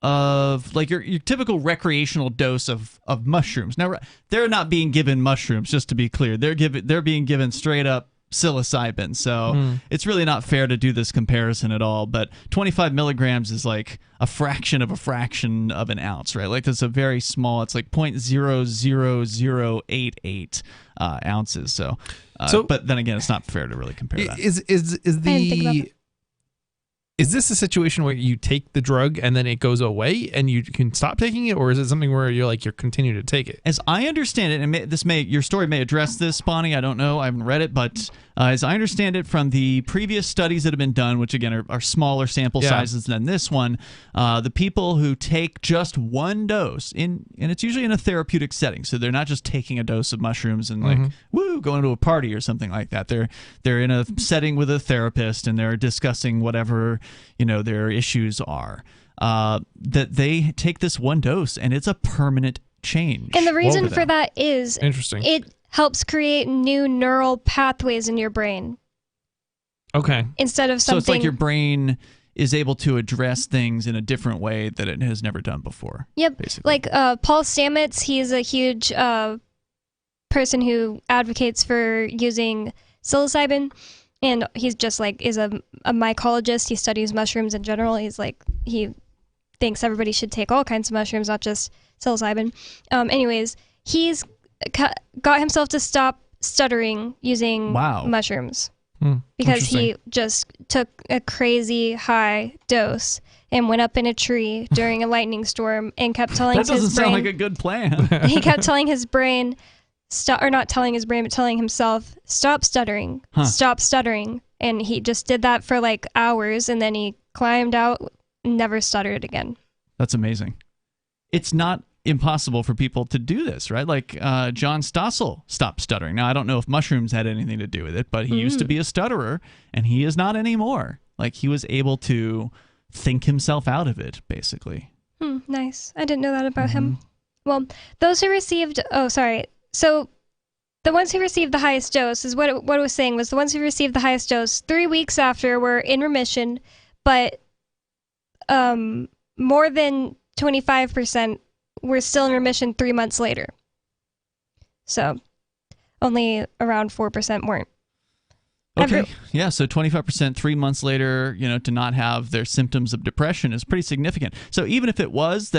of your typical recreational dose of mushrooms. Now they're not being given mushrooms, just to be clear. They're being given straight up psilocybin. So it's really not fair to do this comparison at all. But 25 milligrams is like a fraction of an ounce, right? Like that's a very small. It's like 0.00088 ounces. So, but then again, it's not fair to really compare that. Is this a situation where you take the drug and then it goes away and you can stop taking it, or is it something where you're continuing to take it? As I understand it, and your story may address this, Bonnie. I don't know. I haven't read it, but As I understand it from the previous studies that have been done, which again are smaller sample sizes than this one, the people who take just one dose, and it's usually in a therapeutic setting, so they're not just taking a dose of mushrooms and going to a party or something like that. They're in a setting with a therapist and they're discussing whatever their issues are. That they take this one dose and it's a permanent change. And the reason for that is interesting. It helps create new neural pathways in your brain. Okay. Instead of something. So it's like your brain is able to address things in a different way that it has never done before. Yep. Basically. Like Paul Stamets, he's a huge person who advocates for using psilocybin. And he's just is a mycologist. He studies mushrooms in general. He thinks everybody should take all kinds of mushrooms, not just psilocybin. Anyways, he's got himself to stop stuttering using mushrooms because he just took a crazy high dose and went up in a tree during a lightning storm and kept telling his brain. That doesn't sound like a good plan. He kept telling his brain, not telling his brain, but telling himself, stop stuttering, stop stuttering. And he just did that for hours, and then he climbed out, never stuttered again. That's amazing. It's not impossible for people to do this, right? John Stossel stopped stuttering. Now, I don't know if mushrooms had anything to do with it, but he used to be a stutterer, and he is not anymore. He was able to think himself out of it, basically. Nice. I didn't know that about him. Well, those who received... Oh, sorry. So the ones who received the highest dose is what it was saying was the ones who received the highest dose 3 weeks after were in remission, but more than 25% were still in remission 3 months later. So only around 4% weren't. Okay. Yeah, so 25% 3 months later, to not have their symptoms of depression is pretty significant. So even if it was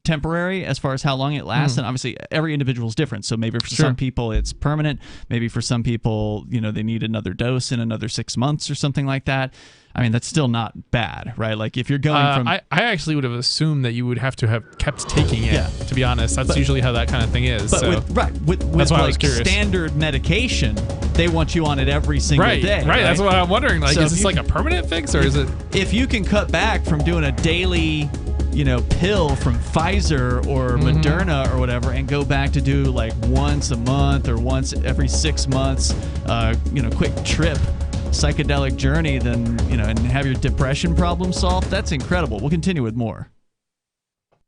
temporary as far as how long it lasts, and obviously every individual is different, so maybe for some people it's permanent, maybe for some people they need another dose in another 6 months or something like that. I mean, that's still not bad, right? If you're going from... I actually would have assumed that you would have to have kept taking it, to be honest. That's usually how that kind of thing is. But with standard medication, they want you on it every single day. Right, that's what I'm wondering. Is this a permanent fix, or is it... If you can cut back from doing a daily... pill from Pfizer or Moderna or whatever, and go back to do once a month or once every 6 months, quick trip, psychedelic journey, then, and have your depression problem solved, that's incredible. We'll continue with more.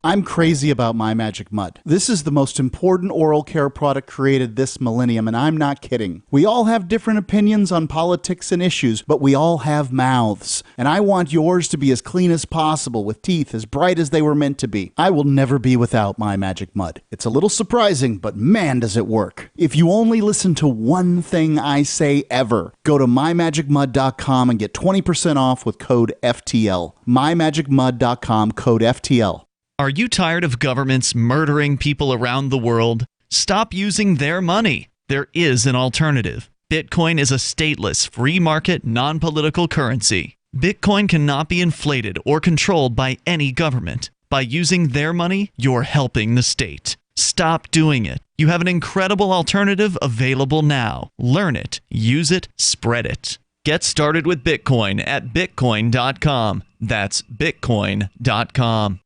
I'm crazy about My Magic Mud. This is the most important oral care product created this millennium, and I'm not kidding. We all have different opinions on politics and issues, but we all have mouths. And I want yours to be as clean as possible, with teeth as bright as they were meant to be. I will never be without My Magic Mud. It's a little surprising, but man, does it work. If you only listen to one thing I say ever, go to mymagicmud.com and get 20% off with code FTL. mymagicmud.com, code FTL. Are you tired of governments murdering people around the world? Stop using their money. There is an alternative. Bitcoin is a stateless, free market, non-political currency. Bitcoin cannot be inflated or controlled by any government. By using their money, you're helping the state. Stop doing it. You have an incredible alternative available now. Learn it, use it, spread it. Get started with Bitcoin at bitcoin.com. That's bitcoin.com.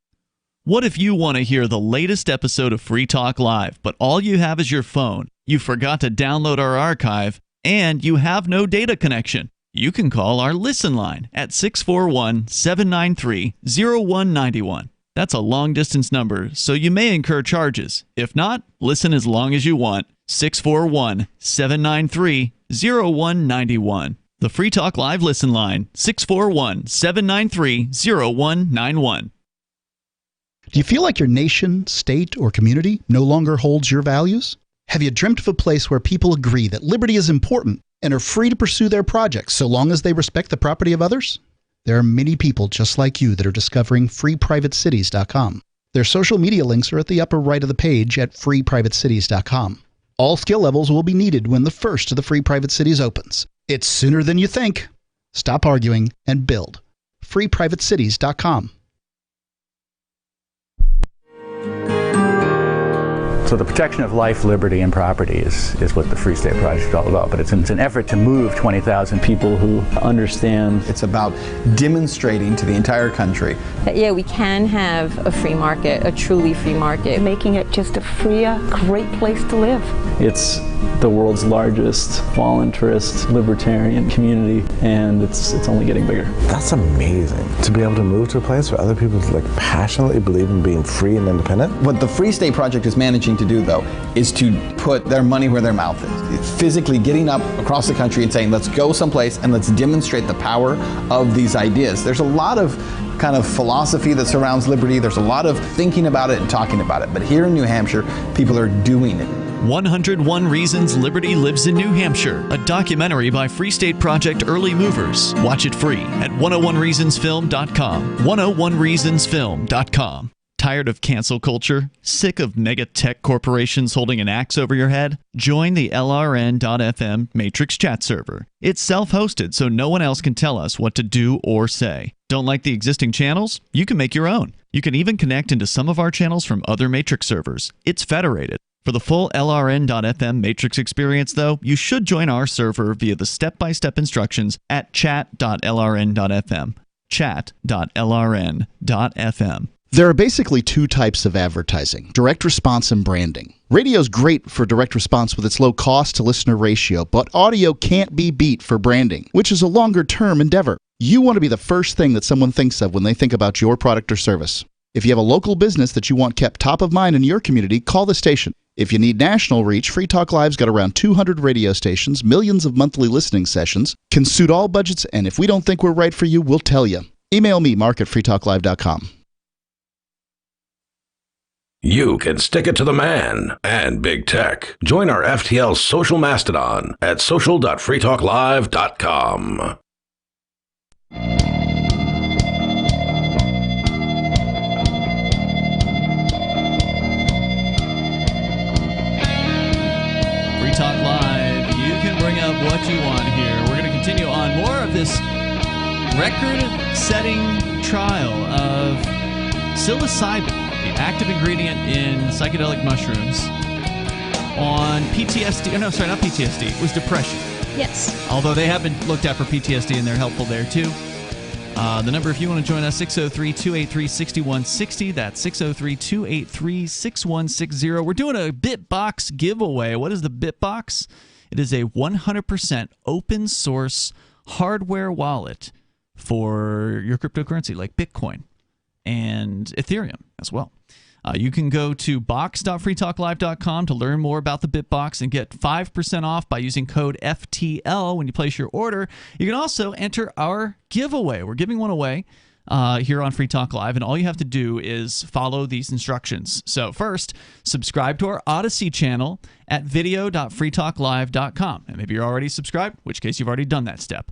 What if you want to hear the latest episode of Free Talk Live, but all you have is your phone, you forgot to download our archive, and you have no data connection? You can call our Listen line at 641-793-0191. That's a long-distance number, so you may incur charges. If not, listen as long as you want. 641-793-0191. The Free Talk Live Listen line, 641-793-0191. Do you feel like your nation, state, or community no longer holds your values? Have you dreamt of a place where people agree that liberty is important and are free to pursue their projects so long as they respect the property of others? There are many people just like you that are discovering freeprivatecities.com. Their social media links are at the upper right of the page at freeprivatecities.com. All skill levels will be needed when the first of the Free Private Cities opens. It's sooner than you think. Stop arguing and build. freeprivatecities.com. So the protection of life, liberty, and property is what the Free State Project is all about. But it's an effort to move 20,000 people who understand. It's about demonstrating to the entire country that, yeah, we can have a free market, a truly free market. Making it just a freer, great place to live. It's the world's largest voluntarist libertarian community, and it's only getting bigger. That's amazing, to be able to move to a place where other people passionately believe in being free and independent. What the Free State Project is managing to do, though, is to put their money where their mouth is. It's physically getting up across the country and saying, let's go someplace and let's demonstrate the power of these ideas. There's a lot of kind of philosophy that surrounds liberty. There's a lot of thinking about it and talking about it. But here in New Hampshire, people are doing it. 101 Reasons Liberty Lives in New Hampshire, a documentary by Free State Project Early Movers. Watch it free at 101reasonsfilm.com. 101reasonsfilm.com. Tired of cancel culture? Sick of mega tech corporations holding an axe over your head? Join the LRN.FM Matrix chat server. It's self-hosted, so no one else can tell us what to do or say. Don't like the existing channels? You can make your own. You can even connect into some of our channels from other Matrix servers. It's federated. For the full LRN.FM Matrix experience, though, you should join our server via the step-by-step instructions at chat.lrn.fm. Chat.lrn.fm. There are basically two types of advertising, direct response and branding. Radio's great for direct response with its low cost to listener ratio, but audio can't be beat for branding, which is a longer-term endeavor. You want to be the first thing that someone thinks of when they think about your product or service. If you have a local business that you want kept top of mind in your community, call the station. If you need national reach, Free Talk Live's got around 200 radio stations, millions of monthly listening sessions, can suit all budgets, and if we don't think we're right for you, we'll tell you. Email me, mark@freetalklive.com. You can stick it to the man and big tech. Join our FTL social mastodon at social.freetalklive.com. Free Talk Live. You can bring up what you want here. We're going to continue on more of this record-setting trial of psilocybin, the active ingredient in psychedelic mushrooms, on PTSD. Oh, no, sorry, not PTSD. It was depression. Yes. Although they have been looked at for PTSD, and they're helpful there, too. The number, if you want to join us, 603-283-6160. That's 603-283-6160. We're doing a BitBox giveaway. What is the BitBox? It is a 100% open source hardware wallet for your cryptocurrency, like Bitcoin and Ethereum as well. You can go to box.freetalklive.com to learn more about the BitBox and get 5% off by using code FTL when you place your order. You can also enter our giveaway. We're giving one away here on Free Talk Live, and all you have to do is follow these instructions. So first, subscribe to our Odyssey channel at video.freetalklive.com. And maybe you're already subscribed, in which case you've already done that step.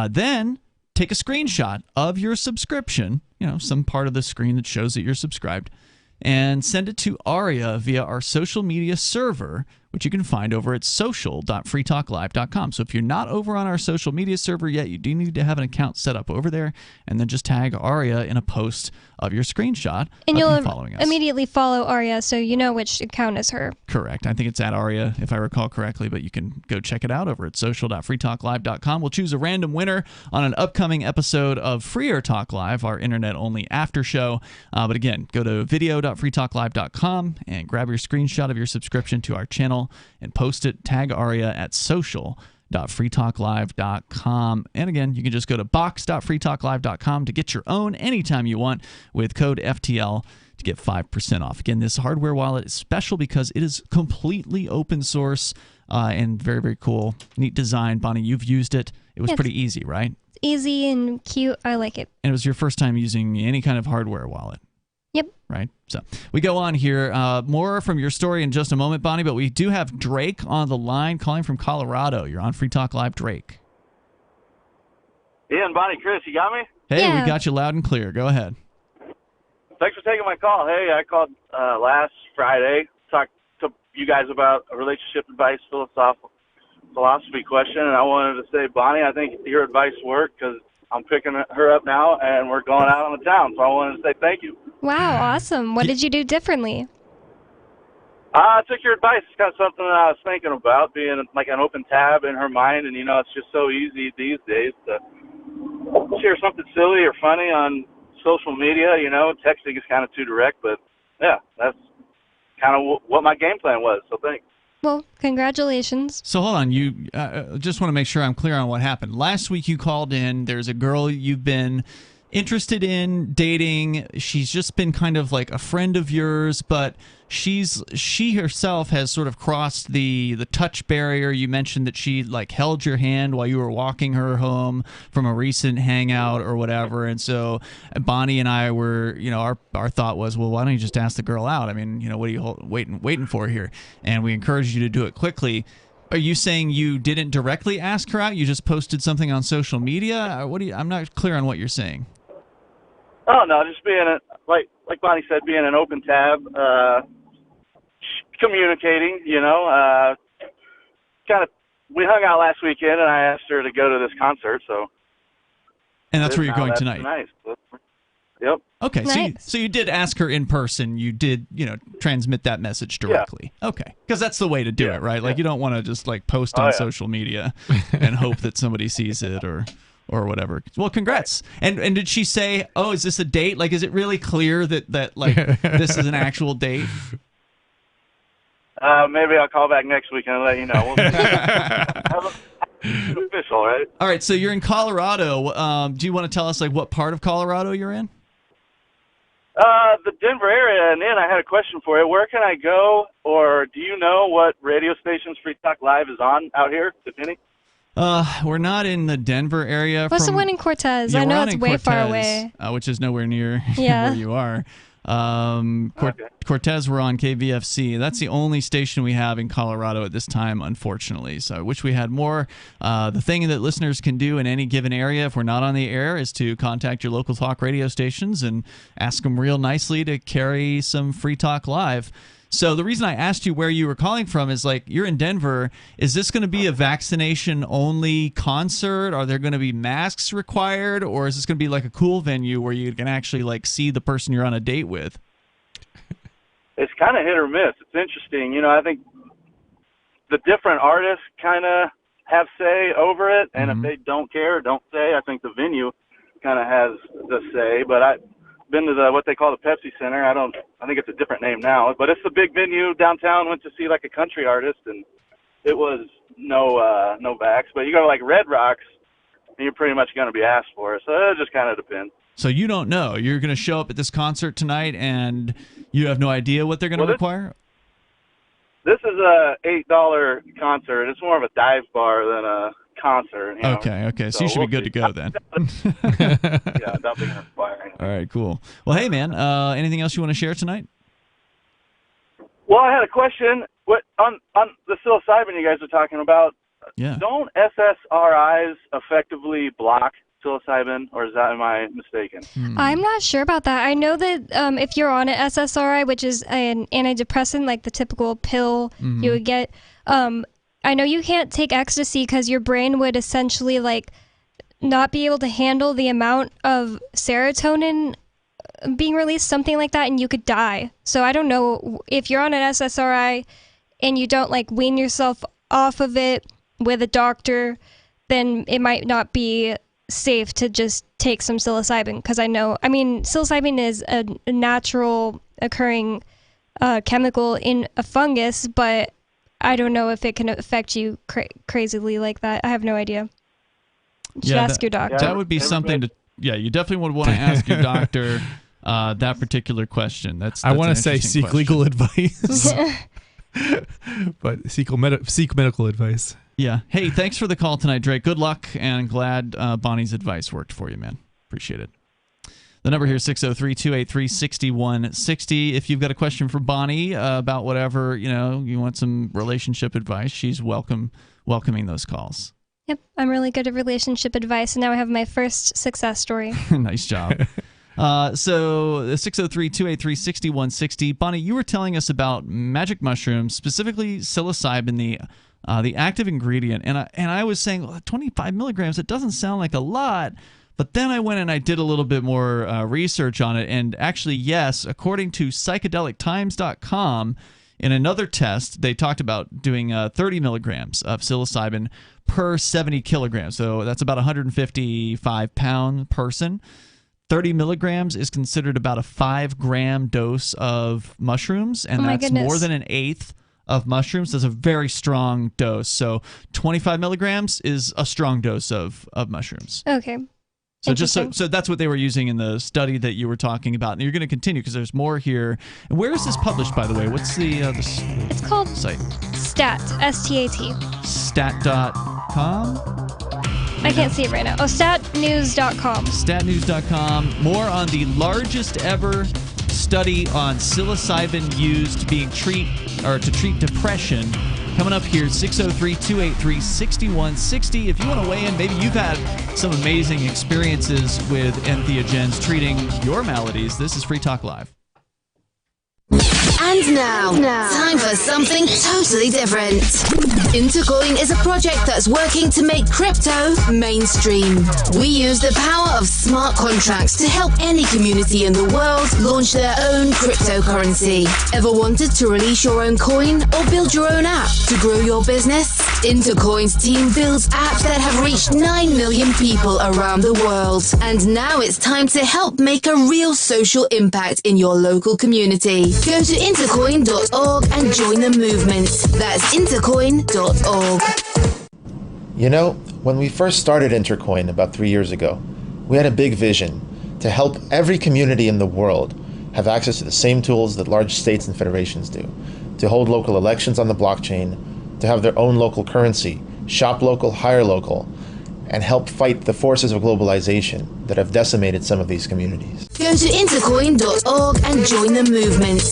Then take a screenshot of your subscription, some part of the screen that shows that you're subscribed, and send it to Aria via our social media server, which you can find over at social.freetalklive.com. So if you're not over on our social media server yet, you do need to have an account set up over there, and then just tag Aria in a post of your screenshot and of you'll you following us. Immediately follow Aria, so you know which account is her. Correct. I think it's at Aria, if I recall correctly, but you can go check it out over at social.freetalklive.com. We'll choose a random winner on an upcoming episode of Freer Talk Live, our internet-only after show. But again, go to video.freetalklive.com and grab your screenshot of your subscription to our channel and post it. Tag Aria at social.freetalklive.com. And again, you can just go to box.freetalklive.com to get your own anytime you want with code FTL to get 5% off. Again, this hardware wallet is special because it is completely open source and very, very cool. Neat design. Bonnie, you've used it. It was pretty easy, right? Easy and cute. I like it. And it was your first time using any kind of hardware wallet. Yep. Right. So we go on here. More from your story in just a moment, Bonnie, but we do have Drake on the line calling from Colorado. You're on Free Talk Live, Drake. Ian, Bonnie, Chris, you got me? Hey, we got you loud and clear. Go ahead. Thanks for taking my call. Hey, I called last Friday, talked to you guys about a relationship advice philosophy question, and I wanted to say, Bonnie, I think your advice worked because I'm picking her up now, and we're going out on the town. So I wanted to say thank you. Wow, awesome. What did you do differently? I took your advice. It's kind of something that I was thinking about, being like an open tab in her mind. And, it's just so easy these days to share something silly or funny on social media. Texting is kind of too direct. But, yeah, that's kind of what my game plan was. So thanks. Well, congratulations. So hold on. You just want to make sure I'm clear on what happened. Last week you called in. There's a girl you've been interested in dating. She's just been kind of like a friend of yours, but she herself has sort of crossed the touch barrier. You mentioned that she like held your hand while you were walking her home from a recent hangout or whatever. And so Bonnie and I were, our thought was, well, why don't you just ask the girl out? I mean, what are you waiting for here? And we encouraged you to do it quickly. Are you saying you didn't directly ask her out? You just posted something on social media? I'm not clear on what you're saying. Oh, no, just being, like Bonnie said, being an open tab, communicating, kind of, we hung out last weekend, and I asked her to go to this concert, so. And that's where you're going tonight? Nice. Yep. Okay, nice. So you did ask her in person. You did, transmit that message directly. Yeah. Okay, because that's the way to do it, right? Like, you don't want to just, like, post on social media and hope that somebody sees it or whatever. Well, congrats. And did she say, "Oh, is this a date?" Like, is it really clear that like this is an actual date? Maybe I'll call back next week and let you know. It's official, right? All right. So you're in Colorado. Do you want to tell us like what part of Colorado you're in? The Denver area. And then I had a question for you. Where can I go, or do you know what radio stations Free Talk Live is on out here, if any? We're not in the Denver area. What's the one in Cortez? I know it's way far away. Which is nowhere near where you are. Cortez, we're on KVFC. That's the only station we have in Colorado at this time, unfortunately. So I wish we had more. The thing that listeners can do in any given area, if we're not on the air, is to contact your local talk radio stations and ask them real nicely to carry some Free Talk Live. So the reason I asked you where you were calling from is like you're in Denver. Is this going to be a vaccination-only concert? Are there going to be masks required, or is this going to be like a cool venue where you can actually like see the person you're on a date with? It's kind of hit or miss. It's interesting. I think the different artists kind of have say over it, and if they don't care or don't say, I think the venue kind of has the say. But I've been to what they call the Pepsi Center. I think it's a different name now, but it's the big venue downtown. Went to see like a country artist, and it was no vax. But you go to like Red Rocks, and you're pretty much going to be asked for it. So it just kind of depends. So you don't know. You're going to show up at this concert tonight, and you have no idea what they're going to require? This is a $8 concert. It's more of a dive bar than a concert. Okay. So you should be good to go then. Yeah, nothing requiring. All right, cool. Well, hey, man, anything else you want to share tonight? Well, I had a question. What on the psilocybin you guys are talking about? Yeah. Don't SSRIs effectively block psilocybin, or am I mistaken? I'm not sure about that. I know that if you're on an SSRI, which is an antidepressant, like the typical pill you would get, I know you can't take ecstasy because your brain would essentially like not be able to handle the amount of serotonin being released, something like that, and you could die. So I don't know if you're on an SSRI and you don't like wean yourself off of it with a doctor, then it might not be safe to just take some psilocybin, because psilocybin is a natural occurring chemical in a fungus, but I don't know if it can affect you crazily like that. I have no idea. You should ask your doctor. That would be something to. Yeah, you definitely would want to ask your doctor that particular question. That's I want to say seek question. Legal advice, but seek medical advice. Yeah. Hey, thanks for the call tonight, Drake. Good luck, and glad Bonnie's advice worked for you, man. Appreciate it. The number here is 603-283-6160. If you've got a question for Bonnie about whatever, you want some relationship advice, she's welcoming those calls. Yep, I'm really good at relationship advice, and now I have my first success story. Nice job. So 603-283-6160. Bonnie, you were telling us about magic mushrooms, specifically psilocybin, the active ingredient, and I was saying 25 milligrams. It doesn't sound like a lot, but then I went and I did a little bit more research on it, and actually, yes, according to psychedelictimes.com, In another test, they talked about doing 30 milligrams of psilocybin per 70 kilograms. So that's about 155-pound person. 30 milligrams is considered about a 5-gram dose of mushrooms, and that's more than an eighth of mushrooms. That's a very strong dose. So 25 milligrams is a strong dose of mushrooms. Okay. So so that's what they were using in the study that you were talking about, and you're going to continue because there's more here. And where is this published, by the way? What's the it's called site? STAT, S-T-A-T. Stat.com? I can't see it right now. Oh, statnews.com. Statnews.com. More on the largest ever study on psilocybin used to treat depression. Coming up here, 603-283-6160. If you want to weigh in, maybe you've had some amazing experiences with entheogens treating your maladies. This is Free Talk Live. And now, time for something totally different. Intercoin is a project that's working to make crypto mainstream. We use the power of smart contracts to help any community in the world launch their own cryptocurrency. Ever wanted to release your own coin or build your own app to grow your business? Intercoin's team builds apps that have reached 9 million people around the world. And now it's time to help make a real social impact in your local community. Go to intercoin.org and join the movement. That's intercoin.org. You know, when we first started Intercoin about 3 years ago, we had a big vision to help every community in the world have access to the same tools that large states and federations do, to hold local elections on the blockchain, to have their own local currency, shop local, hire local, and help fight the forces of globalization that have decimated some of these communities. Go to intercoin.org and join the movement.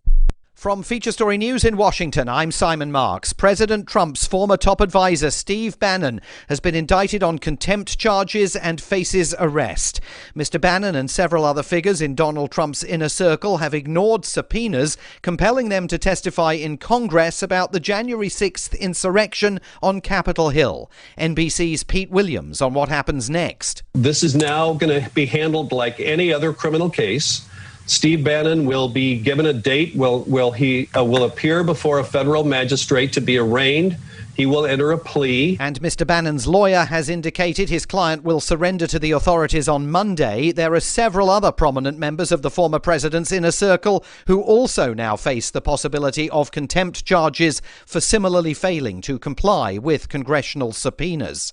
From Feature Story News in Washington, I'm Simon Marks. President Trump's former top advisor, Steve Bannon, has been indicted on contempt charges and faces arrest. Mr. Bannon and several other figures in Donald Trump's inner circle have ignored subpoenas, compelling them to testify in Congress about the January 6th insurrection on Capitol Hill. NBC's Pete Williams on what happens next. This is now going to be handled like any other criminal case. Steve Bannon will be given a date. He will appear before a federal magistrate to be arraigned. He will enter a plea. And Mr. Bannon's lawyer has indicated his client will surrender to the authorities on Monday. There are several other prominent members of the former president's inner circle who also now face the possibility of contempt charges for similarly failing to comply with congressional subpoenas.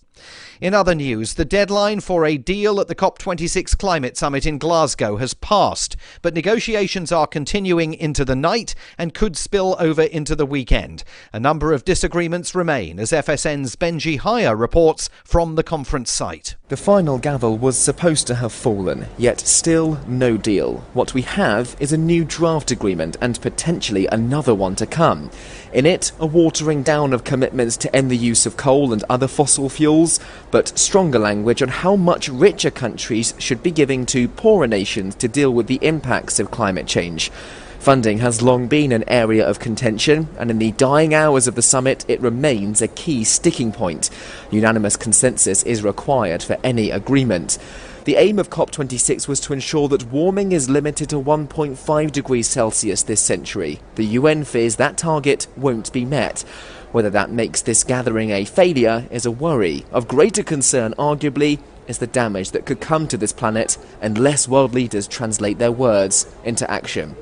In other news, the deadline for a deal at the COP26 climate summit in Glasgow has passed, but negotiations are continuing into the night and could spill over into the weekend. A number of disagreements remain, as FSN's Benji Haya reports from the conference site. The final gavel was supposed to have fallen, yet still no deal. What we have is a new draft agreement and potentially another one to come. In it, a watering down of commitments to end the use of coal and other fossil fuels, but stronger language on how much richer countries should be giving to poorer nations to deal with the impacts of climate change. Funding has long been an area of contention, and in the dying hours of the summit, it remains a key sticking point. Unanimous consensus is required for any agreement. The aim of COP26 was to ensure that warming is limited to 1.5 degrees Celsius this century. The UN fears that target won't be met. Whether that makes this gathering a failure is a worry. Of greater concern, arguably, is the damage that could come to this planet unless world leaders translate their words into action.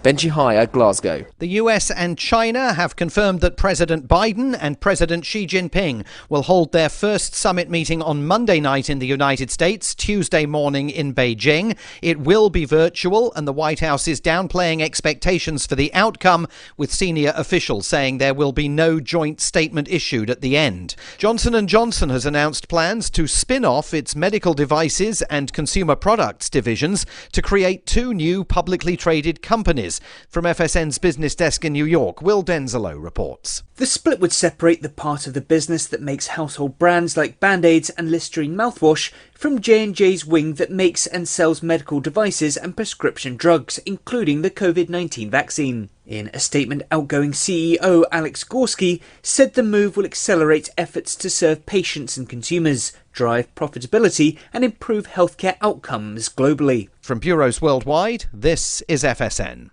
Benji Haya, Glasgow. The US and China have confirmed that President Biden and President Xi Jinping will hold their first summit meeting on Monday night in the United States, Tuesday morning in Beijing. It will be virtual, and the White House is downplaying expectations for the outcome, with senior officials saying there will be no joint statement issued at the end. Johnson & Johnson has announced plans to spin off its medical devices and consumer products divisions to create two new publicly traded companies. From FSN's business desk in New York, Will Denzelo reports. The split would separate the part of the business that makes household brands like Band-Aids and Listerine mouthwash from J&J's wing that makes and sells medical devices and prescription drugs, including the COVID-19 vaccine. In a statement, outgoing CEO Alex Gorsky said the move will accelerate efforts to serve patients and consumers, drive profitability and improve healthcare outcomes globally. From bureaus worldwide, this is FSN.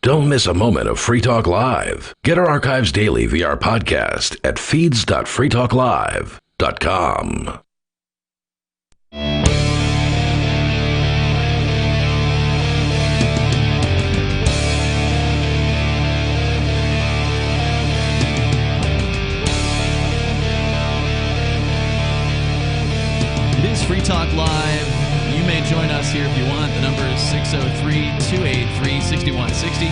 Don't miss a moment of Free Talk Live. Get our archives daily via our podcast at feeds.freetalklive.com. It is Free Talk Live. You may join us here if you want. The number is 603-283-6160.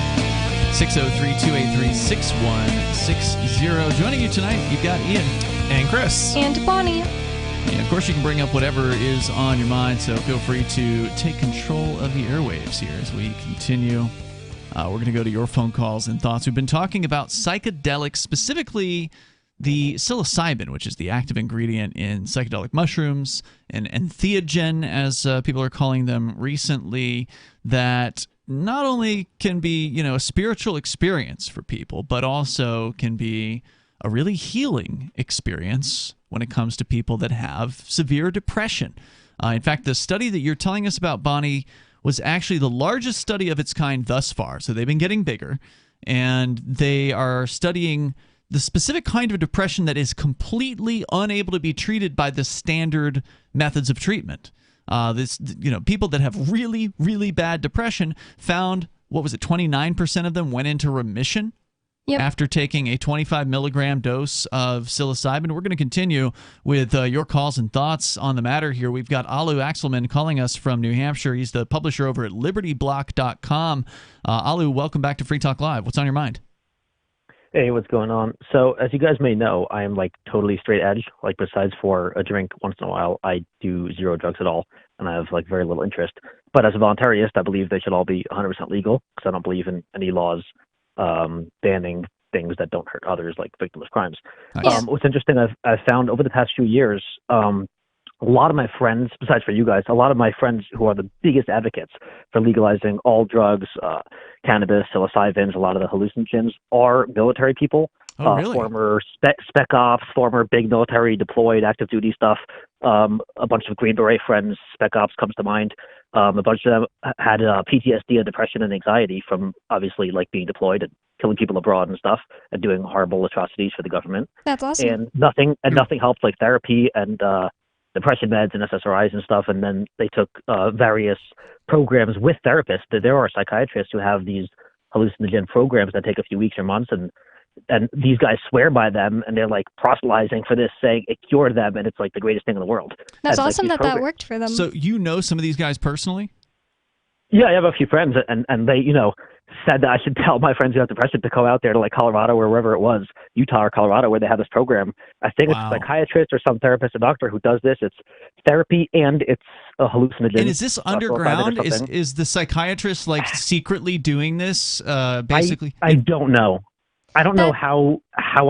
603-283-6160. Joining you tonight, you've got Ian. And Chris. And Bonnie. And of course, you can bring up whatever is on your mind, so feel free to take control of the airwaves here as we continue. We're going to go to your phone calls and thoughts. We've been talking about psychedelics, specifically the psilocybin, which is the active ingredient in psychedelic mushrooms, and entheogen, as people are calling them recently, that not only can be, a spiritual experience for people, but also can be a really healing experience when it comes to people that have severe depression. In fact, the study that you're telling us about, Bonnie, was actually the largest study of its kind thus far. So they've been getting bigger, and they are studying the specific kind of depression that is completely unable to be treated by the standard methods of treatment. People that have really, really bad depression found, 29% of them went into remission after taking a 25 milligram dose of psilocybin. We're going to continue with your calls and thoughts on the matter here. We've got Alu Axelman calling us from New Hampshire. He's the publisher over at LibertyBlock.com. Alu, welcome back to Free Talk Live. What's on your mind? Hey, what's going on? So, as you guys may know, I am totally straight edge. Besides for a drink once in a while, I do zero drugs at all, and I have very little interest. But as a voluntarist, I believe they should all be 100% legal, because I don't believe in any laws banning things that don't hurt others, like victimless crimes. Nice. What's interesting, I've found over the past few years, a lot of my friends, besides for you guys, a lot of my friends who are the biggest advocates for legalizing all drugs, cannabis, psilocybins, a lot of the hallucinogens, are military people. Oh, really? Former spec ops, former big military deployed active duty stuff. A bunch of Green Beret friends, spec ops comes to mind. A bunch of them had PTSD and depression and anxiety from obviously being deployed and killing people abroad and stuff and doing horrible atrocities for the government. That's awesome. And nothing helped therapy and depression meds and SSRIs and stuff. And then they took various programs with therapists. There are psychiatrists who have these hallucinogen programs that take a few weeks or months, and these guys swear by them, and they're proselytizing for this, saying it cured them, and it's the greatest thing in the world. That's awesome that worked for them. So some of these guys personally? Yeah, I have a few friends, and they, said that I should tell my friends who have depression to go out there to Colorado or wherever it was, Utah or Colorado, where they have this program. I think it's a psychiatrist or some therapist or doctor who does this. It's therapy and it's a hallucinogen. And is this underground? Is the psychiatrist secretly doing this? Basically, I don't know. I don't know how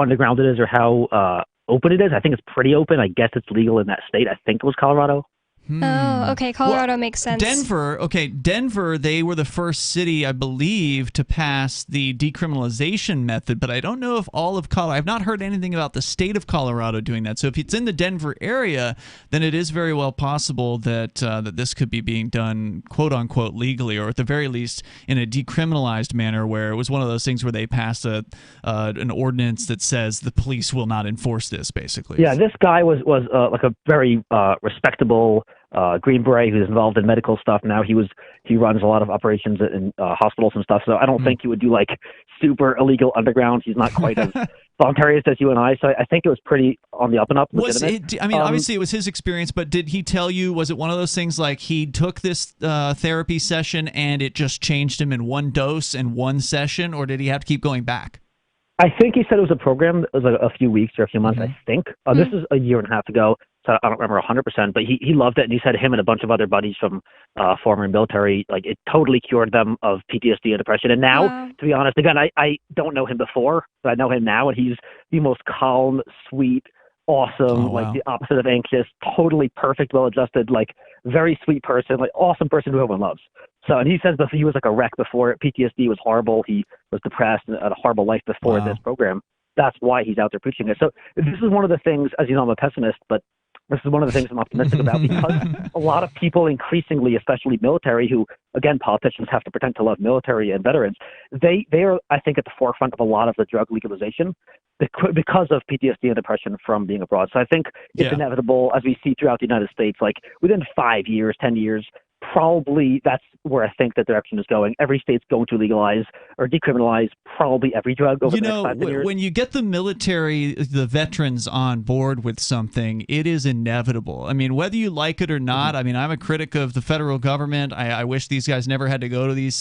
underground it is or how open it is. I think it's pretty open. I guess it's legal in that state. I think it was Colorado. Oh, okay. Colorado makes sense. Denver, they were the first city, I believe, to pass the decriminalization method, but I don't know if all of Colorado, I've not heard anything about the state of Colorado doing that. So if it's in the Denver area, then it is very well possible that that this could be being done, quote unquote, legally, or at the very least in a decriminalized manner, where it was one of those things where they passed an ordinance that says the police will not enforce this, basically. Yeah, this guy was a very respectable Green Beret who's involved in medical stuff now. He runs a lot of operations in hospitals and stuff. So I don't think he would do super illegal underground. He's not quite as voluntarist as you and I. So I think it was pretty on the up and up. Obviously it was his experience, but did he tell you? Was it one of those things he took this therapy session and it just changed him in one dose and one session, or did he have to keep going back? I think he said it was a program that was a few weeks or a few months. I think this is a year and a half ago. So I don't remember 100%, but he loved it, and he said him and a bunch of other buddies from former military, it totally cured them of PTSD and depression. And now, to be honest, again, I don't know him before, but I know him now, and he's the most calm, sweet, awesome, the opposite of anxious, totally perfect, well-adjusted, very sweet person, awesome person who everyone loves. So, and he says that he was a wreck before. PTSD was horrible. He was depressed and had a horrible life before this program. That's why he's out there preaching it. So this is one of the things, as you know, I'm a pessimist, but This is one of the things I'm optimistic about because a lot of people increasingly, especially military, who, again, politicians have to pretend to love military and veterans, they are, I think, at the forefront of a lot of the drug legalization because of PTSD and depression from being abroad. So I think it's inevitable, as we see throughout the United States, like within 5 years, 10 years, probably that's where I think the direction is going. Every state's going to legalize or decriminalize probably every drug over the next 5 years. When you get the military, the veterans on board with something, it is inevitable. I mean, whether you like it or not, I mean, I'm a critic of the federal government. I wish these guys never had to go to these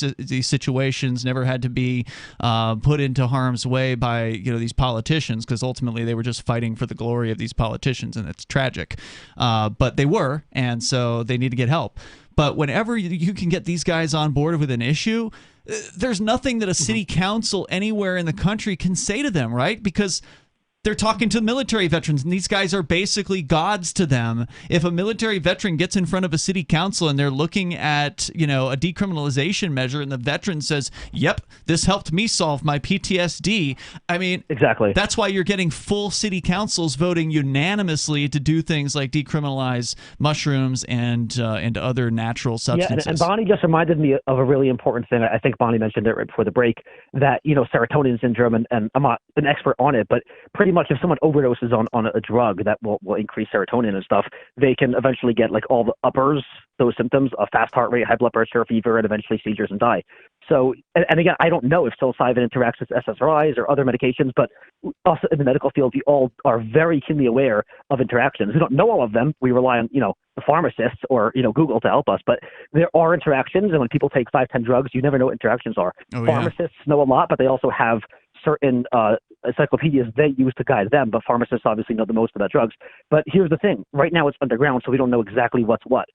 situations, never had to be put into harm's way by these politicians, because ultimately they were just fighting for the glory of these politicians, and it's tragic. But they were, and so they need to get help. But whenever you can get these guys on board with an issue, there's nothing that a city council anywhere in the country can say to them, right? Because they're talking to military veterans, and these guys are basically gods to them. If a military veteran gets in front of a city council and they're looking at, a decriminalization measure, and the veteran says, "Yep, this helped me solve my PTSD." I mean, exactly. That's why you're getting full city councils voting unanimously to do things like decriminalize mushrooms and other natural substances. Yeah, and Bonnie just reminded me of a really important thing. I think Bonnie mentioned it right before the break, that serotonin syndrome, and I'm not an expert on it, but pretty much if someone overdoses on a drug that will increase serotonin and stuff, they can eventually get like all the uppers, those symptoms of fast heart rate, high blood pressure, fever, and eventually seizures and die. So, and again, I don't know if psilocybin interacts with SSRIs or other medications, but us in the medical field, we all are very keenly aware of interactions. We don't know all of them. We rely on, the pharmacists or, Google to help us, but there are interactions. And when people take 5-10 drugs, you never know what interactions are. Pharmacists know a lot, but they also have certain encyclopedias they use to guide them, but pharmacists obviously know the most about drugs. But here's the thing. Right now it's underground, so we don't know exactly what's what.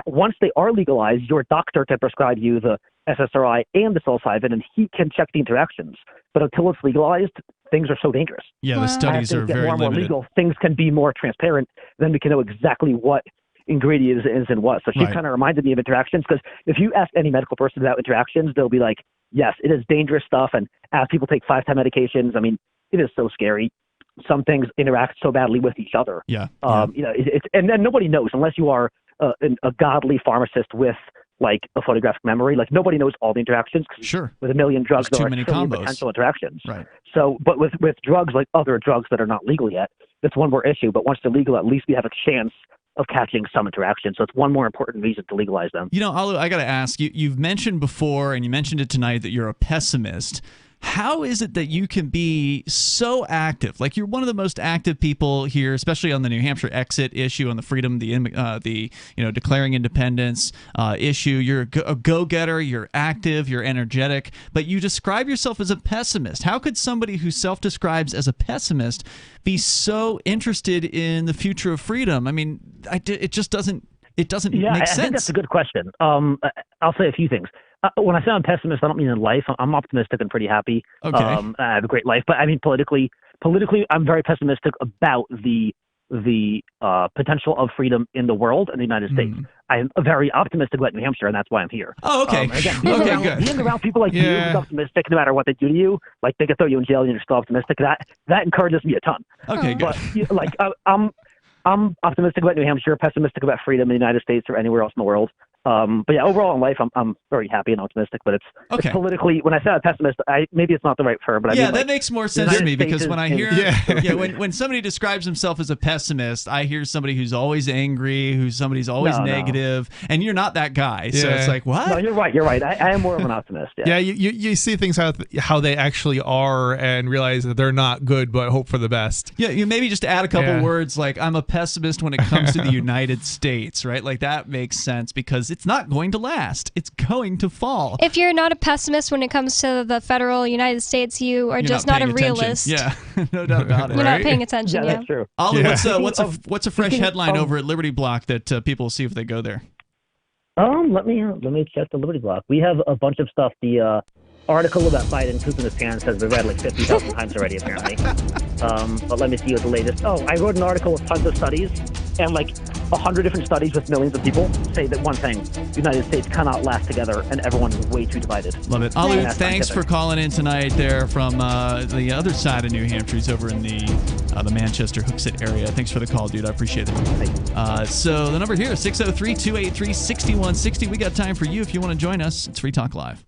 Once they are legalized, your doctor can prescribe you the SSRI and the psilocybin, and he can check the interactions. But until it's legalized, things are so dangerous. Yeah, the studies are very limited. More legal, things can be more transparent. Then we can know exactly what ingredient is in what. So she kind of reminded me of interactions, because if you ask any medical person about interactions, they'll be like, yes, it is dangerous stuff. And as people take 5-10 medications, I mean, it is so scary. Some things interact so badly with each other. Yeah. And then nobody knows unless you are a godly pharmacist with like a photographic memory. Like nobody knows all the interactions. Sure. With a million drugs, there are too many potential interactions. Right. So, but with drugs like other drugs that are not legal yet, that's one more issue. But once they're legal, at least we have a chance of catching some interaction. So it's one more important reason to legalize them. Alu, I got to ask, you've mentioned before, and you mentioned it tonight, that you're a pessimist. How is it that you can be so active? Like, you're one of the most active people here, especially on the New Hampshire exit issue, on the freedom, the declaring independence issue. You're a go-getter, you're active, you're energetic, but you describe yourself as a pessimist. How could somebody who self-describes as a pessimist be so interested in the future of freedom? I mean, it just doesn't make sense. I think that's a good question. I'll say a few things. When I say I'm pessimist, I don't mean in life. I'm optimistic and pretty happy. Okay. I have a great life, but I mean politically, I'm very pessimistic about the potential of freedom in the world and the United States. I'm very optimistic about New Hampshire, and that's why I'm here. Oh, okay. Again, good. Being around people like you who's optimistic, no matter what they do to you, like they could throw you in jail and you're still optimistic. That encourages me a ton. Okay, good. But I'm optimistic about New Hampshire, pessimistic about freedom in the United States or anywhere else in the world. But yeah, overall in life, I'm very happy and optimistic. But it's politically, when I say I'm pessimist, maybe it's not the right term. But I mean, that makes more sense to me, because when I hear, when somebody describes himself as a pessimist, I hear somebody who's always angry, somebody's always negative, and you're not that guy. So it's like, what? No, you're right. You're right. I am more of an optimist. Yeah. You see things how they actually are and realize that they're not good, but hope for the best. Yeah, you maybe just add a couple words like, I'm a pessimist when it comes to the United States, right? Like that makes sense, because it's not going to last. It's going to fall. If you're not a pessimist when it comes to the federal United States, you're just not a realist. Yeah, no doubt about it. You're not paying attention. Yeah, that's true. Alu, what's a fresh headline over at Liberty Block that people will see if they go there? Let me check the Liberty Block. We have a bunch of stuff. The article about Biden pooping his pants has been read like 50,000 times already, apparently. But let me see what the latest. I wrote an article with tons of studies, and like 100 different studies with millions of people say that one thing: the United States cannot last together, and everyone is way too divided. Love it. Alu, thanks for calling in tonight there from the other side of New Hampshire. He's over in the Manchester Hooksett area. Thanks for the call, dude. I appreciate it. So the number here is 603-283-6160. We got time for you if you want to join us. It's Free Talk Live.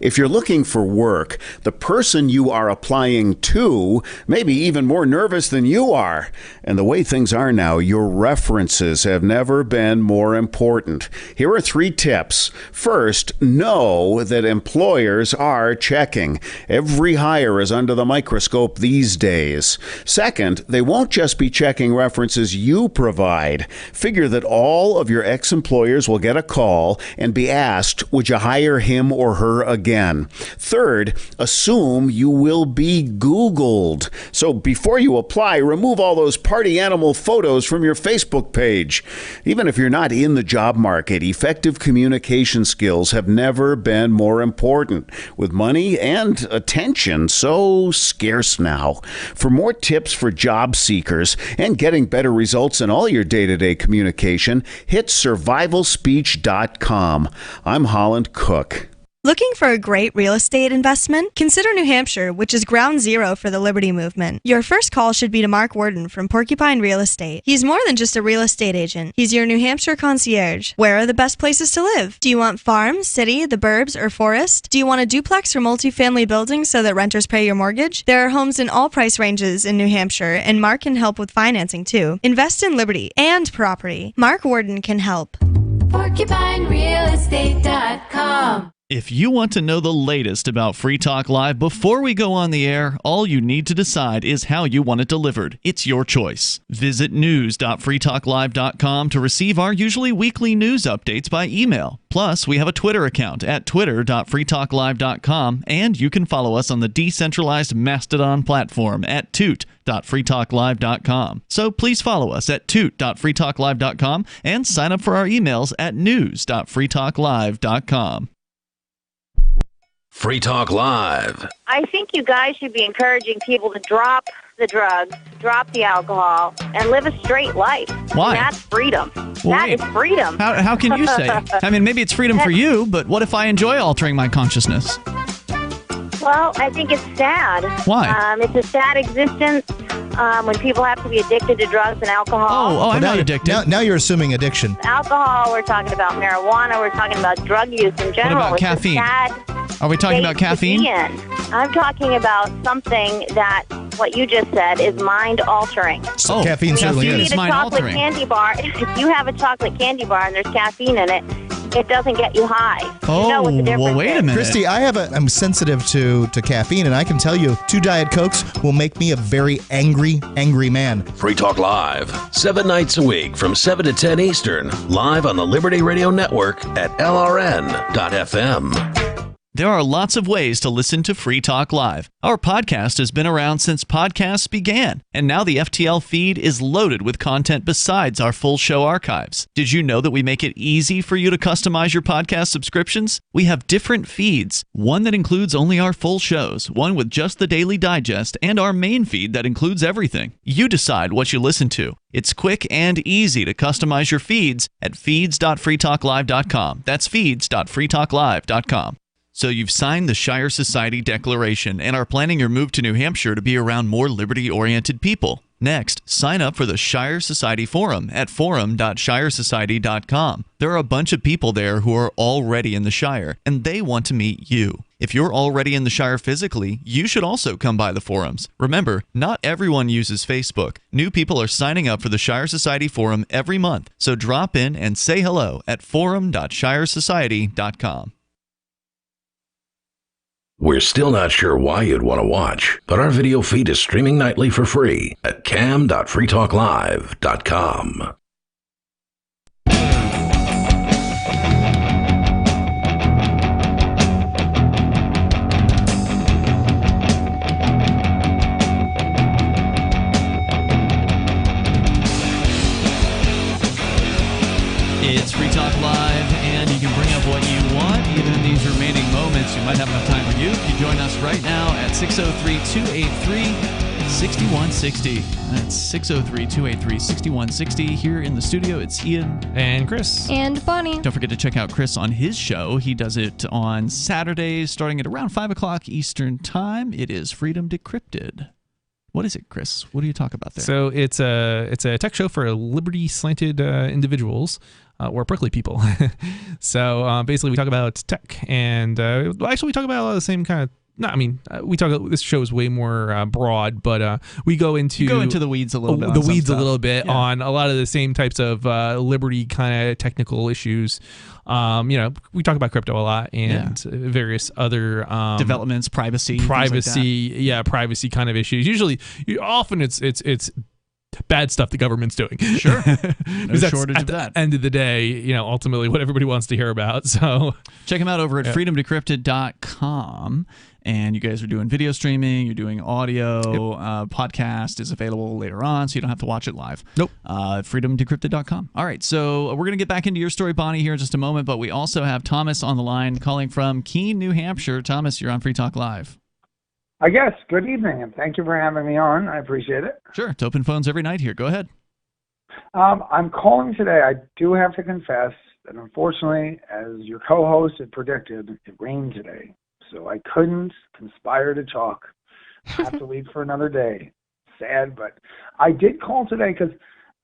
If you're looking for work, the person you are applying to may be even more nervous than you are. And the way things are now, your references have never been more important. Here are 3 tips. First, know that employers are checking. Every hire is under the microscope these days. Second, they won't just be checking references you provide. Figure that all of your ex-employers will get a call and be asked, would you hire him or her again? Third, assume you will be Googled. So before you apply, remove all those party animal photos from your Facebook page. Even if you're not in the job market, effective communication skills have never been more important, with money and attention so scarce now. For more tips for job seekers and getting better results in all your day-to-day communication, hit survivalspeech.com. I'm Holland Cook. Looking for a great real estate investment? Consider New Hampshire, which is ground zero for the Liberty Movement. Your first call should be to Mark Worden from Porcupine Real Estate. He's more than just a real estate agent. He's your New Hampshire concierge. Where are the best places to live? Do you want farm, city, the burbs, or forest? Do you want a duplex or multifamily building so that renters pay your mortgage? There are homes in all price ranges in New Hampshire, and Mark can help with financing too. Invest in Liberty and property. Mark Worden can help. PorcupineRealEstate.com. If you want to know the latest about Free Talk Live before we go on the air, all you need to decide is how you want it delivered. It's your choice. Visit news.freetalklive.com to receive our usually weekly news updates by email. Plus, we have a Twitter account at twitter.freetalklive.com, and you can follow us on the decentralized Mastodon platform at toot.freetalklive.com. So please follow us at toot.freetalklive.com and sign up for our emails at news.freetalklive.com. Free Talk Live. I think you guys should be encouraging people to drop the drugs, drop the alcohol, and live a straight life. Why? That's freedom. Well, that is freedom. How can you say? I mean, maybe it's freedom for you, but what if I enjoy altering my consciousness? Well, I think it's sad. Why? It's a sad existence when people have to be addicted to drugs and alcohol. Oh, I'm not addicted. Now you're assuming addiction. Alcohol, we're talking about marijuana, we're talking about drug use in general. What about caffeine? Are we talking about caffeine? I'm talking about something that what you just said is mind-altering. So caffeine certainly is. If you eat a chocolate candy bar, if you have a chocolate candy bar and there's caffeine in it, it doesn't get you high. Oh, you know what the difference well, wait a minute. is. Christy, I'm sensitive to caffeine, and I can tell you 2 Diet Cokes will make me a very angry man. Free Talk Live, 7 nights a week from 7 to 10 Eastern, live on the Liberty Radio Network at LRN.FM. There are lots of ways to listen to Free Talk Live. Our podcast has been around since podcasts began, and now the FTL feed is loaded with content besides our full show archives. Did you know that we make it easy for you to customize your podcast subscriptions? We have different feeds, one that includes only our full shows, one with just the Daily Digest, and our main feed that includes everything. You decide what you listen to. It's quick and easy to customize your feeds at feeds.freetalklive.com. That's feeds.freetalklive.com. So you've signed the Shire Society Declaration and are planning your move to New Hampshire to be around more liberty-oriented people. Next, sign up for the Shire Society Forum at forum.shiresociety.com. There are a bunch of people there who are already in the Shire, and they want to meet you. If you're already in the Shire physically, you should also come by the forums. Remember, not everyone uses Facebook. New people are signing up for the Shire Society Forum every month, so drop in and say hello at forum.shiresociety.com. We're still not sure why you'd want to watch, but our video feed is streaming nightly for free at cam.freetalklive.com. It's Free Talk Live, and you can bring up what you want, even in these remaining moments. You might have enough time for you if you join us right now at 603-283-6160. 6160. That's 603-283-6160. Here in the studio, it's Ian. And Chris. And Bonnie. Don't forget to check out Chris on his show. He does it on Saturdays starting at around 5 o'clock Eastern Time. It is Freedom Decrypted. What is it, Chris? What do you talk about there? So it's a tech show for liberty-slanted individuals or prickly people. So basically we talk about tech and actually we talk about a lot of the same kind of we talk. This show is way more broad, but we go into the weeds a little bit. On a lot of the same types of liberty kind of technical issues. We talk about crypto a lot and various other developments, privacy, privacy kind of issues. Often it's bad stuff the government's doing. Sure. No shortage of that. At the end of the day, ultimately what everybody wants to hear about. So check them out over at freedomdecrypted.com. And you guys are doing video streaming, you're doing audio, podcast is available later on, so you don't have to watch it live. Nope. Freedomdecrypted.com. All right, so we're going to get back into your story, Bonnie, here in just a moment, but we also have Thomas on the line calling from Keene, New Hampshire. Thomas, you're on Free Talk Live. I guess. Good evening, and thank you for having me on. I appreciate it. Sure. It's open phones every night here. Go ahead. I'm calling today. I do have to confess that unfortunately, as your co-host had predicted, it rained today. So I couldn't conspire to talk. I have to leave for another day. Sad, but I did call today because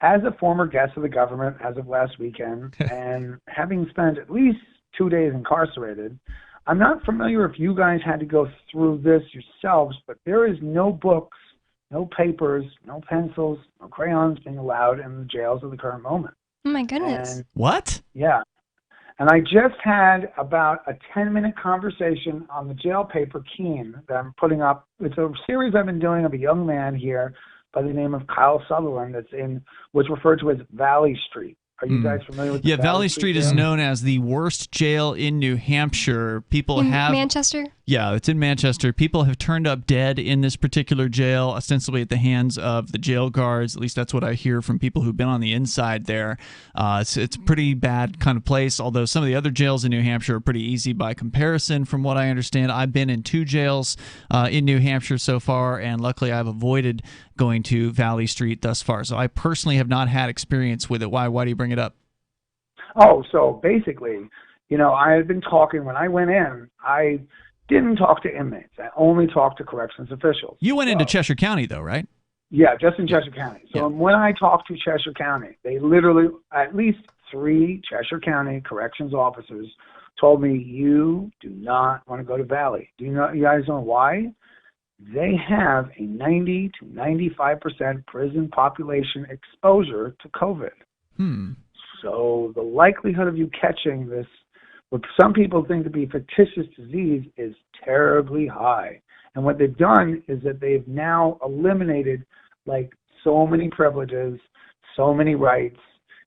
as a former guest of the government as of last weekend, and having spent at least 2 days incarcerated, I'm not familiar if you guys had to go through this yourselves, but there is no books, no papers, no pencils, no crayons being allowed in the jails at the current moment. Oh my goodness. And, what? Yeah. And I just had about a 10-minute conversation on the jail paper Keene that I'm putting up. It's a series I've been doing of a young man here by the name of Kyle Sutherland that's in what's referred to as Valley Street. Are you guys familiar with Valley Street is known as the worst jail in New Hampshire. People have Manchester? Yeah, it's in Manchester. People have turned up dead in this particular jail, ostensibly at the hands of the jail guards. At least that's what I hear from people who've been on the inside there. It's a pretty bad kind of place, although some of the other jails in New Hampshire are pretty easy by comparison from what I understand. I've been in 2 jails in New Hampshire so far, and luckily I've avoided going to Valley Street thus far. So I personally have not had experience with it. Why do you bring it up? Oh, so basically, I had been talking when I went in. I didn't talk to inmates. I only talked to corrections officials. You went into Cheshire County, though, right? Yeah, just in Cheshire County. So when I talked to Cheshire County, they literally, at least 3 Cheshire County corrections officers told me, you do not want to go to Valley. You guys know why? They have a 90 to 95% prison population exposure to COVID. So the likelihood of you catching this, what some people think to be fictitious disease, is terribly high. And what they've done is that they've now eliminated so many privileges, so many rights.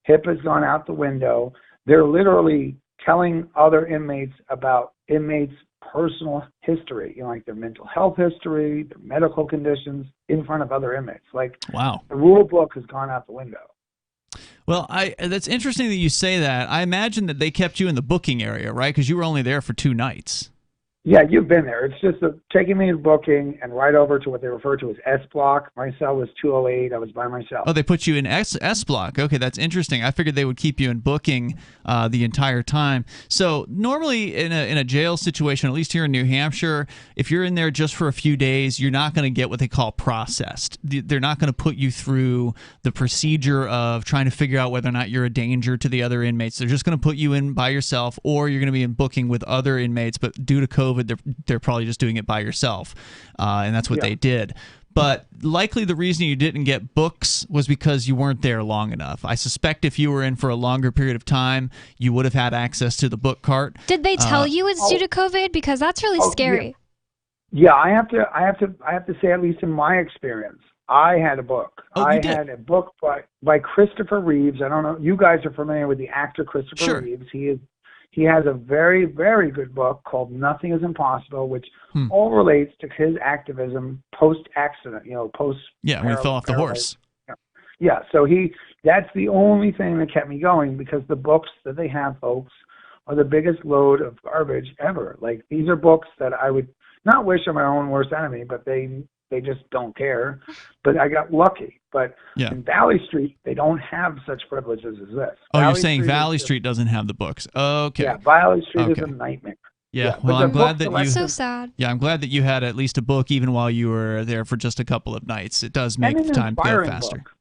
HIPAA's gone out the window. They're literally telling other inmates about inmates' personal history, like their mental health history, their medical conditions, in front of other inmates. Wow. The rule book has gone out the window. Well, that's interesting that you say that. I imagine that they kept you in the booking area, right? Because you were only there for 2 nights. Yeah, you've been there. It's just taking me to booking and right over to what they refer to as S block. My cell was 208. I was by myself. Oh, they put you in S block. Okay, that's interesting. I figured they would keep you in booking the entire time. So normally in a jail situation, at least here in New Hampshire, if you're in there just for a few days, you're not going to get what they call processed. They're not going to put you through the procedure of trying to figure out whether or not you're a danger to the other inmates. They're just going to put you in by yourself, or you're going to be in booking with other inmates, but due to COVID, they're probably just doing it by yourself, and that's what they did. But likely the reason you didn't get books was because you weren't there long enough. I suspect if you were in for a longer period of time, you would have had access to the book cart. Did they tell you it's due to COVID? Because that's really scary. Yeah, I have to say, at least in my experience, I had a book. I had a book by Christopher Reeves. I don't know. You guys are familiar with the actor Christopher Reeves. He has a very, very good book called Nothing is Impossible, which all relates to his activism post-accident, post... Yeah, when he fell off the horse. Yeah, so that's the only thing that kept me going, because the books that they have, folks, are the biggest load of garbage ever. These are books that I would not wish on my own worst enemy, but they They just don't care. But I got lucky. But in Valley Street, they don't have such privileges as this. Oh, Valley you're saying Street Valley Street doesn't have the books. Okay. Yeah, Valley Street is a nightmare. Yeah, well, I'm glad that you. So sad. Yeah, I'm glad that you had at least a book, even while you were there for just a couple of nights. It does make the time go faster. Book.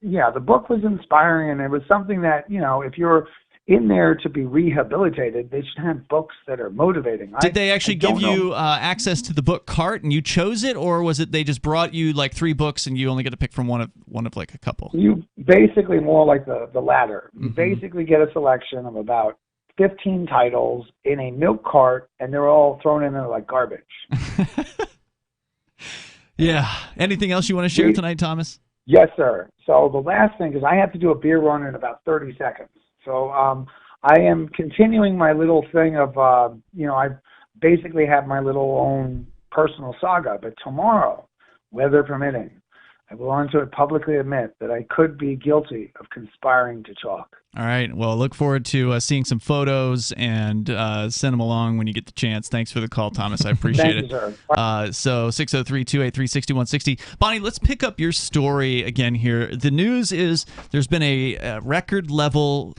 Yeah, the book was inspiring, and it was something that, if you're in there to be rehabilitated, they should have books that are motivating. Did they actually give you access to the book cart and you chose it, or was it they just brought you like 3 books and you only get to pick from one of like a couple? You basically more like the latter. You basically get a selection of about 15 titles in a milk cart, and they're all thrown in there like garbage. Yeah. Anything else you want to share tonight, Thomas? Yes, sir. So the last thing is I have to do a beer run in about 30 seconds. So I am continuing my little thing of, I basically have my little own personal saga. But tomorrow, weather permitting, I will onto it publicly admit that I could be guilty of conspiring to chalk. All right. Well, look forward to seeing some photos and send them along when you get the chance. Thanks for the call, Thomas. I appreciate Thank it. You, sir. So 603-283-6160. Bonnie, let's pick up your story again here. The news is there's been a record level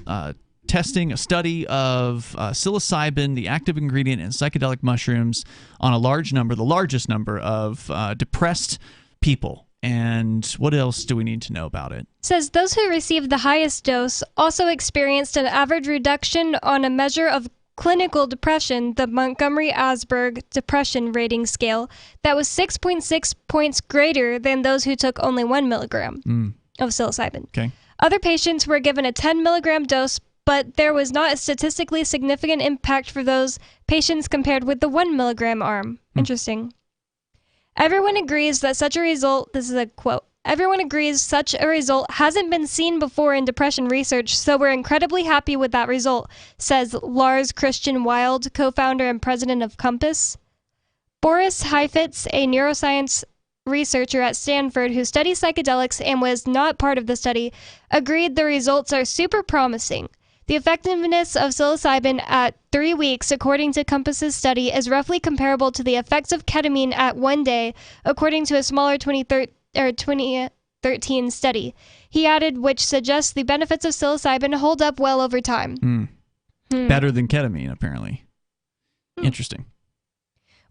testing, a study of psilocybin, the active ingredient in psychedelic mushrooms, on the largest number of depressed people. And what else do we need to know about it? Says those who received the highest dose also experienced an average reduction on a measure of clinical depression, the Montgomery-Åsberg Depression Rating Scale, that was 6.6 points greater than those who took only 1 milligram of psilocybin. Okay. Other patients were given a 10 milligram dose, but there was not a statistically significant impact for those patients compared with the 1 milligram arm. Interesting. Everyone agrees that such a result, this is a quote, everyone agrees such a result hasn't been seen before in depression research, so we're incredibly happy with that result, says Lars Christian Wild, co-founder and president of Compass. Boris Heifetz, a neuroscience researcher at Stanford who studies psychedelics and was not part of the study, agreed the results are super promising. The effectiveness of psilocybin at 3 weeks, according to Compass's study, is roughly comparable to the effects of ketamine at 1 day, according to a smaller 2013 study. He added, which suggests the benefits of psilocybin hold up well over time. Better than ketamine, apparently. Interesting.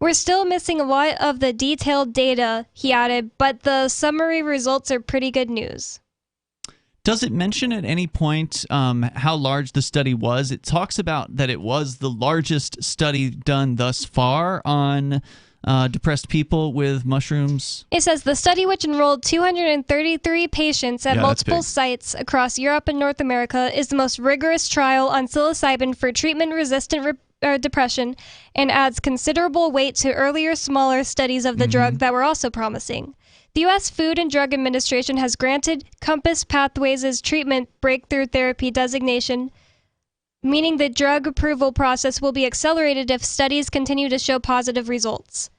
We're still missing a lot of the detailed data, he added, but the summary results are pretty good news. Does it mention at any point how large the study was? It talks about that it was the largest study done thus far on depressed people with mushrooms. It says the study, which enrolled 233 patients at multiple sites across Europe and North America, is the most rigorous trial on psilocybin for treatment-resistant depression and adds considerable weight to earlier, smaller studies of the drug that were also promising. The U.S. Food and Drug Administration has granted Compass Pathways' treatment breakthrough therapy designation, meaning the drug approval process will be accelerated if studies continue to show positive results.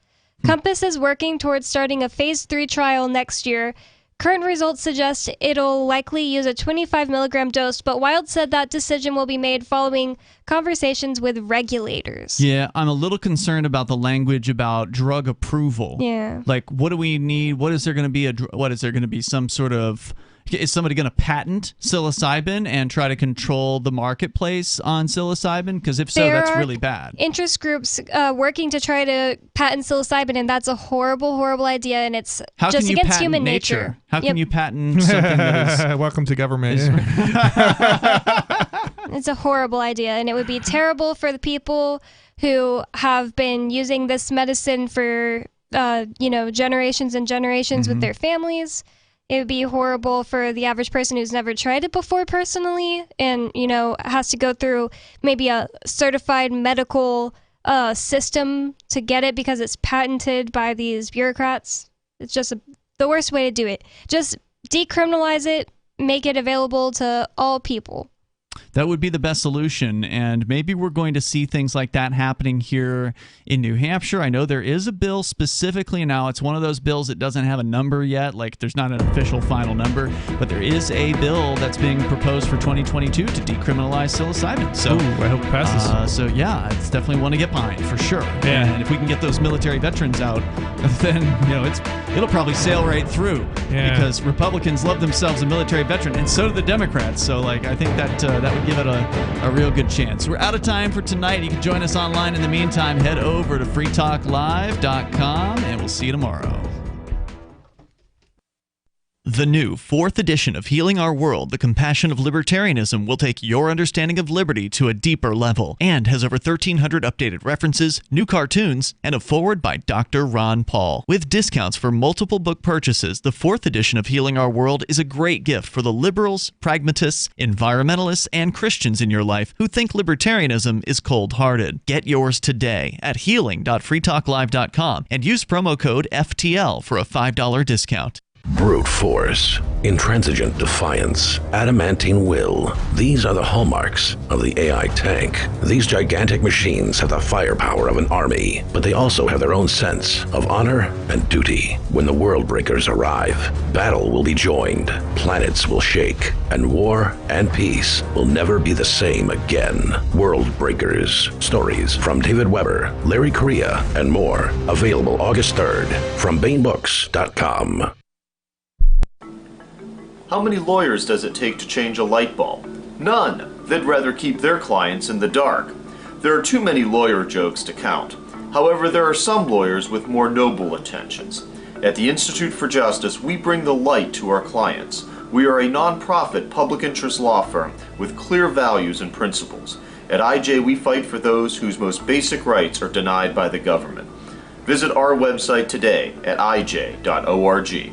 Compass is working towards starting a phase 3 trial next year. Current results suggest it'll likely use a 25 milligram dose, but Wild said that decision will be made following conversations with regulators. Yeah, I'm a little concerned about the language about drug approval. Yeah. Like, what do we need? What is there going to be? What is there going to be? Some sort of... Is somebody going to patent psilocybin and try to control the marketplace on psilocybin? Because if so, that's really bad. Interest groups working to try to patent psilocybin, and that's a horrible, horrible idea, and it's just against human nature. How can you patent something that is... Welcome to government. It's a horrible idea, and it would be terrible for the people who have been using this medicine for, generations and generations with their families. It would be horrible for the average person who's never tried it before personally and, has to go through maybe a certified medical system to get it because it's patented by these bureaucrats. It's just the worst way to do it. Just decriminalize it, make it available to all people. That would be the best solution, and maybe we're going to see things like that happening here in New Hampshire. I know there is a bill specifically now. It's one of those bills that doesn't have a number yet, like there's not an official final number, but there is a bill that's being proposed for 2022 to decriminalize psilocybin. So I hope it passes. So yeah, it's definitely one to get behind for sure. Yeah. And if we can get those military veterans out, then it'll probably sail right through. Yeah. Because Republicans love themselves a military veteran, and so do the Democrats. So I think that would give it a real good chance. We're out of time for tonight. You can join us online. In the meantime, head over to freetalklive.com, and we'll see you tomorrow. The new 4th edition of Healing Our World, The Compassion of Libertarianism, will take your understanding of liberty to a deeper level and has over 1,300 updated references, new cartoons, and a foreword by Dr. Ron Paul. With discounts for multiple book purchases, the 4th edition of Healing Our World is a great gift for the liberals, pragmatists, environmentalists, and Christians in your life who think libertarianism is cold-hearted. Get yours today at healing.freetalklive.com and use promo code FTL for a $5 discount. Brute force, intransigent defiance, adamantine will. These are the hallmarks of the AI tank. These gigantic machines have the firepower of an army, but they also have their own sense of honor and duty. When the world breakers arrive, battle will be joined, planets will shake, and war and peace will never be the same again. World Breakers. Stories from David Weber, Larry Correia, and more. Available August 3rd from BaneBooks.com. How many lawyers does it take to change a light bulb? None. They'd rather keep their clients in the dark. There are too many lawyer jokes to count. However, there are some lawyers with more noble intentions. At the Institute for Justice, we bring the light to our clients. We are a non-profit public interest law firm with clear values and principles. At IJ, we fight for those whose most basic rights are denied by the government. Visit our website today at ij.org.